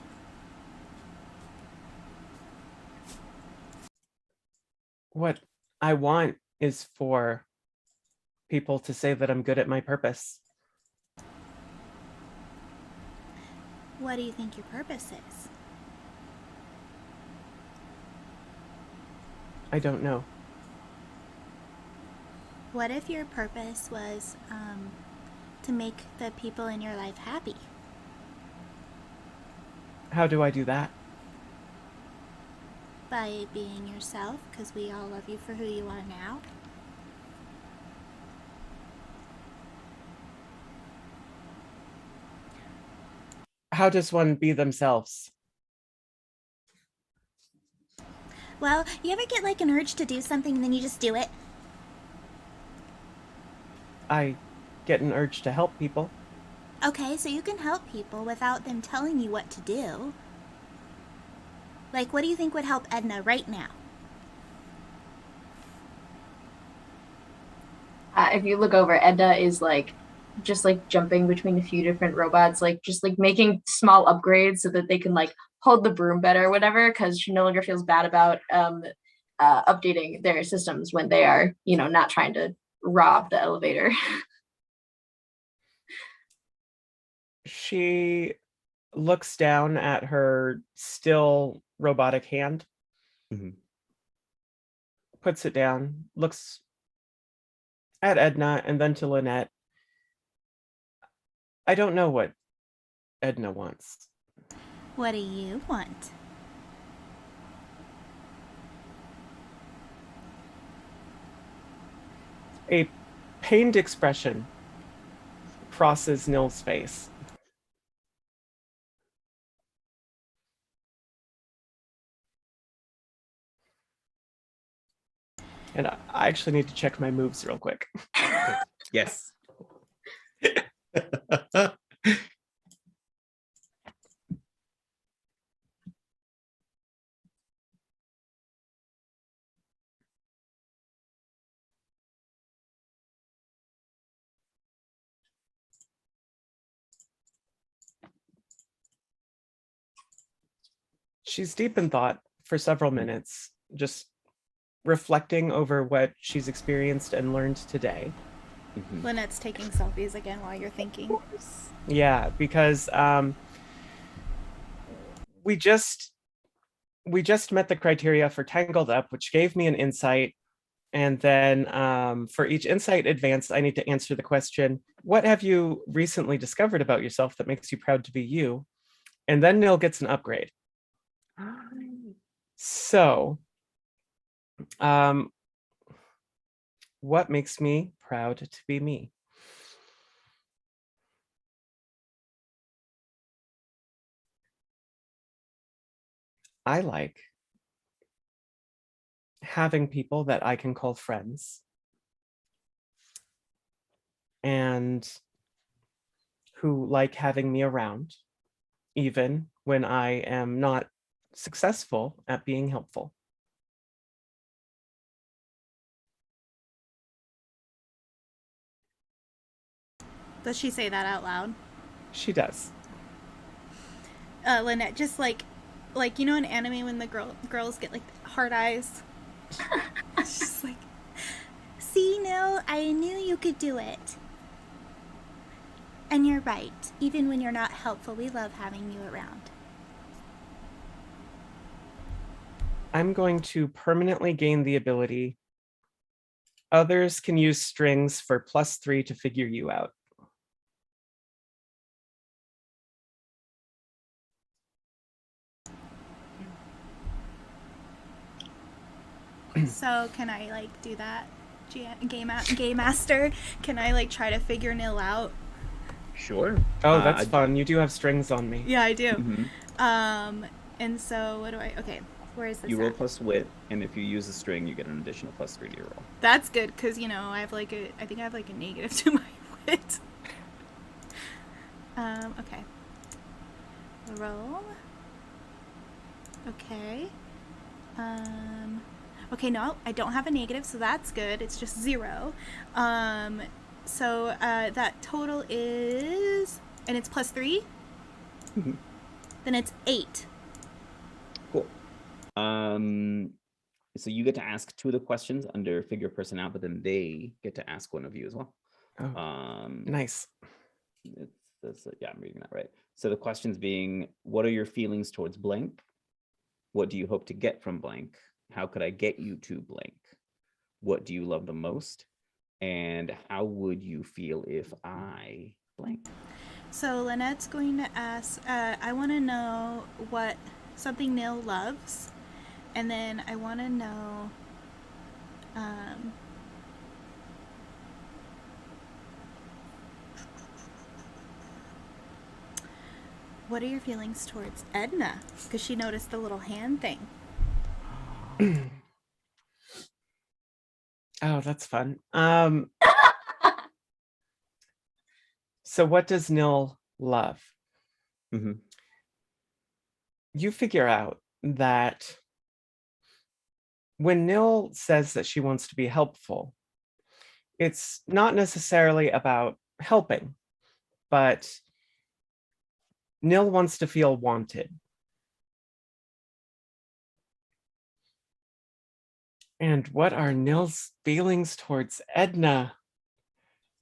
What I want is for people to say that I'm good at my purpose. What do you think your purpose is? I don't know. What if your purpose was to make the people in your life happy? How do I do that? By being yourself, because we all love you for who you are now. How does one be themselves? Well, you ever get like an urge to do something and then you just do it? I get an urge to help people. Okay, so you can help people without them telling you what to do. Like, what do you think would help Edna right now? If you look over, Edna is like just like jumping between a few different robots, like just like making small upgrades so that they can like hold the broom better or whatever, because she no longer feels bad about updating their systems when they are, you know, not trying to rob the elevator. She looks down at her still robotic hand, puts it down, looks at Edna and then to Lynette. I don't know what Edna wants. What do you want? A pained expression crosses Nil's face. And I actually need to check my moves real quick. Yes. She's deep in thought for several minutes, just reflecting over what she's experienced and learned today. Lynette's taking selfies again while you're thinking. Yeah, because we just met the criteria for Tangled Up, which gave me an insight. And then for each insight advance, I need to answer the question, what have you recently discovered about yourself that makes you proud to be you? And then Nil gets an upgrade. So, what makes me proud to be me? I like having people that I can call friends and who like having me around, even when I am not successful at being helpful. Does she say that out loud? She does. Lynette, just like you know in anime when the girls get like hard eyes. It's just like, see, Nil, I knew you could do it. And you're right. Even when you're not helpful, we love having you around. I'm going to permanently gain the ability. Others can use strings for +3 to figure you out. So can I like do that, game master? Can I like try to figure Nil out? Sure. Oh, that's fun. You do have strings on me. Yeah, I do. Mm-hmm. And so what do I? Okay, where is this? You roll at? plus wit, and if you use a string, you get an additional +3 to your roll. That's good because you know I think I have like a negative to my wit. Okay. Roll. Okay. Okay, no, I don't have a negative, so that's good. It's just 0. So that total is, and it's +3. Mhm. Then it's 8. Cool. So you get to ask 2 of the questions under figure person out, but then they get to ask one of you as well. Oh, nice. Yeah, I'm reading that right. So the questions being, what are your feelings towards blank? What do you hope to get from blank? How could I get you to blank? What do you love the most? And how would you feel if I blank? So Lynette's going to ask, I want to know what something Nil loves, and then I want to know what are your feelings towards Edna? Because she noticed the little hand thing. Oh, that's fun. So what does Nil love? Mm-hmm. You figure out that when Nil says that she wants to be helpful, it's not necessarily about helping, but Nil wants to feel wanted. And what are Nil's feelings towards Edna?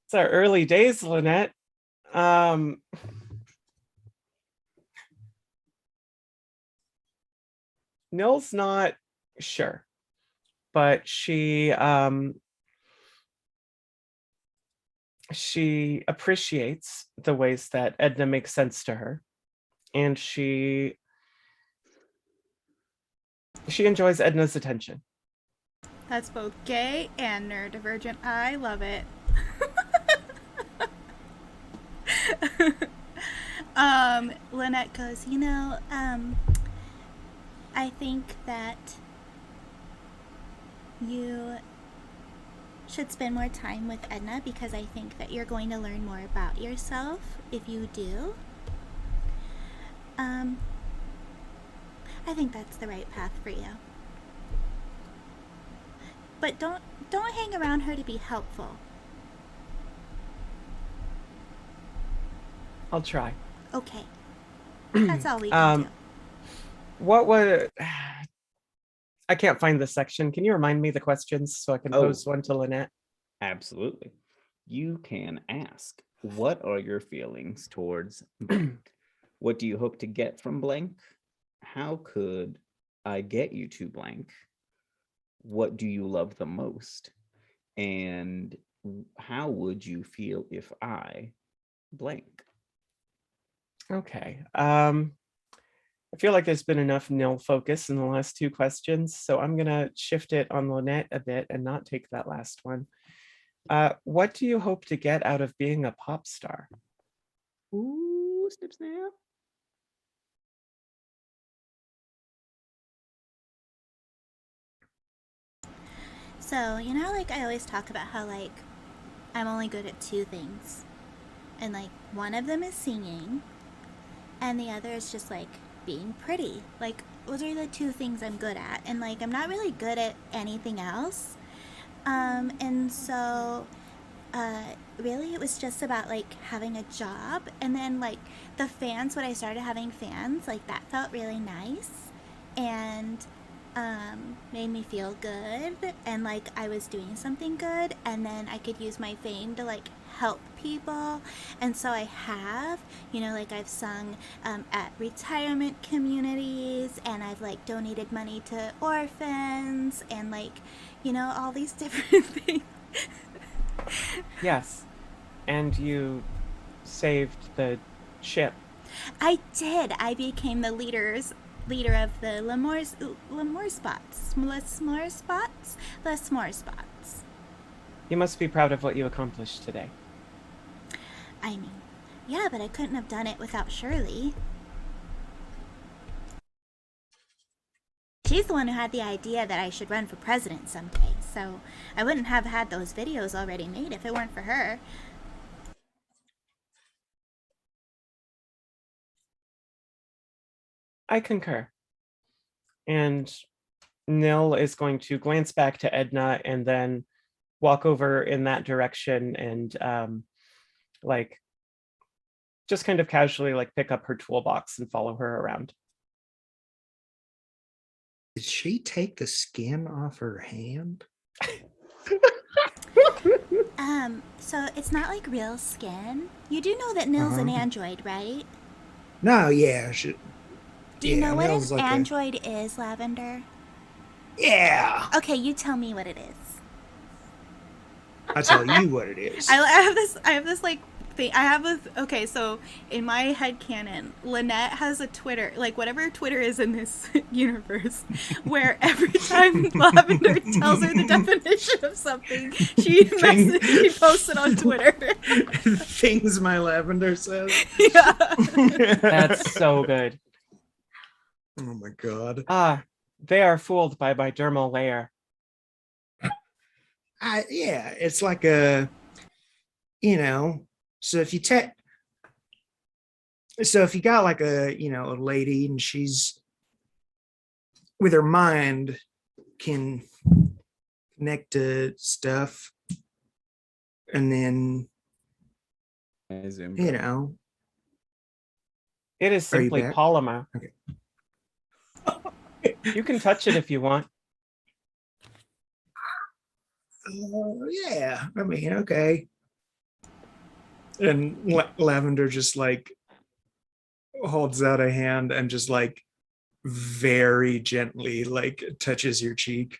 It's our early days, Lynette. Nil's not sure, but she appreciates the ways that Edna makes sense to her, and she enjoys Edna's attention. That's both gay and neurodivergent. I love it. Lynette goes, I think that you should spend more time with Edna because I think that you're going to learn more about yourself if you do. I think that's the right path for you. But don't hang around her to be helpful. I'll try. Okay. That's all we can do. What would I can't find the section. Can you remind me the questions so I can pose one to Lynette? Absolutely. You can ask, what are your feelings towards blank? What do you hope to get from blank? How could I get you to blank? What do you love the most? And how would you feel if I blank? Okay. I feel like there's been enough nil focus in the last two questions, so I'm gonna shift it on Lynette a bit and not take that last one. What do you hope to get out of being a pop star? Ooh, snip snap. So, like I always talk about how like I'm only good at two things. And like one of them is singing and the other is just like being pretty. Like those are the two things I'm good at. And like I'm not really good at anything else. And so really it was just about like having a job, and then like the fans, when I started having fans, like that felt really nice and made me feel good, and like I was doing something good, and then I could use my fame to like help people. And so I have, like I've sung at retirement communities, and I've like donated money to orphans, and like all these different things. Yes, and you saved the ship. I did. I became the leader of the Lemoore spots. You must be proud of what you accomplished today. I mean, yeah, but I couldn't have done it without Shirley. She's the one who had the idea that I should run for president someday, so I wouldn't have had those videos already made if it weren't for her. I concur. And Nil is going to glance back to Edna and then walk over in that direction and like just kind of casually like pick up her toolbox and follow her around. Did she take the skin off her hand? So it's not like real skin. You do know that Nil's an android, right? No, yeah. Do you know what an android is, Lavender? Yeah. Okay, you tell me what it is. I'll tell you what it is. I have this like thing. Okay, so in my headcanon, Lynette has a Twitter, like whatever Twitter is in this universe, where every time Lavender tells her the definition of something, she posts it on Twitter. Things my Lavender says. Yeah. That's so good. Oh my god. They are fooled by my dermal layer. Yeah, it's like a, so if you got like a, a lady and she's with her mind can connect to stuff, and then, It is simply polymer. Okay. You can touch it if you want. Yeah, I mean, okay. And Lavender just like holds out a hand and just like very gently like touches your cheek.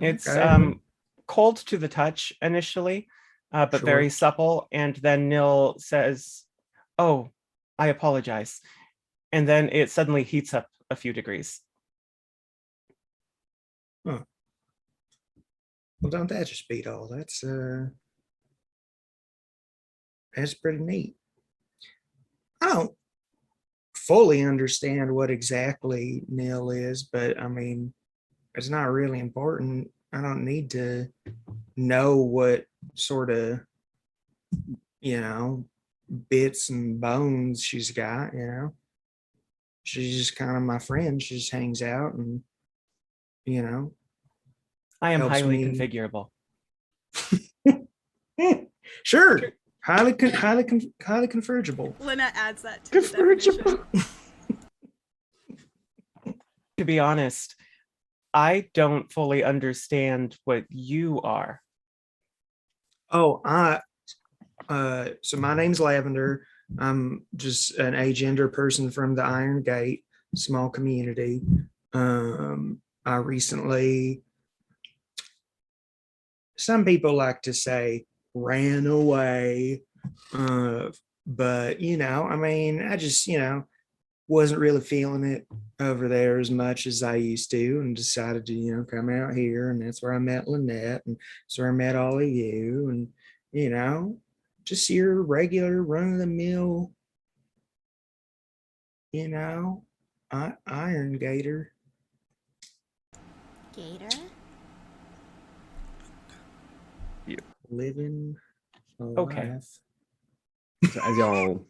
It's Okay. cold to the touch initially, but very supple. And then Nil says, "Oh, I apologize." And then it suddenly heats up a few degrees. Huh. Well, don't that just beat all? That's pretty neat. I don't fully understand what exactly nil is, but I mean, it's not really important. I don't need to know what sort of, you know, bits and bones she's got, you know. She's just kind of my friend. She just hangs out and, you know, I am helps highly me. configurable. Sure. Highly convergible. Lynette adds that to the definition. To be honest, I don't fully understand what you are. Oh, so my name's Lavender. I'm just an agender person from the Iron Gate, small community. I recently, some people like to say, ran away. But you know, I mean, I just, you know, wasn't really feeling it over there as much as I used to, and decided to, you know, come out here, and that's where I met Lynette, and that's where I met all of you, and you know, just your regular run of the mill, you know, Iron Gator. Gator? Living a Okay. life. So as y'all,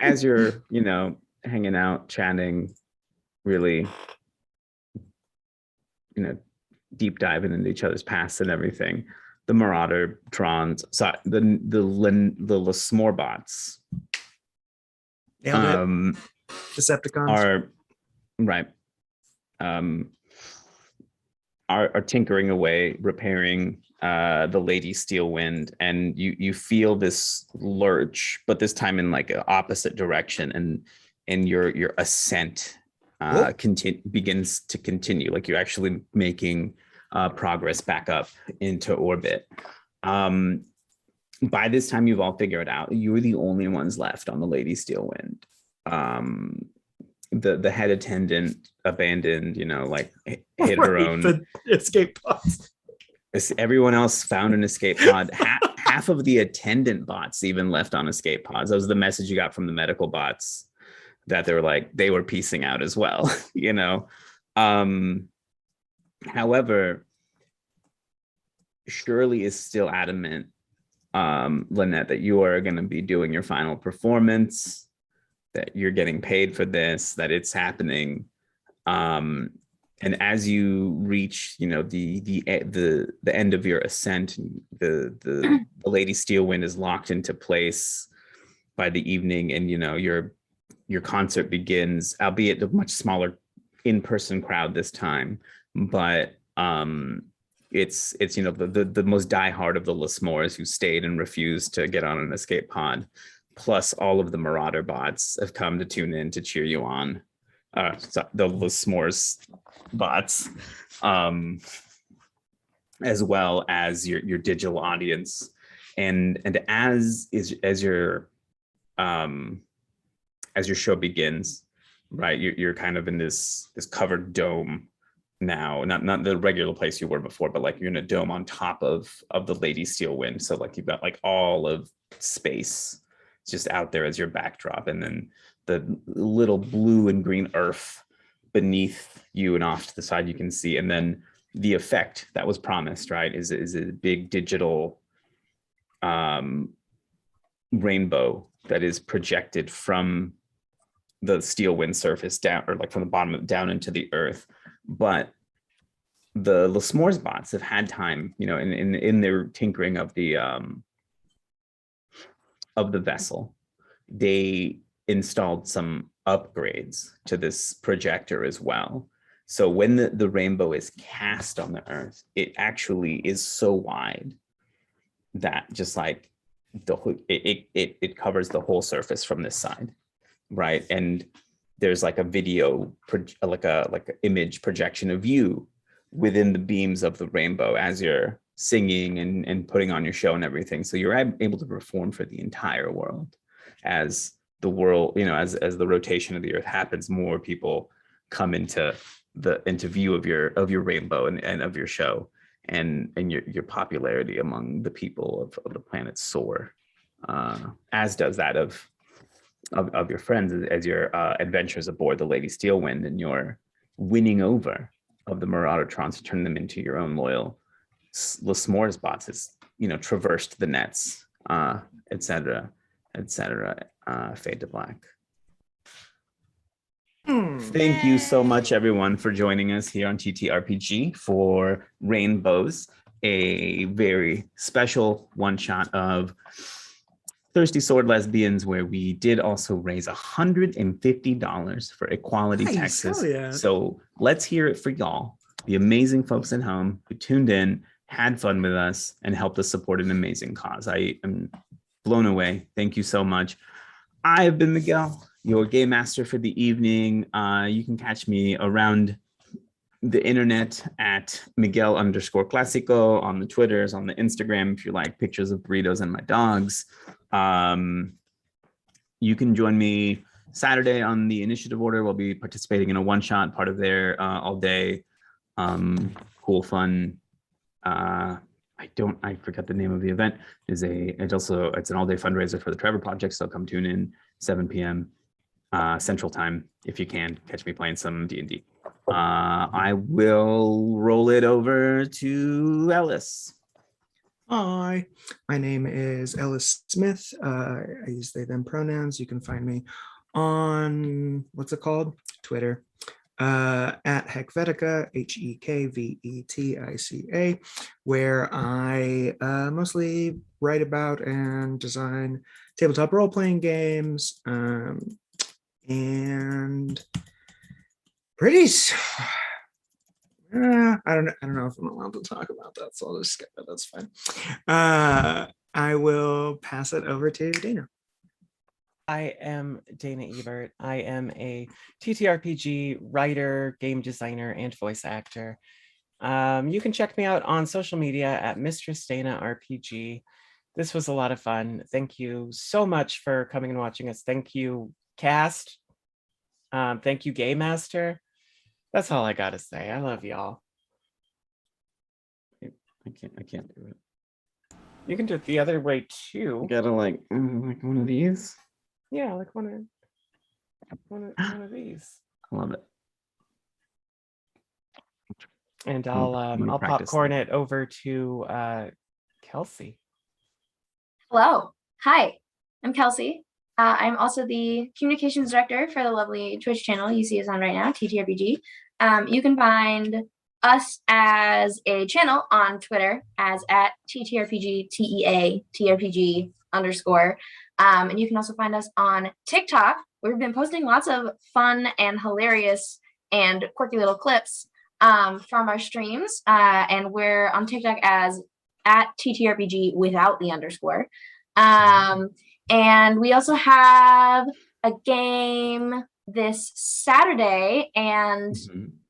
as you're, you know, hanging out, chatting, really, you know, deep diving into each other's past and everything, the Marauder Trons, sorry, the Lasmore bots, Nailed it. Decepticons. are right. Are tinkering away, repairing the Lady Steelwind, and you feel this lurch, but this time in like an opposite direction, and your ascent begins to continue. Like you're actually making progress back up into orbit. By this time, you've all figured out you're the only ones left on the Lady Steelwind. The head attendant abandoned, you know, like hit her own. The escape pods. Everyone else found an escape pod. Half of the attendant bots even left on escape pods. That was the message you got from the medical bots, that they were like, they were piecing out as well, you know. However, Shirley is still adamant, Lynette, that you are going to be doing your final performance, that you're getting paid for this, that it's happening. And as you reach, you know, the end of your ascent, the Lady Steelwind is locked into place by the evening, and you know your concert begins, albeit a much smaller in-person crowd this time, but it's you know the most diehard of the Lasmores who stayed and refused to get on an escape pod, plus all of the Marauder bots have come to tune in to cheer you on. So the Lasmores bots, as well as your digital audience, and as your show begins, right? You're kind of in this covered dome now, not the regular place you were before, but like you're in a dome on top of the Lady Steelwind. So like you've got like all of space just out there as your backdrop, and then the little blue and green earth beneath you, and off to the side you can see, and then the effect that was promised, right, is a big digital rainbow that is projected from the Steelwind surface down, or like from the bottom down into the earth. But the Lasmores bots have had time, you know, in their tinkering of the vessel, they installed some upgrades to this projector as well. So when the rainbow is cast on the earth, it actually is so wide that just like it covers the whole surface from this side, right? And there's like a video, like a image projection of you within the beams of the rainbow as you're singing and putting on your show and everything. So you're able to perform for the entire world. As the world, you know, as the rotation of the earth happens, more people come into view of your rainbow and of your show, and your popularity among the people of the planet soar, as does that of of your friends as your adventures aboard the Lady Steelwind and your winning over of the Maraudertrons to turn them into your own loyal S'mores bots has, traversed the nets, etc., fade to black. Thank you so much, everyone, for joining us here on TTRPG for Rain-Bos, a very special one-shot of Thirsty Sword Lesbians, where we did also raise $150 for Equality Nice, Texas. hell yeah. So let's hear it for y'all, the amazing folks at home who tuned in, had fun with us, and helped us support an amazing cause. I am blown away. Thank you so much. I have been Miguel, your game master for the evening. You can catch me around the internet at Miguel_Classico on the Twitters, on the Instagram, if you like pictures of burritos and my dogs. You can join me Saturday on the Initiative Order. We'll be participating in a one-shot, part of their all day cool fun. I forgot the name of the event. It's an all-day fundraiser for the Trevor Project. So come tune in 7 p.m. Central Time if you can catch me playing some D&D. I will roll it over to Ellis. Hi, my name is Ellis Smith. I use they, them pronouns. You can find me on, what's it called? Twitter, at Hekvetica, HEKVETICA, where I mostly write about and design tabletop role-playing games, and pretty. I don't know if I'm allowed to talk about that, so I'll just skip it. That's fine. I will pass it over to Dana. I am Dana Ebert. I am a TTRPG writer, game designer, and voice actor. You can check me out on social media at Mistress Dana RPG. This was a lot of fun. Thank you so much for coming and watching us. Thank you, cast. Thank you, Game Master. That's all I gotta say. I love y'all. I can't do it. You can do it the other way too. Gotta like one of these. Yeah, like one of these. I love it. And I'm I'll gonna practice popcorn it over to Kelsey. Hello. Hi, I'm Kelsey. I'm also the communications director for the lovely Twitch channel you see us on right now, TTRPG. You can find us as a channel on Twitter as at TTRPG_TEA TRPG_. And you can also find us on TikTok. We've been posting lots of fun and hilarious and quirky little clips from our streams. And we're on TikTok as at TTRPG without the underscore. And we also have a game this Saturday, and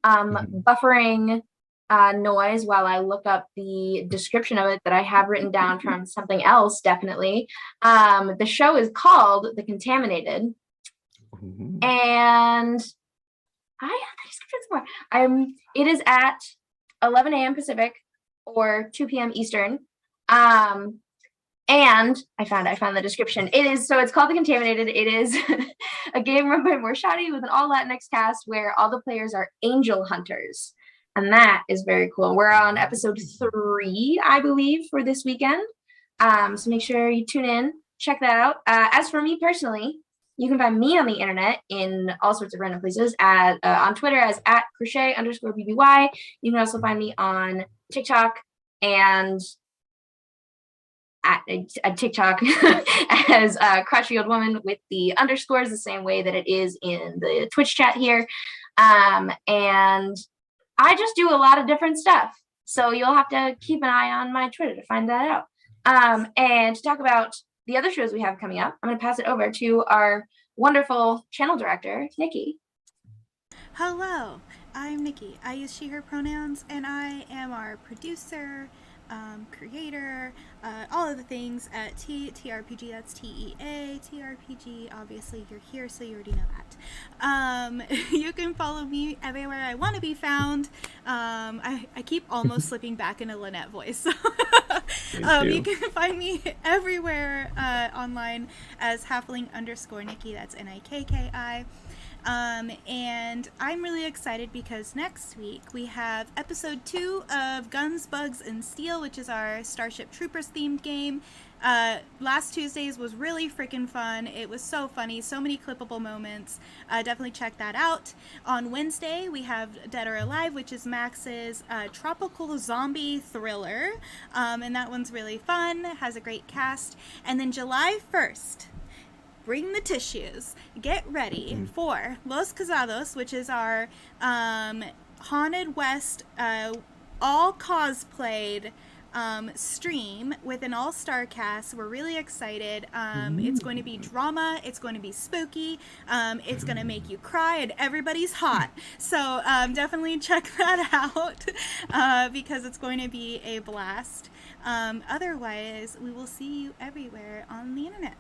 buffering noise while I look up the description of it that I have written down from something else, definitely. The show is called The Contaminated. And I have the description somewhere. It is at 11 a.m. Pacific or 2 p.m. Eastern. And I found the description. It's called The Contaminated. It is a game run by Morshadi with an all Latinx cast where all the players are angel hunters. And that is very cool. We're on episode 3, I believe, for this weekend. So make sure you tune in, check that out. As for me personally, you can find me on the internet in all sorts of random places on Twitter as at crochet_BBY. You can also find me on TikTok and at TikTok as crotchety old woman with the underscores, the same way that it is in the Twitch chat here. And I just do a lot of different stuff. So you'll have to keep an eye on my Twitter to find that out. And to talk about the other shows we have coming up, I'm going to pass it over to our wonderful channel director, Nikki. Hello, I'm Nikki. I use she, her pronouns, and I am our producer, creator, all of the things at TRPG. That's TEA TRPG. Obviously, you're here, so you already know that. You can follow me everywhere I want to be found. I keep almost slipping back into Lynette voice. You can find me everywhere online as halfling_Nikki. That's Nikki. And I'm really excited because next week we have episode 2 of Guns, Bugs, and Steel, which is our Starship Troopers themed game. Last Tuesday's was really freaking fun. It was so funny, so many clippable moments. Definitely check that out. On Wednesday, we have Dead or Alive, which is Max's tropical zombie thriller. And that one's really fun, has a great cast. And then July 1st, bring the tissues. Get ready for Los Casados, which is our Haunted West all cosplayed stream with an all-star cast. We're really excited. It's going to be drama, it's going to be spooky, it's going to make you cry, and everybody's hot. So definitely check that out because it's going to be a blast. Otherwise, we will see you everywhere on the internet.